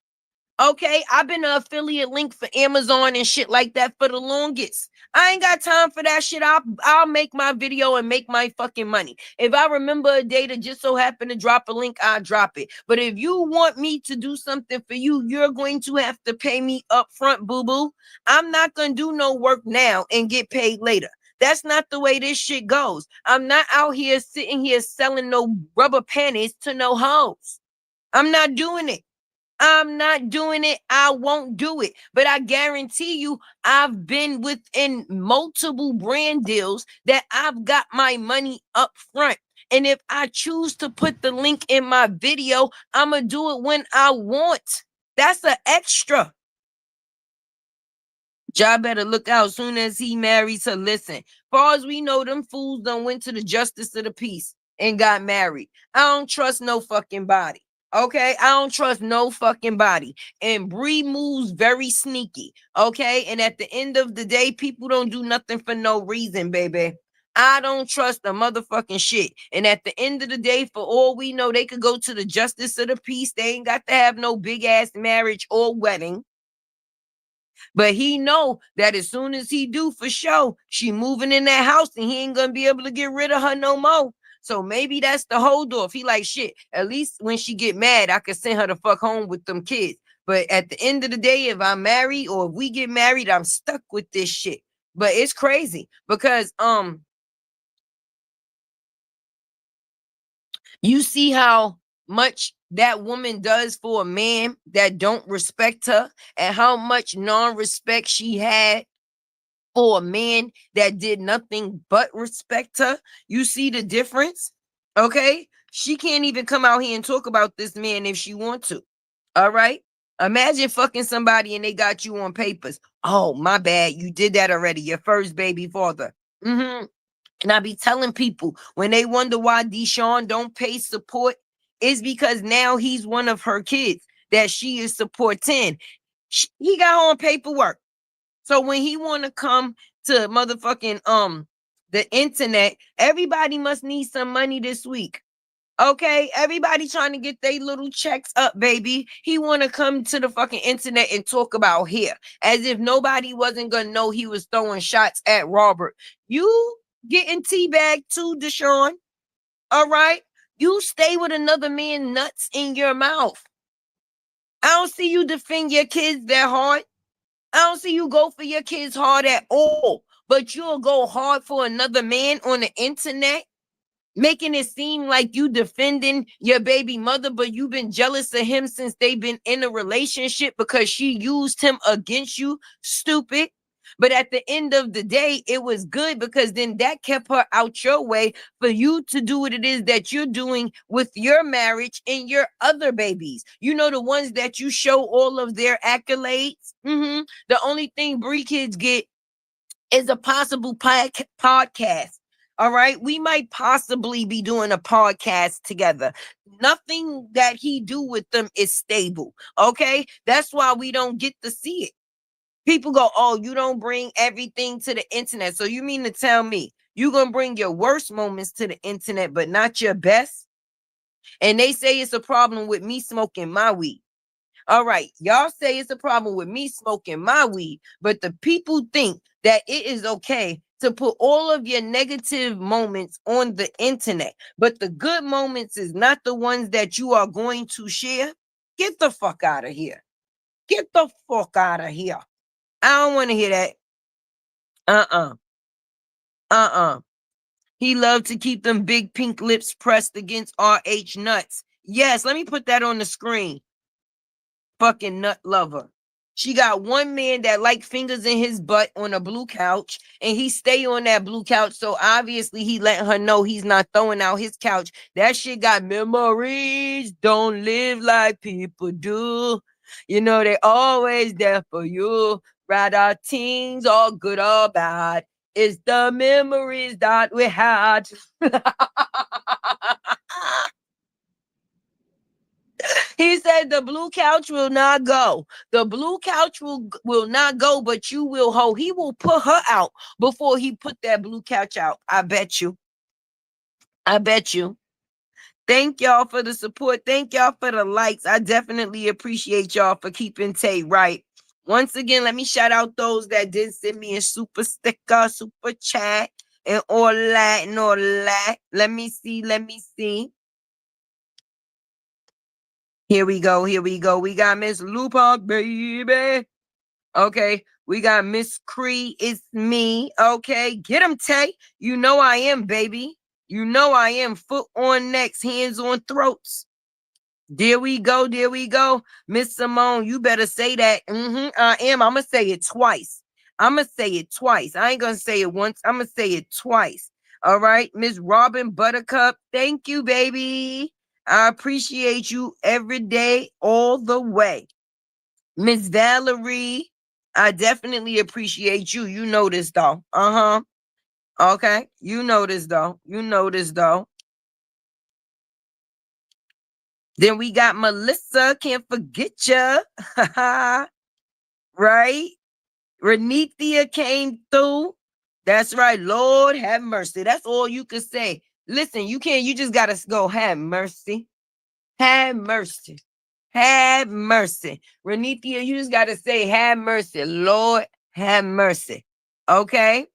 [SPEAKER 1] Okay, I've been an affiliate link for Amazon and shit like that for the longest. I ain't got time for that shit. I'll make my video and make my fucking money. If I remember a day that just so happened to drop a link, I'll drop it. But if you want me to do something for you, you're going to have to pay me up front, boo-boo. I'm not going to do no work now and get paid later. That's not the way this shit goes. I'm not out here sitting here selling no rubber panties to no hoes. I'm not doing it. I'm not doing it. I won't do it. But I guarantee you, I've been within multiple brand deals that I've got my money up front. And if I choose to put the link in my video, I'm going to do it when I want. That's an extra. Y'all better look out soon as he marries her. Listen, far as we know, them fools done went to the justice of the peace and got married. I don't trust no fucking body. Okay, I don't trust no fucking body. And Bree moves very sneaky. Okay, and at the end of the day, people don't do nothing for no reason, baby. I don't trust the motherfucking shit. And at the end of the day, for all we know, they could go to the justice of the peace. They ain't got to have no big ass marriage or wedding. But he know that as soon as he do for sure, she moving in that house and he ain't gonna be able to get rid of her no more. So maybe that's the hold off. He like, shit, at least when she get mad, I can send her the fuck home with them kids. But at the end of the day, if I'm married or if we get married, I'm stuck with this shit. But it's crazy because you see how much that woman does for a man that don't respect her and how much non-respect she had for a man that did nothing but respect her. You see the difference? Okay? She can't even come out here and talk about this man if she want to. All right? Imagine fucking somebody and they got you on papers. Oh, my bad. You did that already. Your first baby father. Mm-hmm. And I be telling people when they wonder why Deshaun don't pay support, is because now he's one of her kids that she is supporting. He got on paperwork. So when he want to come to motherfucking the internet, everybody must need some money this week. Okay, everybody trying to get their little checks up, baby. He want to come to the fucking internet and talk about here as if nobody wasn't gonna know he was throwing shots at Robert. You getting teabagged too, Deshaun. All right, you stay with another man nuts in your mouth. I don't see you defend your kids that hard. I don't see you go for your kids hard at all. But you'll go hard for another man on the internet, making it seem like you defending your baby mother, but you've been jealous of him since they've been in a relationship because she used him against you. Stupid. But at the end of the day, it was good because then that kept her out your way for you to do what it is that you're doing with your marriage and your other babies. You know, the ones that you show all of their accolades. The only thing Bree kids get is a possible podcast. All right. We might possibly be doing a podcast together. Nothing that he do with them is stable. Okay. That's why we don't get to see it. People go, oh, you don't bring everything to the internet. So you mean to tell me you're going to bring your worst moments to the internet, but not your best? And they say it's a problem with me smoking my weed. All right, y'all say it's a problem with me smoking my weed, but the people think that it is okay to put all of your negative moments on the internet, but the good moments is not the ones that you are going to share. Get the fuck out of here. Get the fuck out of here. I don't want to hear that. Uh-uh. Uh-uh. He loved to keep them big pink lips pressed against RH nuts. Yes, let me put that on the screen. Fucking nut lover. She got one man that like fingers in his butt on a blue couch, and he stay on that blue couch. So obviously he letting her know he's not throwing out his couch. That shit got memories. Don't live like people do. You know, they always there for you. Rather things all good or bad. It's the memories that we had. He said the blue couch will not go. The blue couch will not go, but you will hold. He will put her out before he put that blue couch out. I bet you. I bet you. Thank y'all for the support. Thank y'all for the likes. I definitely appreciate y'all for keeping Tay right. Once again, let me shout out those that did send me a super sticker, super chat, and all that and all that. Let me see. Let me see. Here we go. Here we go. We got Miss Lupa, baby. Okay. We got Miss Cree. It's me. Okay. Get him, Tay. You know I am, baby. You know I am. Foot on necks, hands on throats. There we go. There we go. Miss Simone, you better say that. I am. I'm going to say it twice. I'm going to say it twice. I ain't going to say it once. I'm going to say it twice. All right. Miss Robin Buttercup. Thank you, baby. I appreciate you every day, all the way. Miss Valerie, I definitely appreciate you. You know this, though. Okay. You know this, though. You know this, though. Then we got Melissa. Can't forget ya. Right? Renithia came through. That's right. Lord have mercy. That's all you can say. Listen, you can't, you just gotta go, have mercy. Have mercy. Have mercy. Renithia, you just gotta say, have mercy. Lord, have mercy. Okay?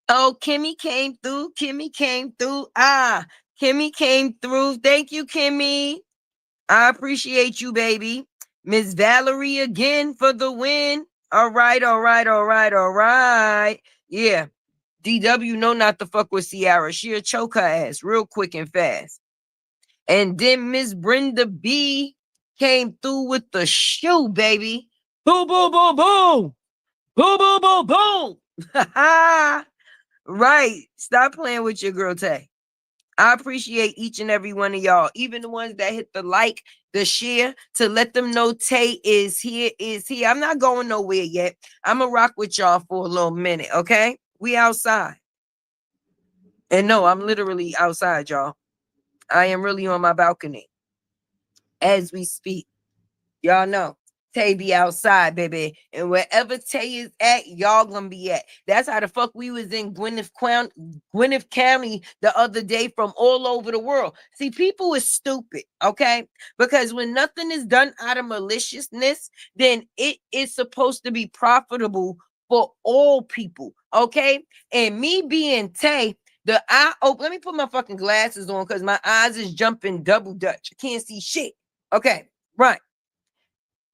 [SPEAKER 1] Oh, Kimmy came through. Kimmy came through. Kimmy came through. Thank you, Kimmy. I appreciate you, baby. Miss Valerie again for the win. All right, all right, all right, all right. Yeah. DW know not to fuck with Ciara. She'll choke her ass real quick and fast. And then Miss Brenda B came through with the shoe, baby. Boom, boom, boom, boom. Boom, boom, boom, boom. Right. Stop playing with your girl Tay. I appreciate each and every one of y'all, even the ones that hit the like, the share, to let them know Tay is here, is here. I'm not going nowhere yet. I'm going to rock with y'all for a little minute, okay? We outside. And no, I'm literally outside, y'all. I am really on my balcony as we speak. Y'all know. Tay be outside, baby. And wherever Tay is at, y'all gonna be at. That's how the fuck we was in Gwinnett County the other day from all over the world. See, people is stupid, okay? Because when nothing is done out of maliciousness, then it is supposed to be profitable for all people, okay? And me being Tay, let me put my fucking glasses on because my eyes is jumping double Dutch. I can't see shit. Okay, right.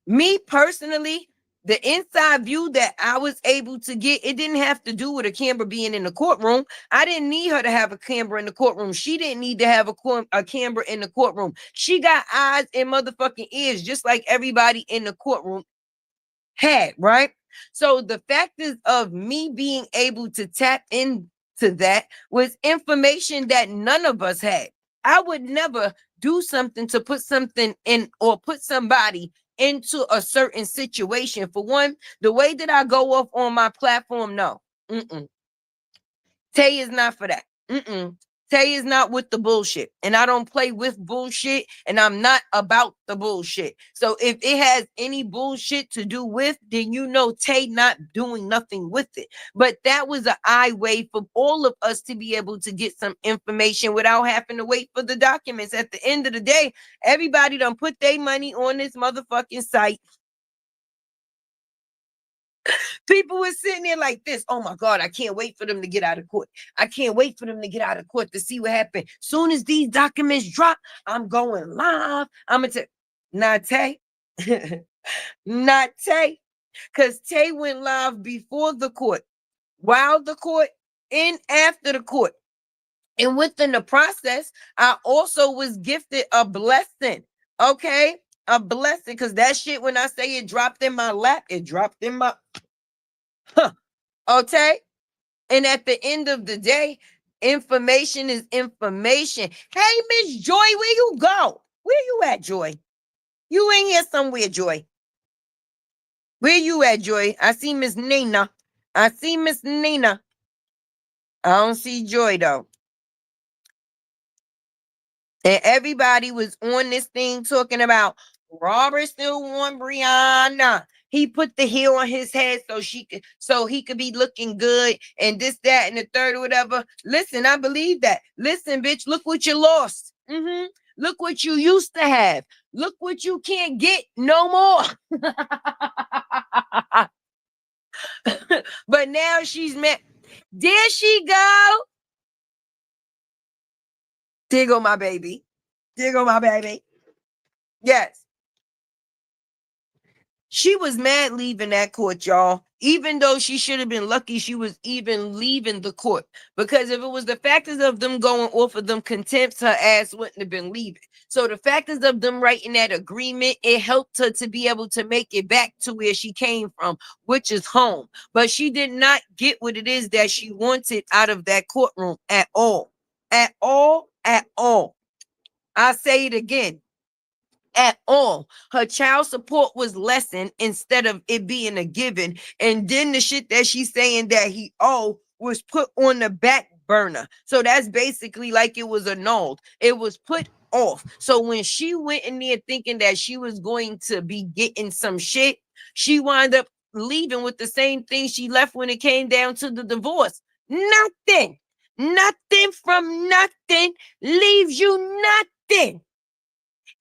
[SPEAKER 1] Me personally, the inside view that I was able to get, it didn't have to do with a camera being in the courtroom. I didn't need her to have a camera in the courtroom. She didn't need to have a camera in the courtroom. She got eyes and motherfucking ears, just like everybody in the courtroom had, right? So the fact is of me being able to tap into that was information that none of us had. I would never do something to put something in or put somebody into a certain situation. For one, the way that I go off on my platform, no. Tay is not for that. Tay is not with the bullshit. And I don't play with bullshit. And I'm not about the bullshit. So if it has any bullshit to do with, then you know Tay not doing nothing with it. But that was an way for all of us to be able to get some information without having to wait for the documents. At the end of the day, everybody done put their money on this motherfucking site. People were sitting there like this. Oh my God, I can't wait for them to get out of court. I can't wait for them to get out of court to see what happened. Soon as these documents drop, I'm going live. I'm going to not Tay. Not Tay. Because Tay went live before the court, while the court, and after the court. And within the process, I also was gifted a blessing. Okay? A blessing. Because that shit, when I say it dropped in my lap, it dropped in my... Okay. And at the end of the day, information is information. Hey, Miss Joy, where you go? Where you at, Joy? You in here somewhere, Joy. Where you at, Joy? I see Miss Nina. I see Miss Nina. I don't see Joy, though. And everybody was on this thing talking about Robert still want Briana. He put the heel on his head so he could be looking good and this, that, and the third or whatever. Listen, I believe that. Listen, bitch, look what you lost. Look what you used to have. Look what you can't get no more. But now she's met. There she go. There go my baby. There go my baby. Yes. She was mad leaving that court, y'all. Even though she should have been lucky she was even leaving the court. Because if it was the factors of them going off of them contempts, her ass wouldn't have been leaving. So the factors of them writing that agreement, it helped her to be able to make it back to where she came from, which is home. But she did not get what it is that she wanted out of that courtroom at all. At all, at all. I say it again. At all. Her child support was lessened instead of it being a given. And then the shit that she's saying that he was put on the back burner. So that's basically like it was annulled. It was put off. So when she went in there thinking that she was going to be getting some shit, she wound up leaving with the same thing she left when it came down to the divorce. Nothing. Nothing from nothing leaves you nothing.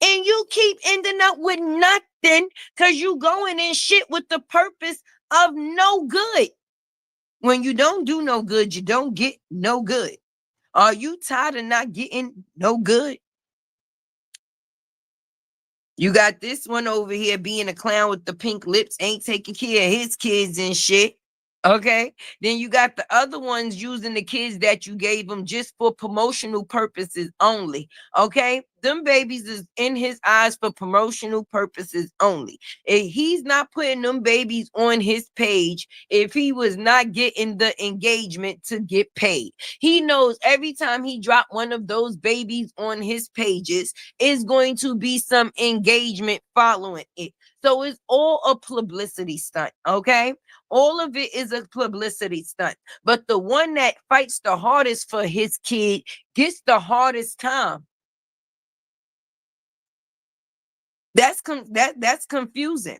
[SPEAKER 1] And you keep ending up with nothing because you going in shit with the purpose of no good. When you don't do no good, you don't get no good. Are you tired of not getting no good? You got this one over here being a clown with the pink lips, ain't taking care of his kids and shit. Okay. Then you got the other ones using the kids that you gave them just for promotional purposes only. Okay. Them babies is in his eyes for promotional purposes only. If he's not putting them babies on his page, if he was not getting the engagement to get paid, he knows every time he drop one of those babies on his pages is going to be some engagement following it. So it's all a publicity stunt. Okay. All of it is a publicity stunt. But the one that fights the hardest for his kid gets the hardest time. That's confusing.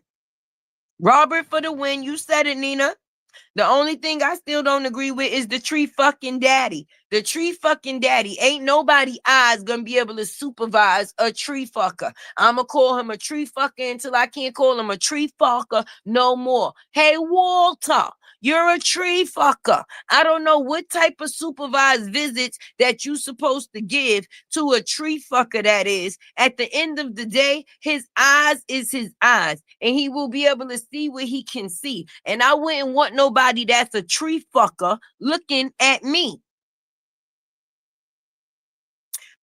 [SPEAKER 1] Robert for the win. You said it, Nina. The only thing I still don't agree with is the tree fucking daddy. The tree fucking daddy. Ain't nobody eyes gonna be able to supervise a tree fucker. I'ma call him a tree fucker until I can't call him a tree fucker no more. Hey, Walter, you're a tree fucker. I don't know what type of supervised visits that you supposed to give to a tree fucker that is. At the end of the day, his eyes is his eyes, and he will be able to see what he can see. And I wouldn't want nobody that's a tree fucker looking at me.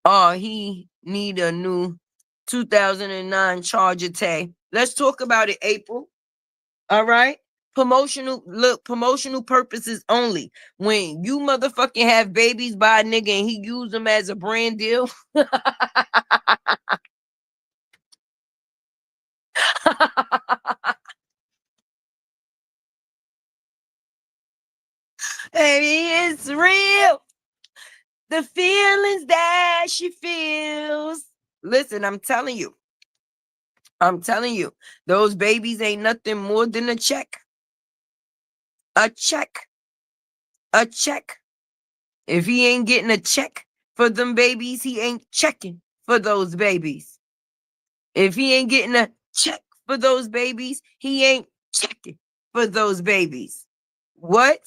[SPEAKER 1] Oh, he need a new 2009 Charger tag. Let's talk about it, April. All right. Promotional purposes only. When you motherfucking have babies by a nigga and he use them as a brand deal. Baby, it's real. The feelings that she feels. Listen, I'm telling you, those babies ain't nothing more than a check. A check. A check. If he ain't getting a check for them babies, he ain't checking for those babies. If he ain't getting a check for those babies, he ain't checking for those babies. What?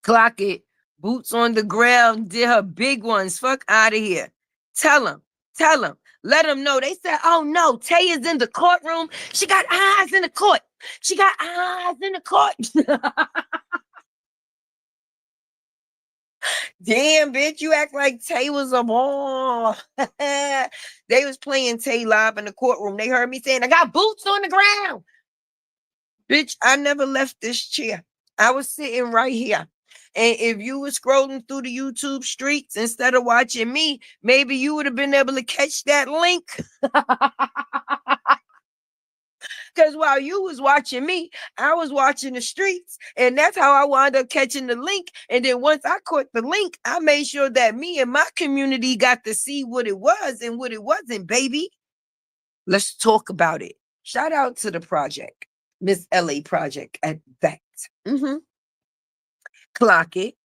[SPEAKER 1] Clock it. Boots on the ground did her big ones. Fuck out of here. Tell him. Let them know. They said, oh no, Tay is in the courtroom. She got eyes in the court. She got eyes in the court. Damn, bitch, you act like Tay was a ball. They was playing Tay live in the courtroom. They heard me saying, I got boots on the ground. Bitch, I never left this chair. I was sitting right here. And if you were scrolling through the YouTube streets instead of watching me, maybe you would have been able to catch that link. Because while you was watching me, I was watching the streets. And that's how I wound up catching the link. And then once I caught the link, I made sure that me and my community got to see what it was and what it wasn't, baby. Let's talk about it. Shout out to the project, Miss LA Project at that. Clock it.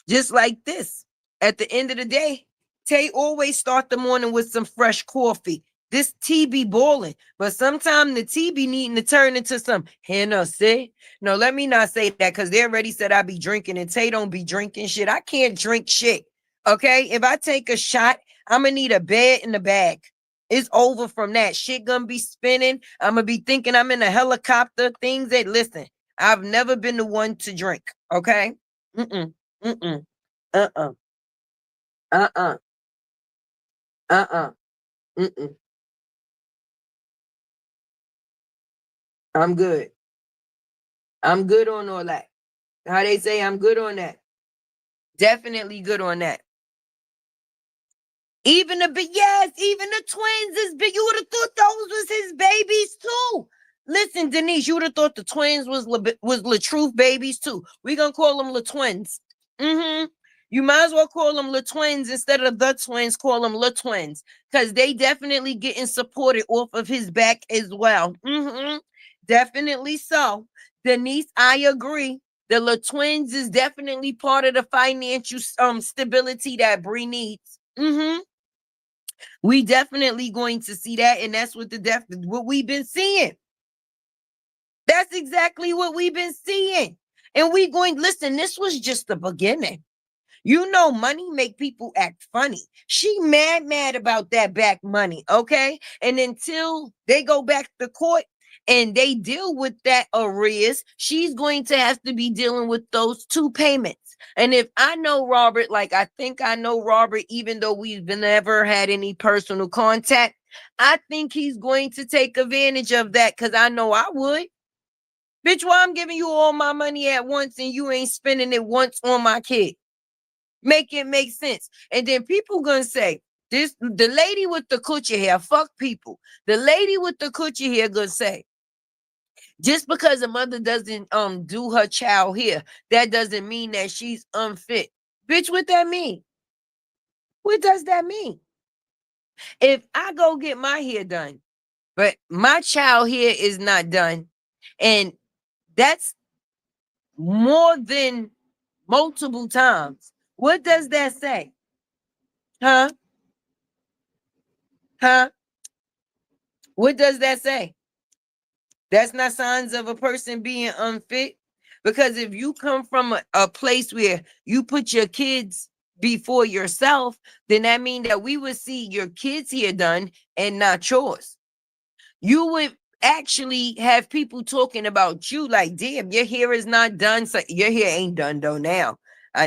[SPEAKER 1] Just like this. At the end of the day, Tay always start the morning with some fresh coffee. This tea be boiling, but sometimes the tea be needing to turn into some Hennessy. No, let me not say that because they already said I be drinking and Tay don't be drinking shit. I can't drink shit. Okay? If I take a shot, I'm going to need a bed in the bag. It's over from that. Shit gonna be spinning. I'm going to be thinking I'm in a helicopter. Things that, listen, I've never been the one to drink. Okay? Mm-mm. Uh-uh. Mm-mm. I'm good. I'm good on all that. How they say I'm good on that. Definitely good on that. Even the twins is big. You would have thought those was his babies too. Listen, Denise, you would have thought the twins was LaTruth babies too. We gonna call them LaTwins. You You might as well call them the twins instead of the twins. Call them the twins because they definitely getting supported off of his back as well. Definitely so. Denise, I agree. The La Twins is definitely part of the financial stability that Bree needs. We definitely going to see that, and that's what we've been seeing. That's exactly what we've been seeing. And we going, listen, this was just the beginning. You know, money make people act funny. She mad about that back money, okay? And until they go back to court and they deal with that arrears, she's going to have to be dealing with those 2 payments. And if I know Robert, like I think I know Robert, even though we've never had any personal contact, I think he's going to take advantage of that because I know I would. Bitch, why I'm giving you all my money at once and you ain't spending it once on my kid? Make it make sense. And then people gonna say, the lady with the coochie hair, fuck people. The lady with the coochie hair gonna say, just because a mother doesn't do her child hair, that doesn't mean that she's unfit. Bitch, what that mean? What does that mean? If I go get my hair done, but my child hair is not done, and that's more than multiple times, what does that say? Huh? What does that say? That's not signs of a person being unfit. Because if you come from a place where you put your kids before yourself, then that means that we would see your kids here done and not yours. You would actually have people talking about you like, damn, your hair is not done. So your hair ain't done though now.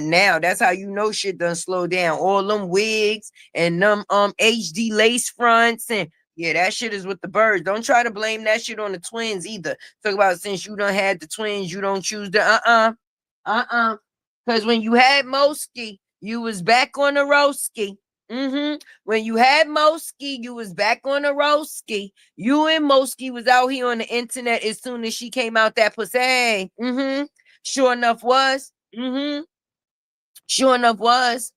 [SPEAKER 1] Now that's how you know shit done slow down. All them wigs and them HD lace fronts and yeah, that shit is with the birds. Don't try to blame that shit on the twins either. Talk about since you done had the twins, you don't choose the Because when you had Moski, you was back on the Roski. When you had Moski, you was back on the Roski. You and Moski was out here on the internet as soon as she came out that pussy. Sure enough was. Sure enough was.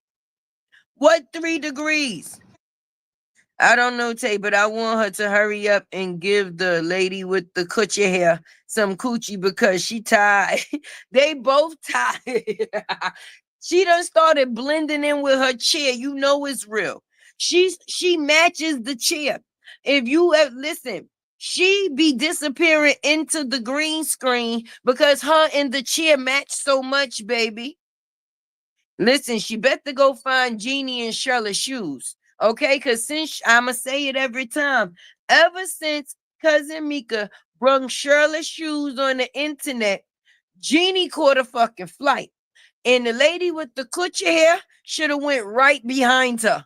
[SPEAKER 1] What 3 degrees? I don't know, Tay, but I want her to hurry up and give the lady with the coochie hair some coochie because she tired. They both tired. She done started blending in with her chair. You know it's real. She matches the chair. If you listen, she be disappearing into the green screen because her and the chair match so much, baby. Listen, she better go find Jeannie and Shirley's shoes. Okay, because since I'ma say it every time, ever since cousin Mika brung Shirley's shoes on the internet, Jeannie caught a fucking flight. And the lady with the coochie hair should have went right behind her.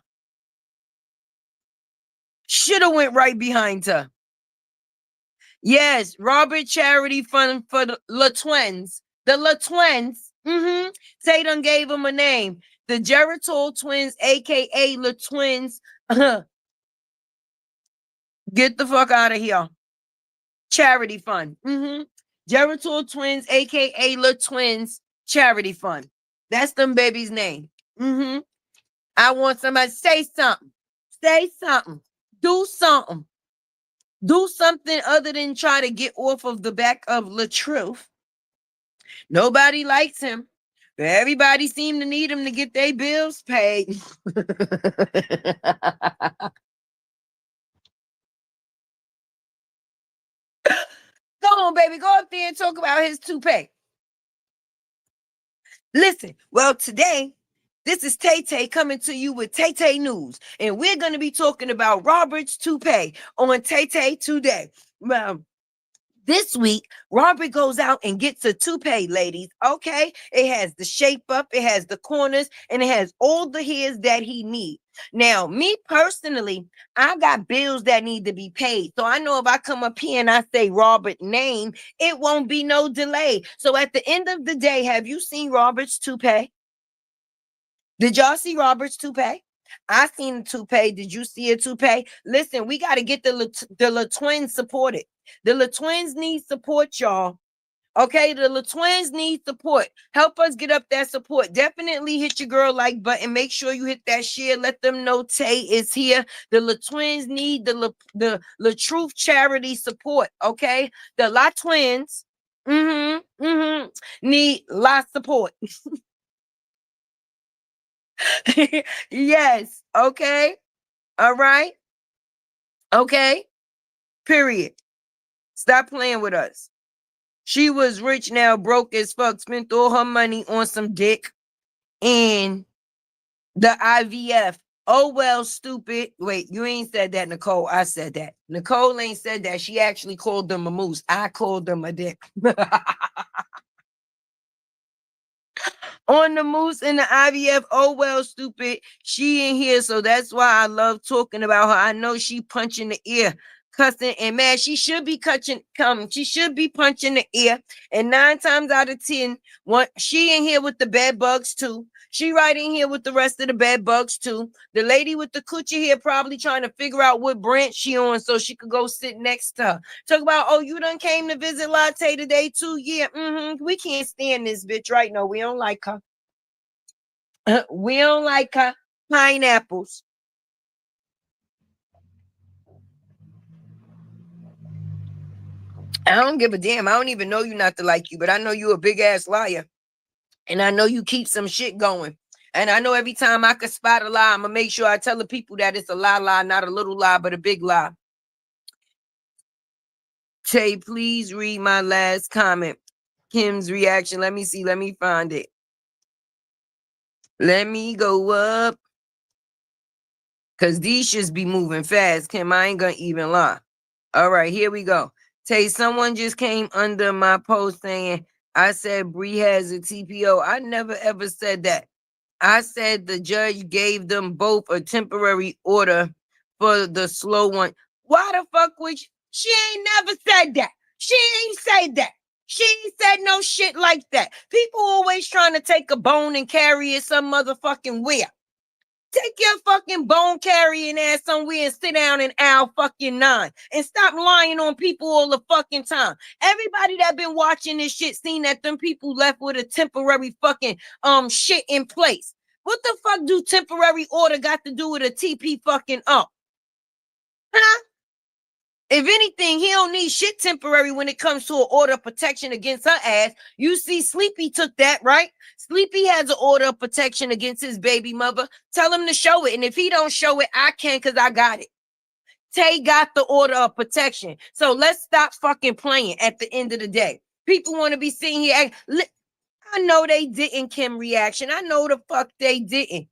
[SPEAKER 1] Should have went right behind her. Yes, Robert Charity Fund for the La Twins. The La Twins. Tay done gave him a name. The Geritol Twins, aka La Twins. Get the fuck out of here. Charity Fund. Geritol Twins, aka La Twins Charity Fund. That's them baby's name. I want somebody to say something. Say something. Do something. Do something other than try to get off of the back of La Truth. Nobody likes him. But everybody seem to need him to get their bills paid. Go on, baby. Go up there and talk about his toupee. Listen, well, today, this is Tay Tay coming to you with Tay Tay News. And we're going to be talking about Robert's toupee on Tay Tay Today. Well, this week, Robert goes out and gets a toupee, ladies. Okay, it has the shape up, it has the corners, and it has all the hairs that he needs. Now, me personally, I got bills that need to be paid. So I know if I come up here and I say Robert name, it won't be no delay. So at the end of the day, have you seen Robert's toupee? Did y'all see Robert's toupee? I seen a toupee. Did you see a toupee? Listen, we got to get the La Twins supported. The La Twins need support, y'all. Okay, the little twins need support. Help us get up that support. Definitely hit your girl like button. Make sure you hit that share. Let them know Tay is here. The little twins need the truth charity support. Okay, the La twins need lot support. Yes. Okay. All right. Okay. Period. Stop playing with us. She was rich, now broke as fuck, spent all her money on some dick and the IVF. Oh, well, stupid. Wait, you ain't said that, Nicole. I said that. Nicole ain't said that. She actually called them a moose. I called them a dick. On the moose and the IVF. Oh, well, stupid. She ain't here, so that's why I love talking about her. I know she punching the ear, cussing, and man, she should be she should be punching the ear. And 9 times out of 10, she in here with the bed bugs too. She right in here with the rest of the bed bugs too. The lady with the coochie here probably trying to figure out what branch she on so she could go sit next to her. Talk about, oh, you done came to visit Latte today too? Yeah, we can't stand this bitch right now. We don't like her. We don't like her. Pineapples. I don't give a damn. I don't even know you not to like you, but I know you a big ass liar. And I know you keep some shit going. And I know every time I can spot a lie, I'm going to make sure I tell the people that it's a lie, not a little lie, but a big lie. Tay, please read my last comment. Kim's reaction. Let me see. Let me find it. Let me go up. Because these should be moving fast. Kim, I ain't going to even lie. All right, here we go. Tay, someone just came under my post saying, I said Bree has a TPO. I never ever said that. I said the judge gave them both a temporary order for the slow one. Why the fuck would she ain't never said that. She ain't said that. She ain't said no shit like that. People always trying to take a bone and carry it some motherfucking where. Take your fucking bone carrying ass somewhere and sit down in aisle fucking 9 and stop lying on people all the fucking time. Everybody that been watching this shit seen that them people left with a temporary fucking shit in place. What the fuck do temporary order got to do with a TP fucking up? Huh? If anything, he don't need shit temporary when it comes to an order of protection against her ass. You see, Sleepy took that, right? Sleepy has an order of protection against his baby mother. Tell him to show it. And if he don't show it, I can because I got it. Tay got the order of protection. So let's stop fucking playing at the end of the day. People want to be sitting here. I know they didn't, Kim reaction. I know the fuck they didn't.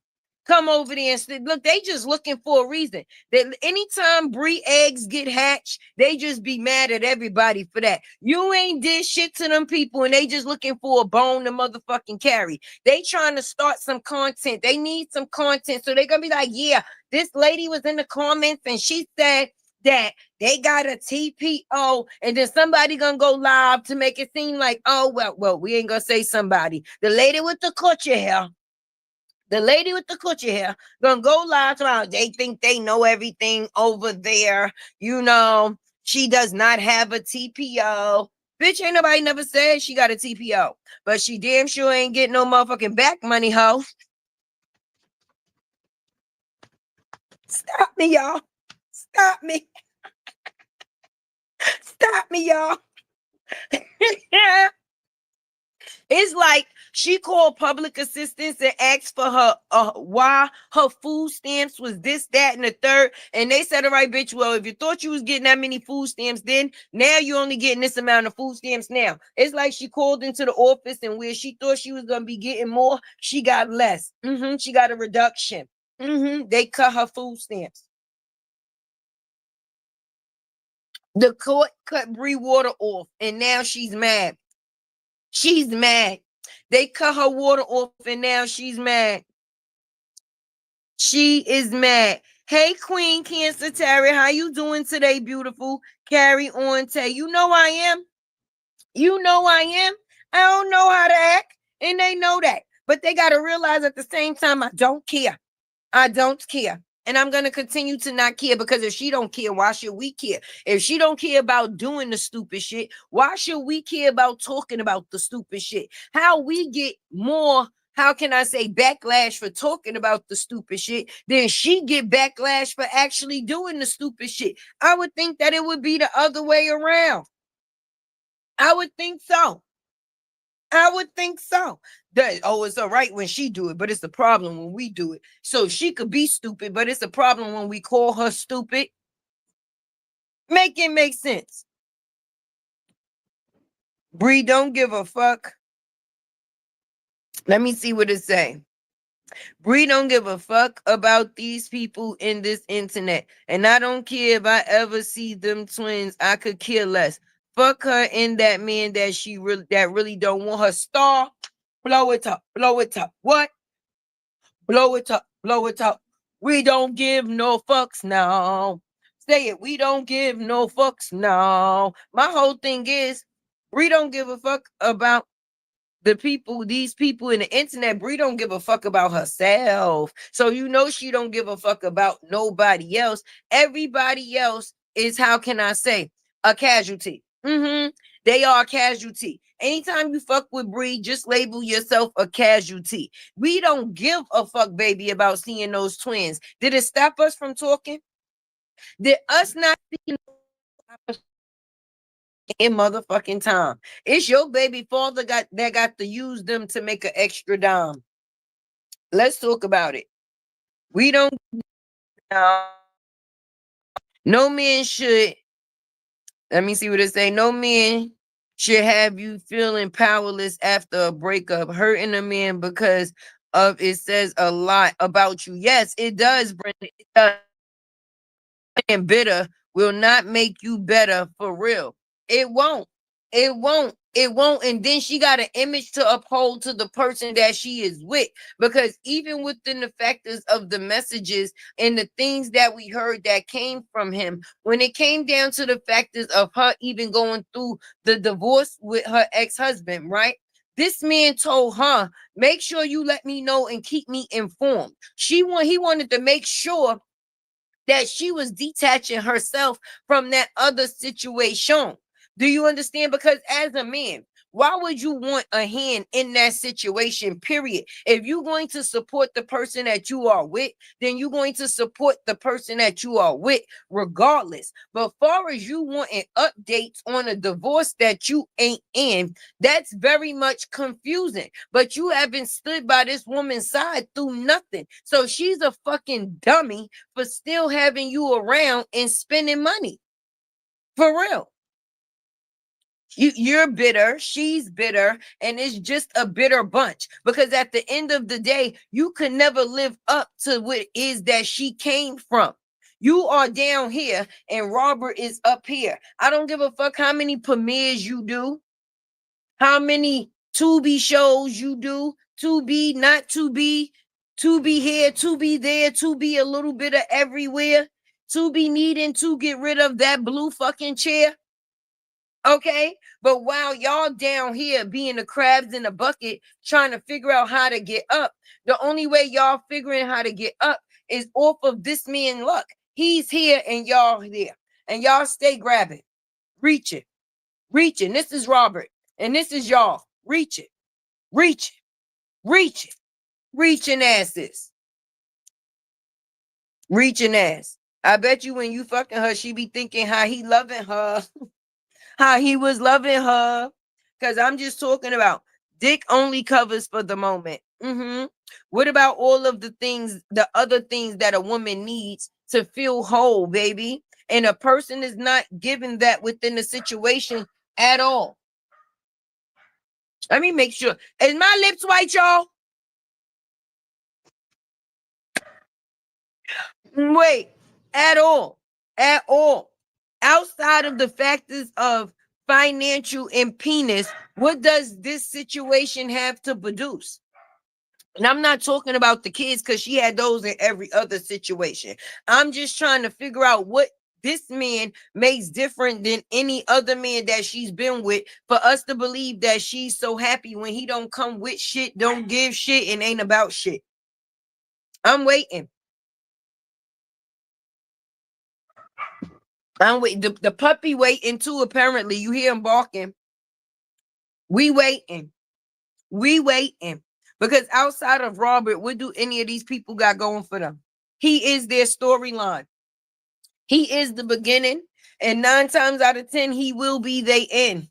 [SPEAKER 1] Come over there and say, look, they just looking for a reason. That anytime Bree eggs get hatched, they just be mad at everybody for that. You ain't did shit to them people, and they just looking for a bone to motherfucking carry. They trying to start some content. They need some content, so they gonna be like, yeah, this lady was in the comments and she said that they got a TPO, and then somebody gonna go live to make it seem like, oh, well, we ain't gonna say somebody. The lady with the coochie hair. The lady with the coochie hair gonna go live tomorrow. They think they know everything over there. You know, she does not have a TPO. Bitch, ain't nobody never said she got a TPO. But she damn sure ain't getting no motherfucking back money, ho. Stop me, y'all. Stop me. Stop me, y'all. It's like she called public assistance and asked for her why her food stamps was this, that, and the third. And they said, all right, bitch, well, if you thought you was getting that many food stamps, then now you're only getting this amount of food stamps now. It's like she called into the office, and where she thought she was going to be getting more, she got less. She got a reduction. They cut her food stamps. The court cut Bree water off, and now she's mad. She's mad. They cut her water off, and now she's mad. She is mad. Hey, Queen Cancer Terry, how you doing today, beautiful? Carry on, Tay. You know I am. You know I am. I don't know how to act, and they know that. But they got to realize at the same time, I don't care. I don't care. And I'm going to continue to not care, because if she don't care, why should we care? If she don't care about doing the stupid shit, why should we care about talking about the stupid shit? How we get more, how can I say, backlash for talking about the stupid shit, then she get backlash for actually doing the stupid shit? I would think that it would be the other way around. I would think so. I would think so. That, oh, it's all right when she do it, but it's a problem when we do it. So she could be stupid, but it's a problem when we call her stupid. Make it make sense. Bree, don't give a fuck. Let me see what it say. Bree don't give a fuck about these people in this internet. And I don't care if I ever see them twins. I could care less. Fuck her and that man that really don't want her. Star. Blow it up. Blow it up. What? Blow it up. Blow it up. We don't give no fucks now. Say it. We don't give no fucks now. My whole thing is, Bree don't give a fuck about the people, these people in the internet. Bree don't give a fuck about herself. So you know she don't give a fuck about nobody else. Everybody else is, how can I say, a casualty. They are a casualty. Anytime you fuck with Bree, just label yourself a casualty. We don't give a fuck, baby, about seeing those twins. Did it stop us from talking? Did us not seeing in motherfucking time? It's your baby father that got to use them to make an extra dime. Let's talk about it. We don't. No man should. Let me see what it say. No man should have you feeling powerless after a breakup. Hurting a man because of it says a lot about you. Yes, it does, Brenda. It does. And bitter will not make you better for real. It won't. It won't. It won't. And then she got an image to uphold to the person that she is with. Because even within the factors of the messages and the things that we heard that came from him, when it came down to the factors of her even going through the divorce with her ex-husband, right? This man told her, make sure you let me know and keep me informed. He wanted to make sure that she was detaching herself from that other situation. Do you understand? Because as a man, why would you want a hand in that situation, period? If you're going to support the person that you are with, then you're going to support the person that you are with regardless. But far as you wanting updates on a divorce that you ain't in, that's very much confusing. But you haven't stood by this woman's side through nothing. So she's a fucking dummy for still having you around and spending money. For real. You're bitter, she's bitter, and it's just a bitter bunch. Because at the end of the day, you could never live up to what it is that she came from. You are down here and Robert is up here. I don't give a fuck how many premieres you do, how many Tubi shows you do, to be, not to be here, to be there, to be a little bit of everywhere, to be needing to get rid of that blue fucking chair. Okay, but while y'all down here being the crabs in the bucket trying to figure out how to get up, the only way y'all figuring how to get up is off of this man luck. He's here and y'all there, and y'all stay grabbing, reaching, reaching. This is Robert, and this is y'all reaching, reaching, reaching, reaching asses, reaching ass. I bet you when you fucking her, she be thinking how he loving her. How he was loving her. Because I'm just talking about dick only covers for the moment. What about all of the things, the other things that a woman needs to feel whole, baby? And a person is not given that within the situation at all. Let me make sure. Is my lips white, y'all? Wait, at all. At all. Outside of the factors of financial and penis, what does this situation have to produce? And I'm not talking about the kids because she had those in every other situation. I'm just trying to figure out what this man makes different than any other man that she's been with for us to believe that she's so happy when he don't come with shit, don't give shit, and ain't about shit. I'm waiting. I'm waiting. The puppy waiting too, apparently. You hear him barking. We waiting. We waiting. Because outside of Robert, what do any of these people got going for them? He is their storyline. He is the beginning. And 9 times out of 10, he will be the end.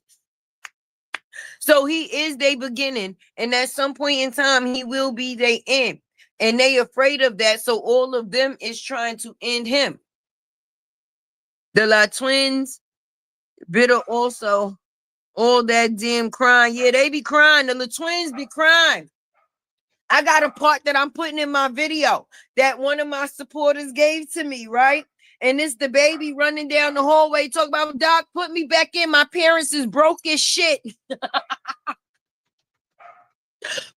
[SPEAKER 1] So he is their beginning. And at some point in time, he will be their end. And they afraid of that. So all of them is trying to end him. The La Twins, bitter also. All that damn crying. Yeah, they be crying. The La Twins be crying. I got a part that I'm putting in my video that one of my supporters gave to me, right? And it's the baby running down the hallway talking about, Doc, put me back in. My parents is broke as shit.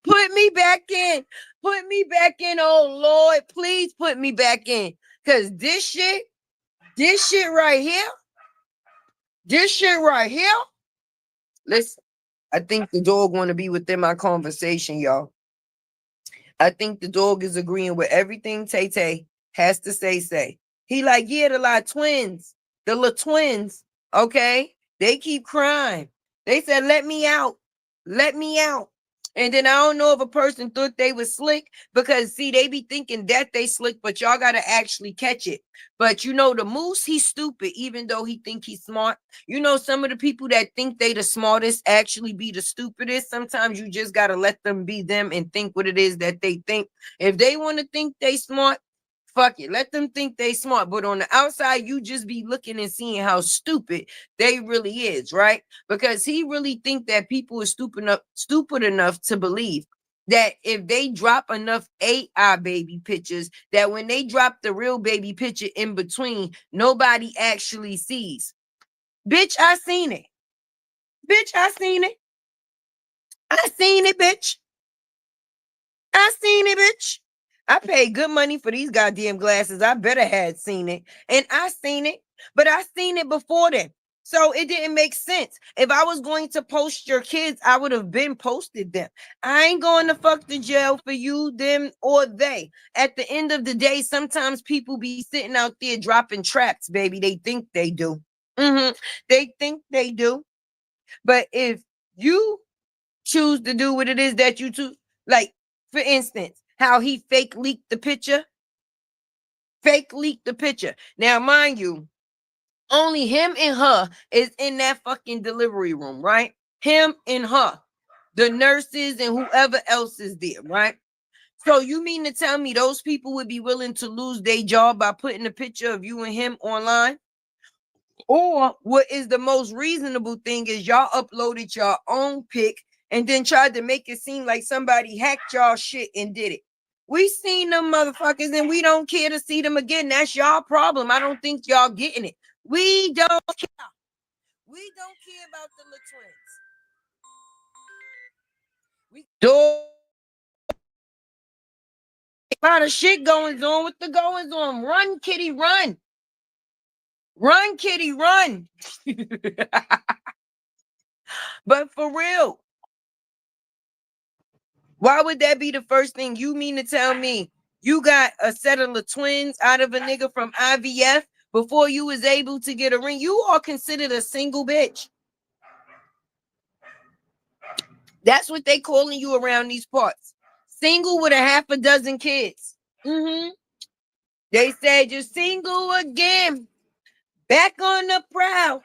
[SPEAKER 1] Put me back in. Put me back in. Oh, Lord, please put me back in. Because this shit right here, listen, I think the dog want to be within my conversation, y'all. I think the dog is agreeing with everything Tay has to say. He like, yeah, the La Twins, okay? They keep crying. They said, let me out. And then I don't know if a person thought they was slick because, see, they be thinking that they slick, but y'all got to actually catch it. But, you know, the moose, he's stupid, even though he think he's smart. You know, some of the people that think they the smartest actually be the stupidest. Sometimes you just got to let them be them and think what it is that they think. If they want to think they smart, fuck it. Let them think they smart. But on the outside, you just be looking and seeing how stupid they really is, right? Because he really think that people are stupid enough to believe that if they drop enough AI baby pictures, that when they drop the real baby picture in between, nobody actually sees. Bitch, I seen it. Bitch, I seen it. I seen it, bitch. I seen it, bitch. I paid good money for these goddamn glasses. I better had seen it. And I seen it, but I seen it before then. So it didn't make sense. If I was going to post your kids, I would have been posted them. I ain't going to fuck the jail for you, them, or they. At the end of the day, sometimes people be sitting out there dropping traps, baby. They think they do. They think they do. But if you choose to do what it is that you choose, like, for instance, how he fake leaked the picture. Now, mind you, only him and her is in that fucking delivery room, right? Him and her, the nurses and whoever else is there, right? So you mean to tell me those people would be willing to lose their job by putting a picture of you and him online? Or what is the most reasonable thing is y'all uploaded your own pic and then tried to make it seem like somebody hacked y'all shit and did it. We seen them motherfuckers and we don't care to see them again. That's y'all problem. I don't think y'all getting it. We don't care. We don't care about the little twins. We do a lot of shit going on with the goings on. Run, kitty, run. Run, kitty, run. But for real, why would that be the first thing? You mean to tell me you got a set of the twins out of a nigga from IVF before you was able to get a ring? You are considered a single bitch. That's what they calling you around these parts. Single with a half a dozen kids. They said you're single again. Back on the prowl.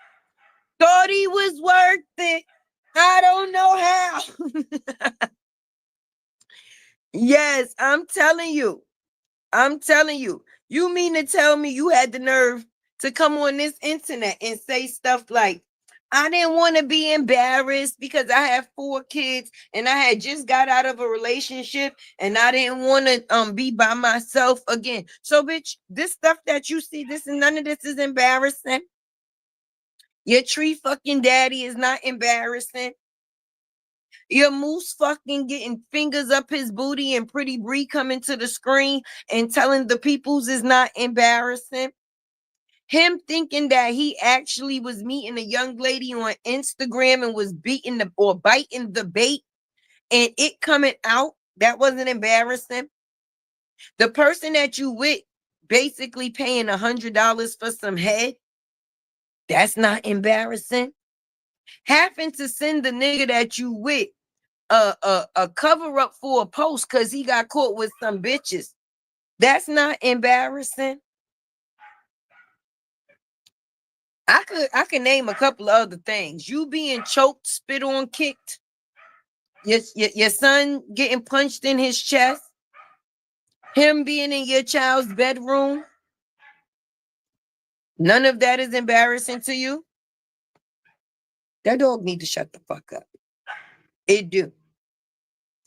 [SPEAKER 1] Thought he was worth it. I don't know how. Yes, I'm telling you. You mean to tell me you had the nerve to come on this internet and say stuff like, I didn't want to be embarrassed because I have 4 kids and I had just got out of a relationship and I didn't want to be by myself again. So, bitch, this stuff that you see, none of this is embarrassing. Your tree fucking daddy is not embarrassing. Your moose fucking getting fingers up his booty and Pretty Bree coming to the screen and telling the peoples is not embarrassing. Him thinking that he actually was meeting a young lady on Instagram and was biting the bait and it coming out, that wasn't embarrassing. The person that you with basically paying $100 for some head That's not embarrassing. Having to send the nigga that you with a cover up for a post because he got caught with some bitches. That's not embarrassing. I could name a couple of other things. You being choked, spit on, kicked, your son getting punched in his chest, him being in your child's bedroom. None of that is embarrassing to you. That dog need to shut the fuck up. It do.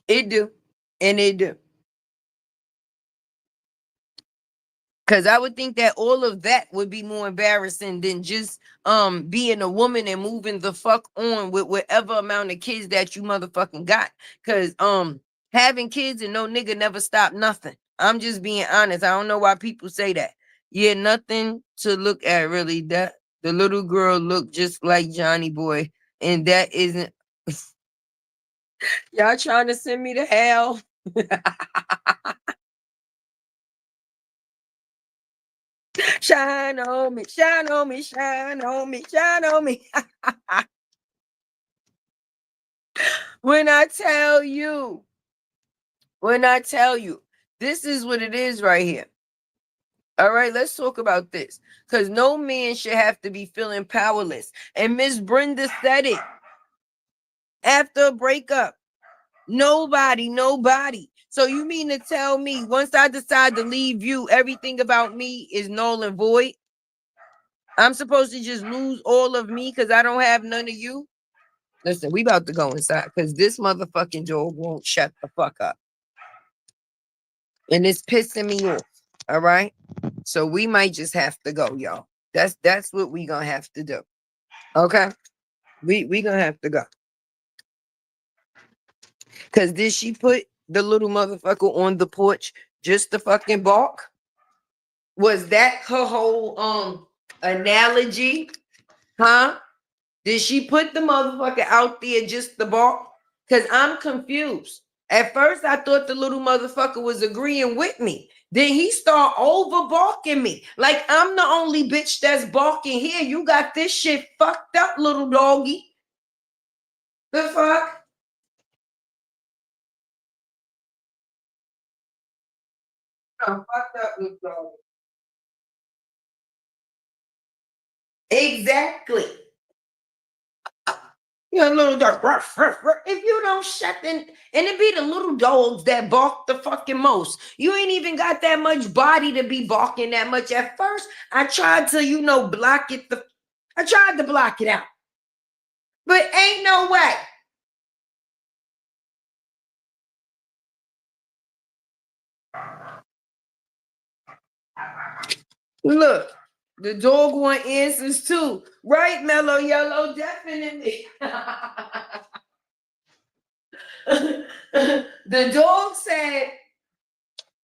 [SPEAKER 1] It do. And it do. Because I would think that all of that would be more embarrassing than just being a woman and moving the fuck on with whatever amount of kids that you motherfucking got. Because having kids and no nigga never stop nothing. I'm just being honest. I don't know why people say that. Yeah, nothing to look at really. That the little girl looked just like Johnny Boy, and that isn't. Y'all trying to send me to hell? Shine on me, shine on me, shine on me, shine on me. When I tell you, this is what it is right here. All right, let's talk about this. Because no man should have to be feeling powerless. And Miss Brenda said it after a breakup. Nobody. So you mean to tell me once I decide to leave you, everything about me is null and void? I'm supposed to just lose all of me because I don't have none of you? Listen, we about to go inside because this motherfucking dog won't shut the fuck up. And it's pissing me off. All right. So we might just have to go, y'all. That's what we gonna have to do. Okay. We gonna have to go. Cause did she put the little motherfucker on the porch just to fucking bark? Was that her whole analogy? Huh? Did she put the motherfucker out there just to bark? Because I'm confused. At first, I thought the little motherfucker was agreeing with me. Then he start over barking me. Like I'm the only bitch that's barking here. You got this shit fucked up, little doggy. The fuck? I'm fucked up, little doggy. Exactly. You know, little dog. Ruff, ruff, ruff. If you don't shut then, and it be the little dogs that bark the fucking most. You ain't even got that much body to be barking that much. At first, I tried to, block it. I tried to block it out. But ain't no way. Look, the dog want answers too. Right, Mellow Yellow? Definitely. The dog said,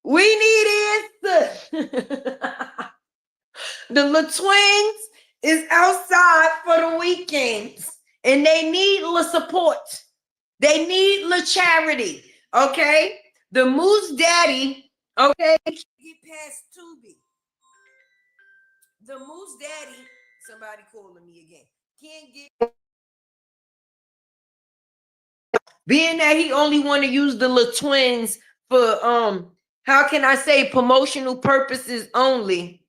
[SPEAKER 1] we need answers. The little twins is outside for the weekends and they need the support. They need the charity. Okay. The Moose Daddy, okay, get past Tubi. The Moose Daddy, somebody calling me again. Can't get being that he only want to use the little twins for how can I say promotional purposes only.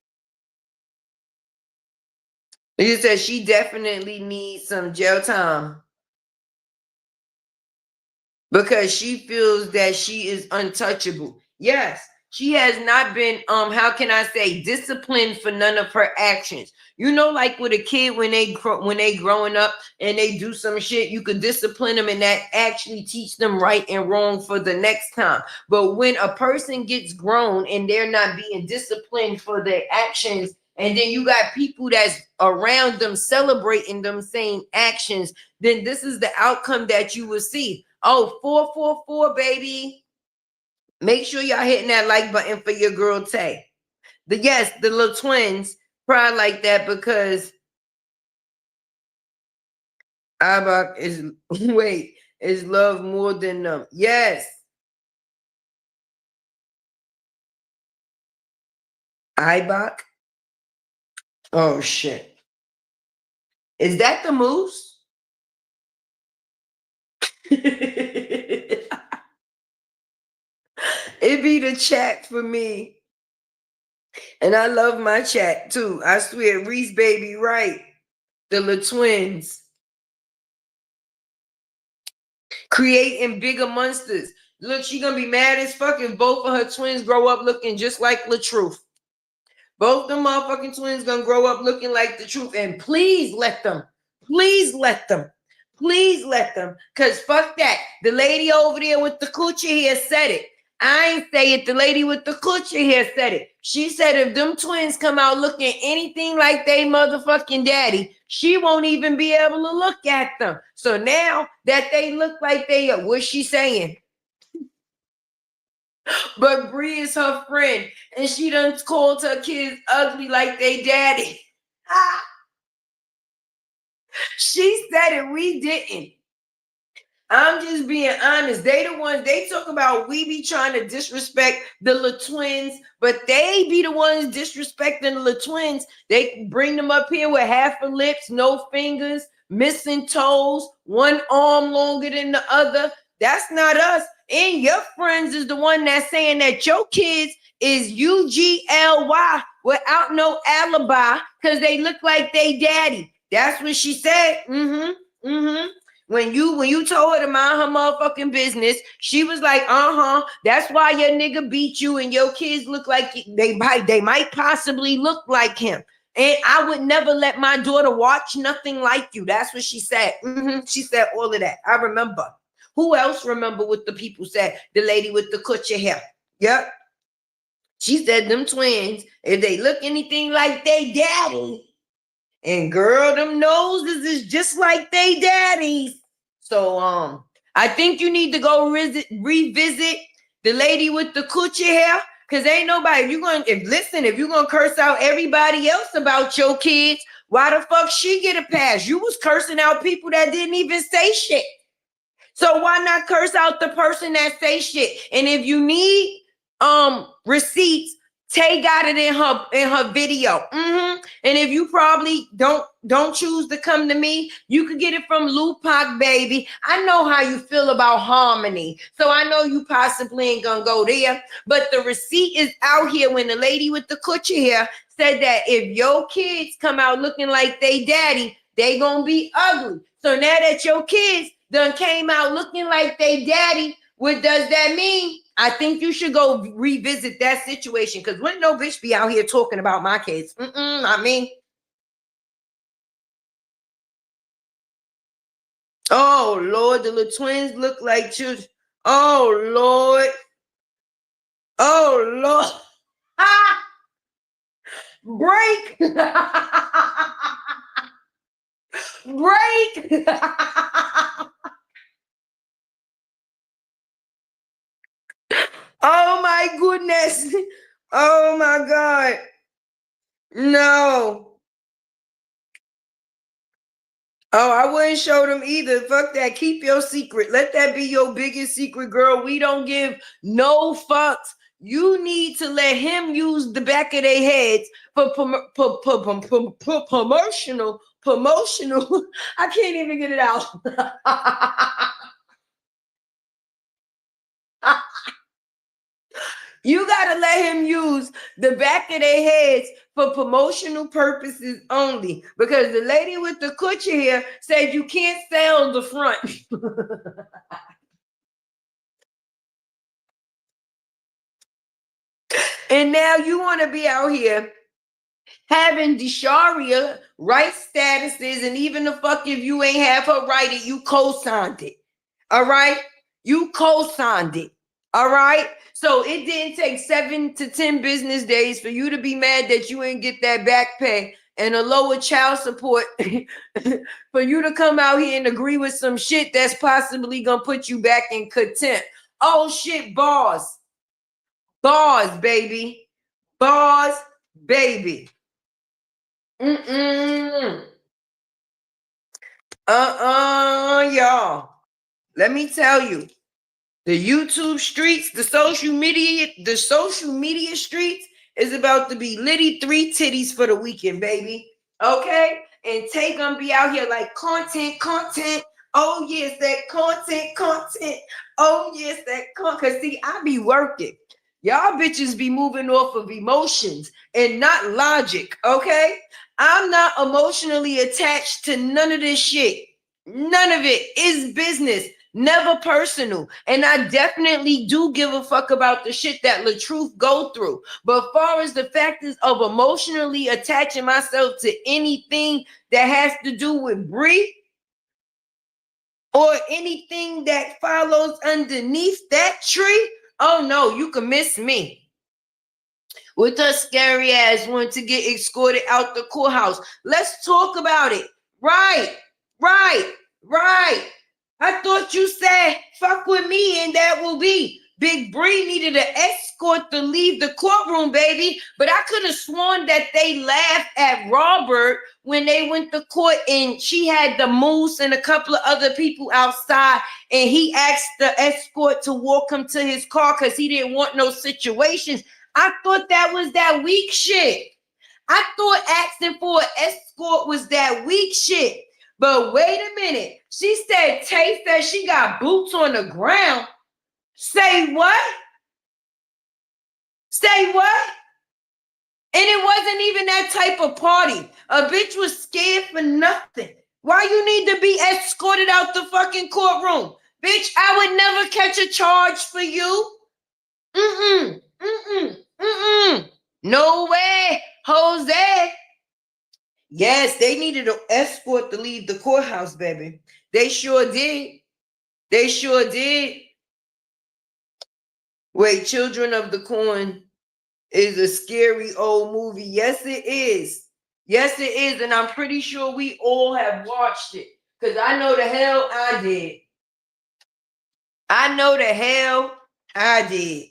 [SPEAKER 1] He said she definitely needs some jail time because she feels that she is untouchable. Yes, she has not been how can I say disciplined for none of her actions. Like with a kid when they growing up and they do some shit, you could discipline them and that actually teach them right and wrong for the next time. But when a person gets grown and they're not being disciplined for their actions, and then you got people that's around them celebrating them same actions, then this is the outcome that you will see. Oh, 444, baby. Make sure y'all hitting that like button for your girl Tay. The little twins cry like that because Abak is is love more than them. Yes. Ibak. Oh shit. Is that the moose? It be the chat for me. And I love my chat too. I swear, Reese baby, right. The little twins. Creating bigger monsters. Look, she gonna be mad as fuck if both of her twins grow up looking just like LaTruth. Both the motherfucking twins gonna grow up looking like the truth. And please let them. Please let them. Please let them. Because fuck that. The lady over there with the coochie hair said it. I ain't say it. The lady with the coochie hair said it. She said if them twins come out looking anything like they motherfucking daddy, she won't even be able to look at them. So now that they look like they are, what's she saying? But Bree is her friend, and she done called her kids ugly like they daddy. She said it, we didn't. I'm just being honest. They the ones, they talk about we be trying to disrespect the little twins, but they be the ones disrespecting the little twins. They bring them up here with half a lips, no fingers, missing toes, one arm longer than the other. That's not us. And your friends is the one that's saying that your kids is UGLY without no alibi because they look like they daddy. That's what she said. When you told her to mind her motherfucking business, she was like, that's why your nigga beat you and your kids look like they might possibly look like him. And I would never let my daughter watch nothing like you. That's what she said. She said all of that. I remember. Who else remember what the people said? The lady with the coochie hair. Yep. She said them twins, if they look anything like they daddy, and girl, them noses is just like they daddies. So I think you need to go revisit the lady with the coochie hair. Cause ain't nobody, if you're gonna curse out everybody else about your kids, why the fuck she get a pass? You was cursing out people that didn't even say shit. So why not curse out the person that say shit? And if you need receipts, Tay got it in her video. And if you probably don't choose to come to me, you could get it from Lupac, baby. I know how you feel about harmony, so I know you possibly ain't gonna go there. But the receipt is out here when the lady with the coochie hair said that if your kids come out looking like they daddy, they gonna be ugly. So now that your kids done came out looking like they daddy, what does that mean? I think you should go revisit that situation because wouldn't no bitch be out here talking about my kids? Not me. Oh, Lord, the little twins look like children. Oh, Lord. Oh, Lord. Ah! Break. Break. Oh my goodness. Oh my God. No. Oh, I wouldn't show them either. Fuck that. Keep your secret. Let that be your biggest secret, girl. We don't give no fucks. You need to let him use the back of their heads for promotional. I can't even get it out. You got to let him use the back of their heads for promotional purposes only. Because the lady with the coochie here said you can't sell the front. And now you want to be out here having Desharia right statuses, and even the fuck if you ain't have her write it, you co-signed it. All right? You co-signed it. All right? So it didn't take 7 to 10 business days for you to be mad that you ain't get that back pay and a lower child support for you to come out here and agree with some shit that's possibly gonna put you back in contempt. Oh shit, bars. Bars, baby. Bars, baby. Y'all. Let me tell you. The YouTube streets, the social media streets is about to be litty 3 titties for the weekend, baby. Okay? And Tay gonna be out here like content. Oh yes, that content. Oh yes, that cause see, I be working. Y'all bitches be moving off of emotions and not logic, okay? I'm not emotionally attached to none of this shit. None of it is business, never personal. And I definitely do give a fuck about the shit that LaTruth go through. But far as the factors of emotionally attaching myself to anything that has to do with Bree, or anything that follows underneath that tree, oh no, you can miss me. With her scary ass wanting to get escorted out the courthouse. Let's talk about it. Right. I thought you said fuck with me and that will be. Big Bree needed an escort to leave the courtroom, baby. But I could have sworn that they laughed at Robert when they went to court and she had the moose and a couple of other people outside and he asked the escort to walk him to his car because he didn't want no situations. I thought that was that weak shit. I thought asking for an escort was that weak shit. But wait a minute. She said Tay said she got boots on the ground. Say what? Say what? And it wasn't even that type of party. A bitch was scared for nothing. Why you need to be escorted out the fucking courtroom? Bitch, I would never catch a charge for you. No way, Jose. Yes, they needed an escort to leave the courthouse, baby. They sure did. They sure did. Wait, Children of the Corn is a scary old movie. Yes, it is. Yes, it is. And I'm pretty sure we all have watched it. Because I know the hell I did. I know the hell I did.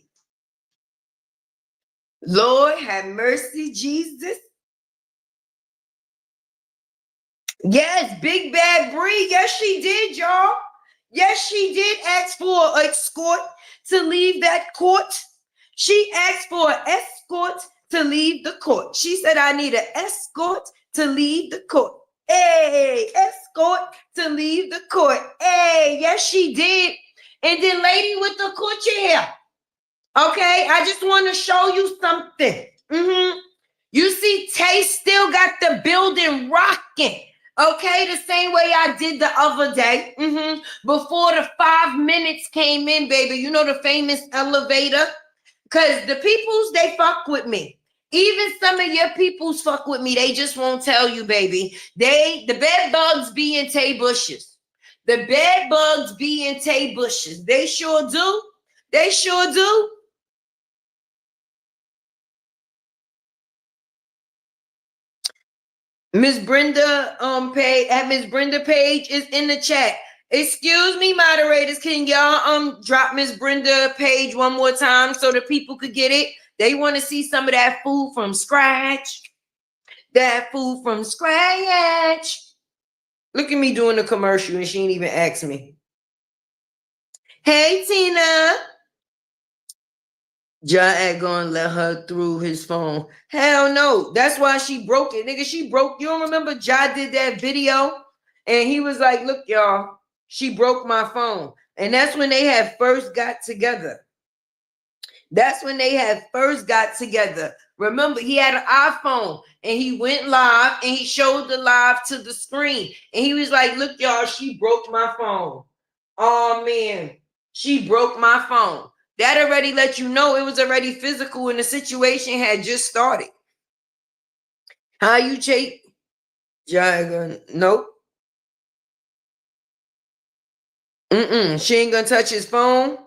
[SPEAKER 1] Lord have mercy, Jesus. Yes, Big Bad Bree. Yes, she did, y'all. Yes, she did ask for an escort to leave that court. She asked for an escort to leave the court. She said, I need an escort to leave the court. Hey, escort to leave the court. Hey, yes, she did. And then lady with the coochie hair. Okay, I just want to show you something. You see, Tay still got the building rocking. Okay, the same way I did the other day. Before the 5 minutes came in, baby. You know the famous elevator? Because the peoples, they fuck with me. Even some of your peoples fuck with me. They just won't tell you, baby. The bed bugs be in Tay bushes. The bed bugs be in Tay bushes. They sure do. They sure do. Miss Brenda Miss Brenda Page is in the chat. Excuse me, moderators. Can y'all drop Miss Brenda Page one more time so the people could get it? They want to see some of that food from scratch. That food from scratch. Look at me doing the commercial and she ain't even asked me. Hey, Tina. John ain't gonna let her through his phone. Hell no. That's why she broke it. Nigga, she broke. You don't remember Ja did that video? And he was like, look, y'all, she broke my phone. And that's when they had first got together. That's when they had first got together. Remember, he had an iPhone and he went live and he showed the live to the screen. And he was like, look, y'all, she broke my phone. Oh, man, she broke my phone. That already let you know it was already physical and the situation had just started. How you cheat? Nope. She ain't gonna touch his phone.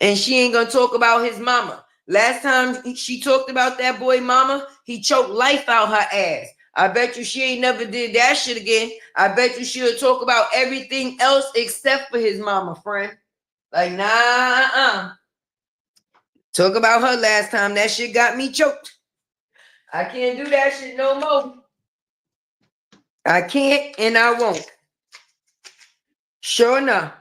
[SPEAKER 1] And she ain't gonna talk about his mama. Last time she talked about that boy mama, he choked life out her ass. I bet you she ain't never did that shit again. I bet you she'll talk about everything else except for his mama, friend. Like, nah, Talk about her last time. That shit got me choked. I can't do that shit no more. I can't and I won't. Sure enough.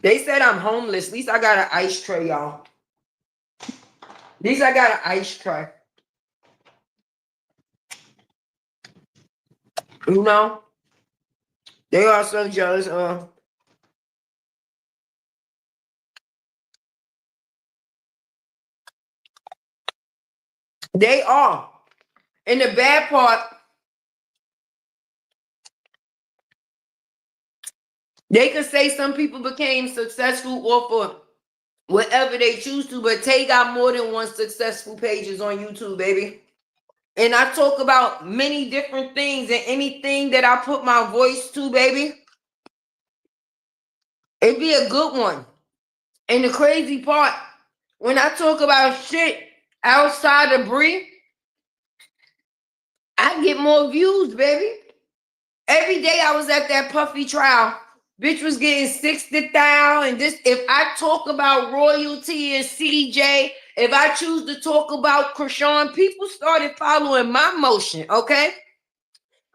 [SPEAKER 1] They said I'm homeless. At least I got an ice tray, y'all. At least I got an ice tray. You know, they are so jealous. They are. And the bad part, they could say some people became successful off of whatever they choose to, but Tay got more than one successful pages on YouTube, baby. And I talk about many different things, and anything that I put my voice to, baby, it'd be a good one. And the crazy part, when I talk about shit outside of Bree, I get more views, baby. Every day I was at that Puffy trial, bitch was getting 60,000. And this, if I talk about royalty and CJ, if I choose to talk about Krishan, people started following my motion, okay?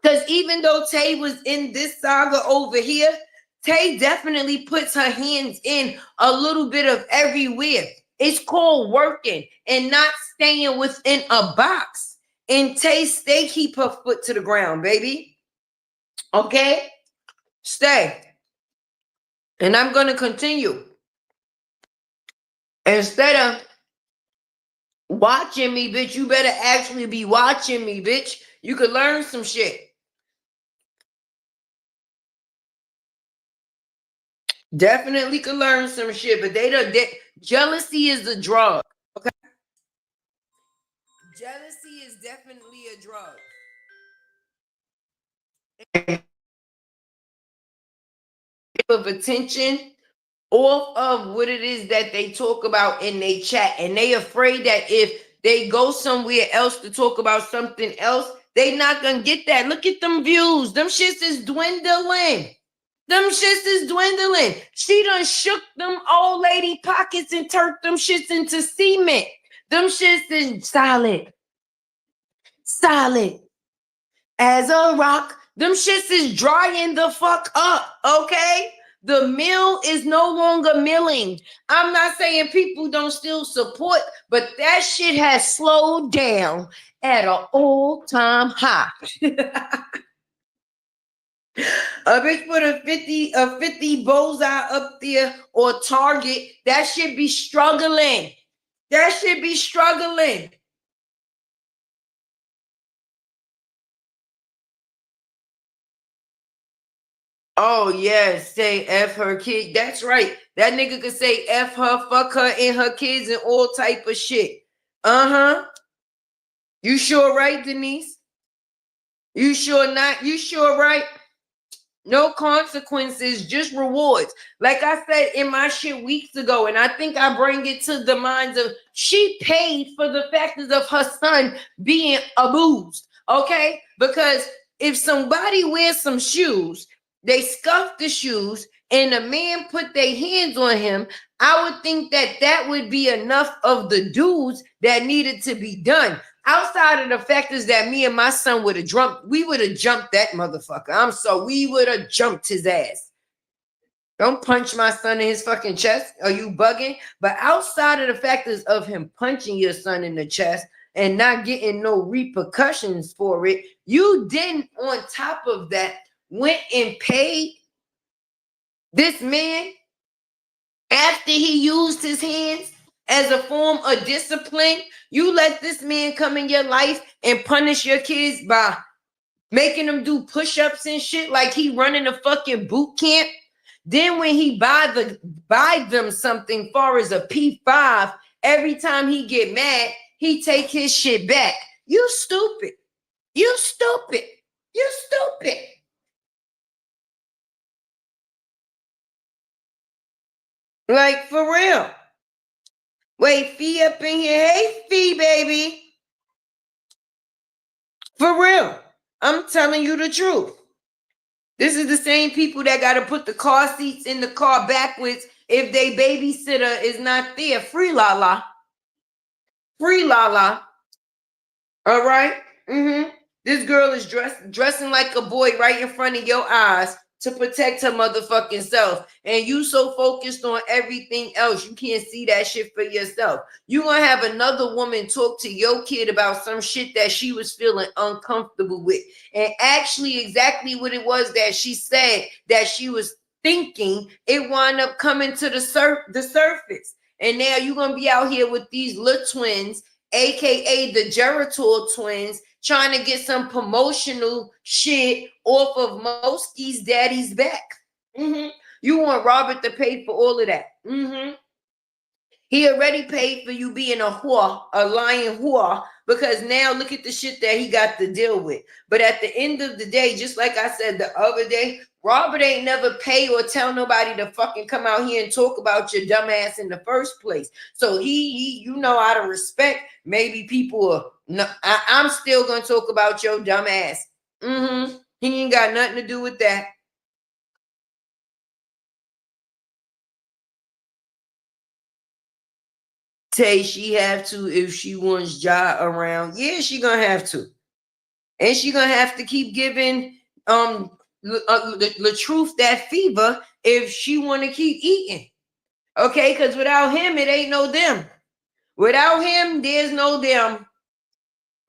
[SPEAKER 1] Because even though Tay was in this saga over here, Tay definitely puts her hands in a little bit of everywhere. It's called working and not staying within a box. And Tay stay keep her foot to the ground, baby. Okay? Stay. And I'm going to continue. Instead of watching me, bitch, you better actually be watching me, bitch. You could learn some shit. Definitely could learn some shit, but jealousy is a drug. Okay? Jealousy is definitely a drug. Of attention off of what it is that they talk about in their chat, and they afraid that if they go somewhere else to talk about something else, they not gonna get that. Look at them views. Them shits is dwindling. Them shits is dwindling. She done shook them old lady pockets and turned them shits into cement. Them shits is solid. Solid as a rock. Them shits is drying the fuck up, okay? The mill is no longer milling. I'm not saying people don't still support, but that shit has slowed down at an all-time high. A bitch put a 50 bullseye up there or target, that should be struggling. That should be struggling. Oh, yes, say F her kid. That's right. That nigga could say F her, fuck her, and her kids and all type of shit. Uh-huh. You sure right, Denise? You sure not? You sure right? No consequences, just rewards. Like I said in my shit weeks ago, and I think I bring it to the minds of, she paid for the factors of her son being abused, okay? Because if somebody wears some shoes, they scuff the shoes, and a man put their hands on him, I would think that that would be enough of the dudes that needed to be done. Outside of the factors that me and my son would have jumped, we would have jumped that motherfucker. We would have jumped his ass. Don't punch my son in his fucking chest. Are you bugging? But outside of the factors of him punching your son in the chest and not getting no repercussions for it, you didn't, on top of that, went and paid this man after he used his hands as a form of discipline. You let this man come in your life and punish your kids by making them do push-ups and shit like he running a fucking boot camp. Then when he buy them something far as a P5, every time he get mad, he take his shit back. You stupid. You stupid. You stupid. Like, for real. Wait, Fee up in here. Hey, Fee, baby. For real. I'm telling you the truth. This is the same people that got to put the car seats in the car backwards if they babysitter is not there. Free Lala. Free Lala. All right? Mm-hmm. This girl is dressing like a boy right in front of your eyes. to protect her motherfucking self. And you so focused on everything else, you can't see that shit for yourself. You gonna have another woman talk to your kid about some shit that she was feeling uncomfortable with. And actually exactly what it was that she said that she was thinking, it wound up coming to the surface. And now you're gonna be out here with these little twins, aka the Geritol twins, trying to get some promotional shit off of Moski's daddy's back. You want Robert to pay for all of that. He already paid for you being a whore, a lying whore, because now look at the shit that he got to deal with. But at the end of the day, just like I said the other day, Robert ain't never pay or tell nobody to fucking come out here and talk about your dumb ass in the first place. So he you know, out of respect, maybe people are, no, I'm still gonna talk about your dumb ass. He ain't got nothing to do with that. Tay, she have to if she wants Ja around. Yeah, she gonna have to. And she gonna have to keep giving the truth that fever if she want to keep eating. Okay, because without him, it ain't no them. Without him, there's no them.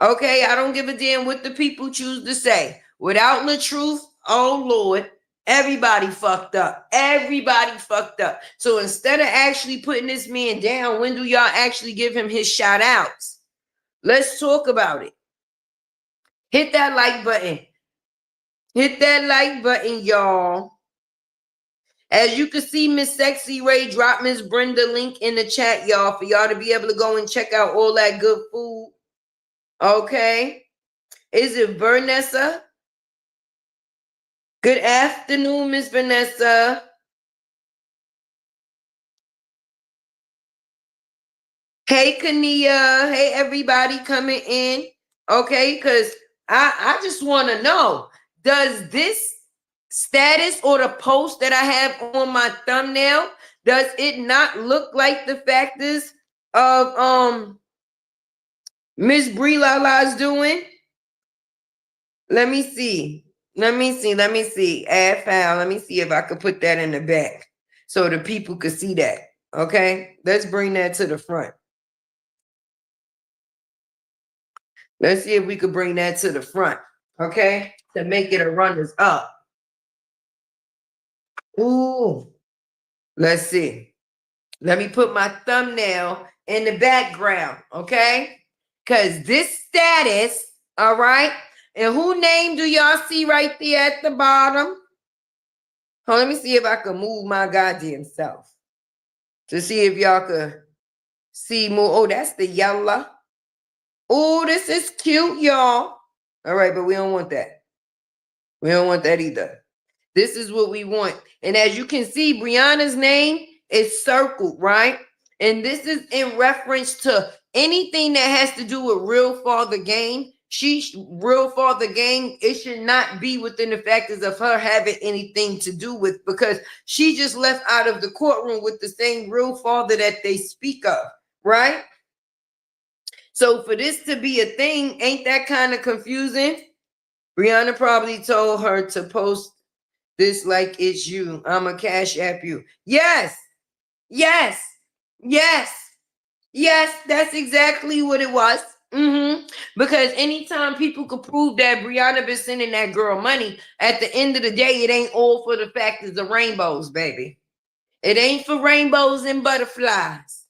[SPEAKER 1] Okay, I don't give a damn what the people choose to say. Without the truth, oh Lord, everybody fucked up. Everybody fucked up. So instead of actually putting this man down, when do y'all actually give him his shout outs? Let's talk about it. Hit that like button. Hit that like button, y'all. As you can see, Miss Sexy Ray dropped Miss Brenda link in the chat, y'all, for y'all to be able to go and check out all that good food. Okay. Is it Vanessa? Good afternoon, Miss Vanessa. Hey, Kania. Hey, everybody coming in. Okay, because I just want to know, does this status or the post that I have on my thumbnail, does it not look like the factors of Miss Bree Lala's doing? Let me see. Let me see. Add file. Let me see if I could put that in the back so the people could see that. Okay, let's bring that to the front. Let's see if we could bring that to the front. Okay, to make it a runners up. Ooh, let's see. Let me put my thumbnail in the background, okay? Because this status, all right? And who name do y'all see right there at the bottom? Oh, let me see if I can move my goddamn self to see if y'all could see more. Oh, that's the yellow. Oh, this is cute, y'all. All right, but we don't want that. We don't want that either. This is what we want. And as you can see, Briana's name is circled, right? And this is in reference to anything that has to do with Real Father Game. Real Father Game, it should not be within the factors of her having anything to do with, because she just left out of the courtroom with the same Real Father that they speak of, right? So for this to be a thing, ain't that kind of confusing? Briana probably told her to post this like it's you. I'm a cash app you. Yes, yes, yes, yes. That's exactly what it was. Because anytime people could prove that Briana been sending that girl money, at the end of the day, it ain't all for the factors of rainbows, baby. It ain't for rainbows and butterflies.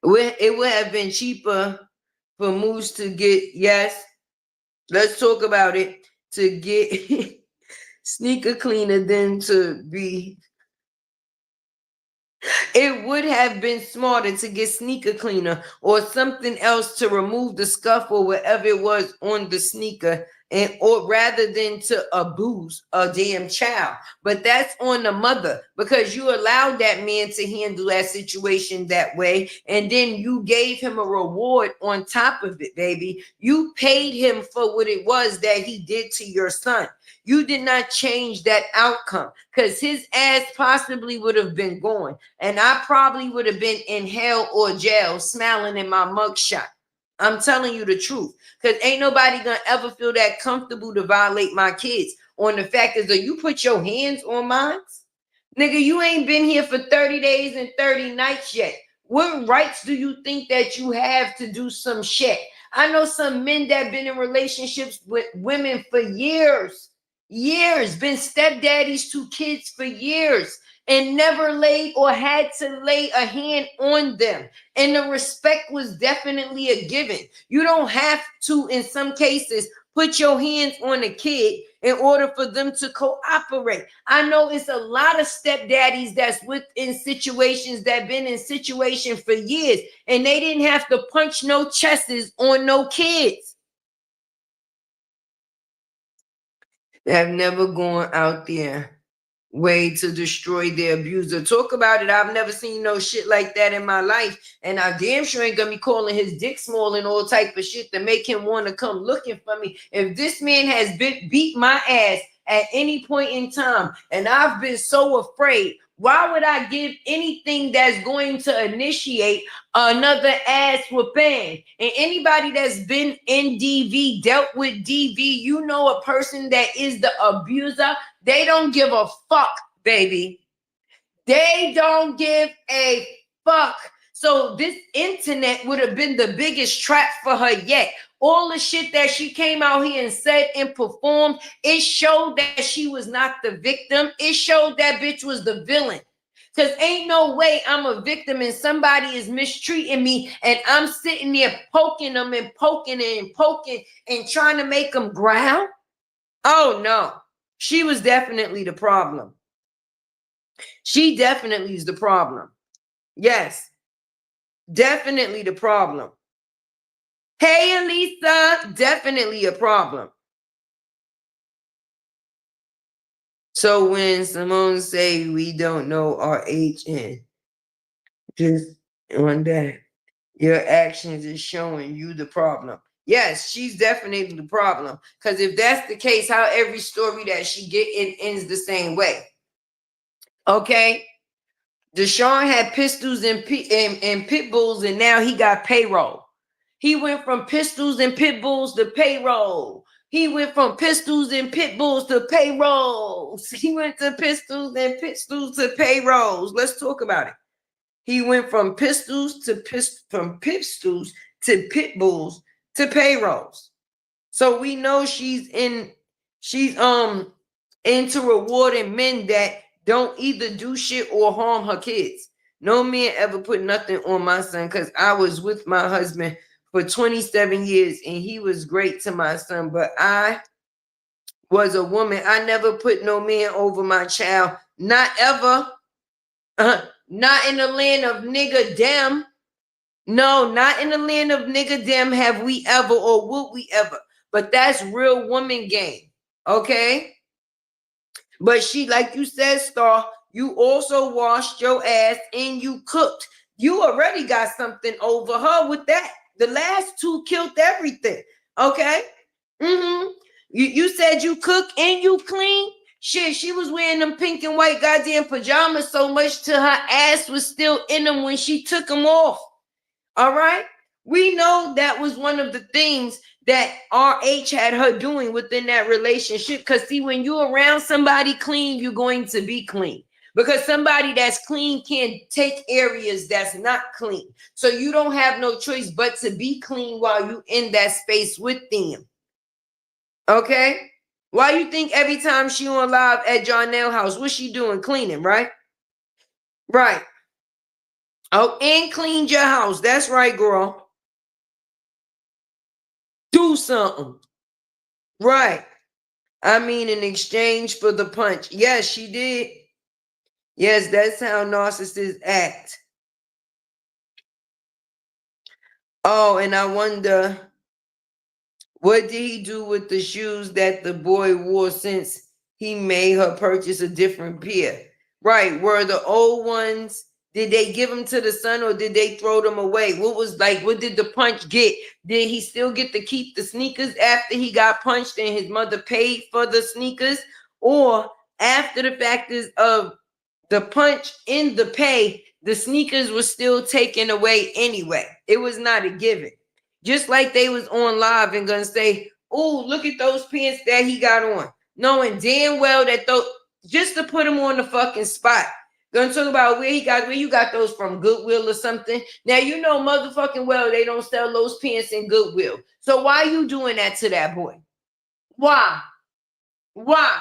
[SPEAKER 1] It would have been cheaper for Moose to get, yes, let's talk about it, to get sneaker cleaner than to be. It would have been smarter to get sneaker cleaner or something else to remove the scuff or whatever it was on the sneaker, and or rather than to abuse a damn child. But that's on the mother, because you allowed that man to handle that situation that way, and then you gave him a reward on top of it, baby. You paid him for what it was that he did to your son. You did not change that outcome, because his ass possibly would have been gone. And I probably would have been in hell or jail smiling in my mugshot. I'm telling you the truth. Because ain't nobody gonna ever feel that comfortable to violate my kids on the fact is that you put your hands on mine. Nigga, you ain't been here for 30 days and 30 nights yet. What rights do you think that you have to do some shit? I know some men that been in relationships with women for years, been stepdaddies to kids for years, and never laid or had to lay a hand on them. And the respect was definitely a given. You don't have to, in some cases, put your hands on a kid in order for them to cooperate. I know it's a lot of stepdaddies that's within situations that been in situations for years, and they didn't have to punch no chests on no kids. Have never gone out there way to destroy their abuser. Talk about it. I've never seen no shit like that in my life. And I damn sure ain't gonna be calling his dick small and all type of shit to make him want to come looking for me. If this man has beat my ass at any point in time and I've been so afraid, why would I give anything that's going to initiate another ass whooping? And anybody that's been in DV, dealt with DV, you know a person that is the abuser, they don't give a fuck, baby. They don't give a fuck. So this internet would have been the biggest trap for her yet. All the shit that she came out here and said and performed, it showed that she was not the victim. It showed that bitch was the villain. Because ain't no way I'm a victim and somebody is mistreating me and I'm sitting there poking them and poking and poking and trying to make them growl. Oh, no. She was definitely the problem. She definitely is the problem. Yes, definitely the problem. Hey, Elisa, definitely a problem. So when Simone say we don't know our age and just on that, your actions is showing you the problem. Yes, she's definitely the problem. Because if that's the case, how every story that she get it ends the same way. Okay? Deshaun had pistols and pit bulls, and now he got payroll. He went from pistols and pit bulls to payroll. He went from pistols and pit bulls to payrolls. He went to pistols and to payrolls. Let's talk about it. He went from pistols to pistols to pit bulls to payrolls. So we know she's into rewarding men that don't either do shit or harm her kids. No man ever put nothing on my son because I was with my husband for 27 years and he was great to my son, but I was a woman. I never put no man over my child. Not ever. Not in the land of nigga dem. No, not in the land of nigga dem have we ever or would we ever. But that's real woman game. Okay? But she, like you said, Star, you also washed your ass and you cooked. You already got something over her with that. The last two killed everything. Okay? You said you cook and you clean. Shit, she was wearing them pink and white goddamn pajamas so much till her ass was still in them when she took them off. All right? We know that was one of the things that RH had her doing within that relationship. Because see, when you're around somebody clean, you're going to be clean. Because somebody that's clean can take areas that's not clean. So you don't have no choice but to be clean while you in that space with them. Okay? Why you think every time she on live at Jonelle house, what's she doing? Cleaning, right? Right. Oh, and cleaned your house. That's right, girl. Do something. Right. I mean, in exchange for the punch. Yes, she did. Yes, that's how narcissists act. Oh, and I wonder, what did he do with the shoes that the boy wore since he made her purchase a different pair? Right. Were the old ones, did they give them to the son or did they throw them away? What was like, what did the punch get? Did he still get to keep the sneakers after he got punched and his mother paid for the sneakers? Or after the fact is of the punch in the pay, the sneakers were still taken away anyway. It was not a given. Just like they was on live and gonna say, oh, look at those pants that he got on. Knowing damn well that those, just to put him on the fucking spot. Gonna talk about where you got those from, Goodwill or something. Now you know motherfucking well they don't sell those pants in Goodwill. So why you doing that to that boy? Why? Why?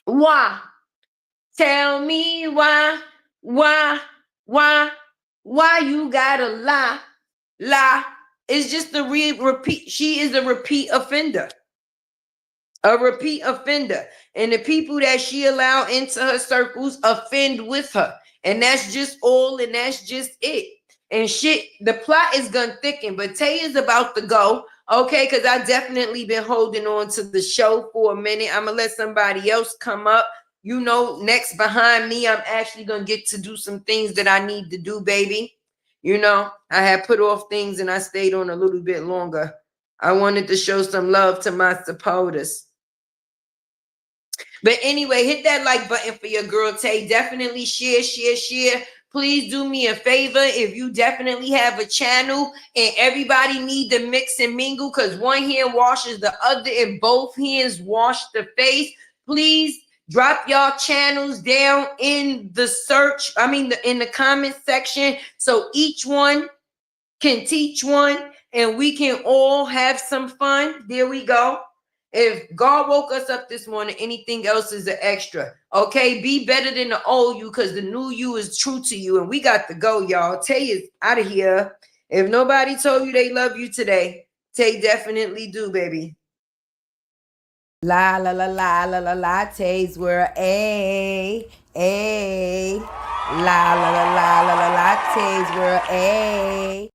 [SPEAKER 1] Why? Tell me why? Why? Why you gotta lie? Lie. It's just a repeat. She is a repeat offender. A repeat offender. And the people that she allowed into her circles offend with her. And that's just all, and that's just it. And shit, the plot is gonna thicken, but Tay is about to go. Okay, because I definitely been holding on to the show for a minute. I'm gonna let somebody else come up. You know, next behind me, I'm actually gonna get to do some things that I need to do, baby. You know, I had put off things and I stayed on a little bit longer. I wanted to show some love to my supporters. But anyway, hit that like button for your girl Tay. Definitely share. Please do me a favor. If you definitely have a channel and everybody need to mix and mingle because one hand washes the other and both hands wash the face, please drop y'all channels down in the search. In the comment section so each one can teach one and we can all have some fun. There we go. If God woke us up this morning, anything else is an extra. Okay, be better than the old you because the new you is true to you. And we got to go, y'all. Tay is out of here. If nobody told you they love you today, Tay definitely do, baby. La la la la la la lattes were a la la la la la la lattes were a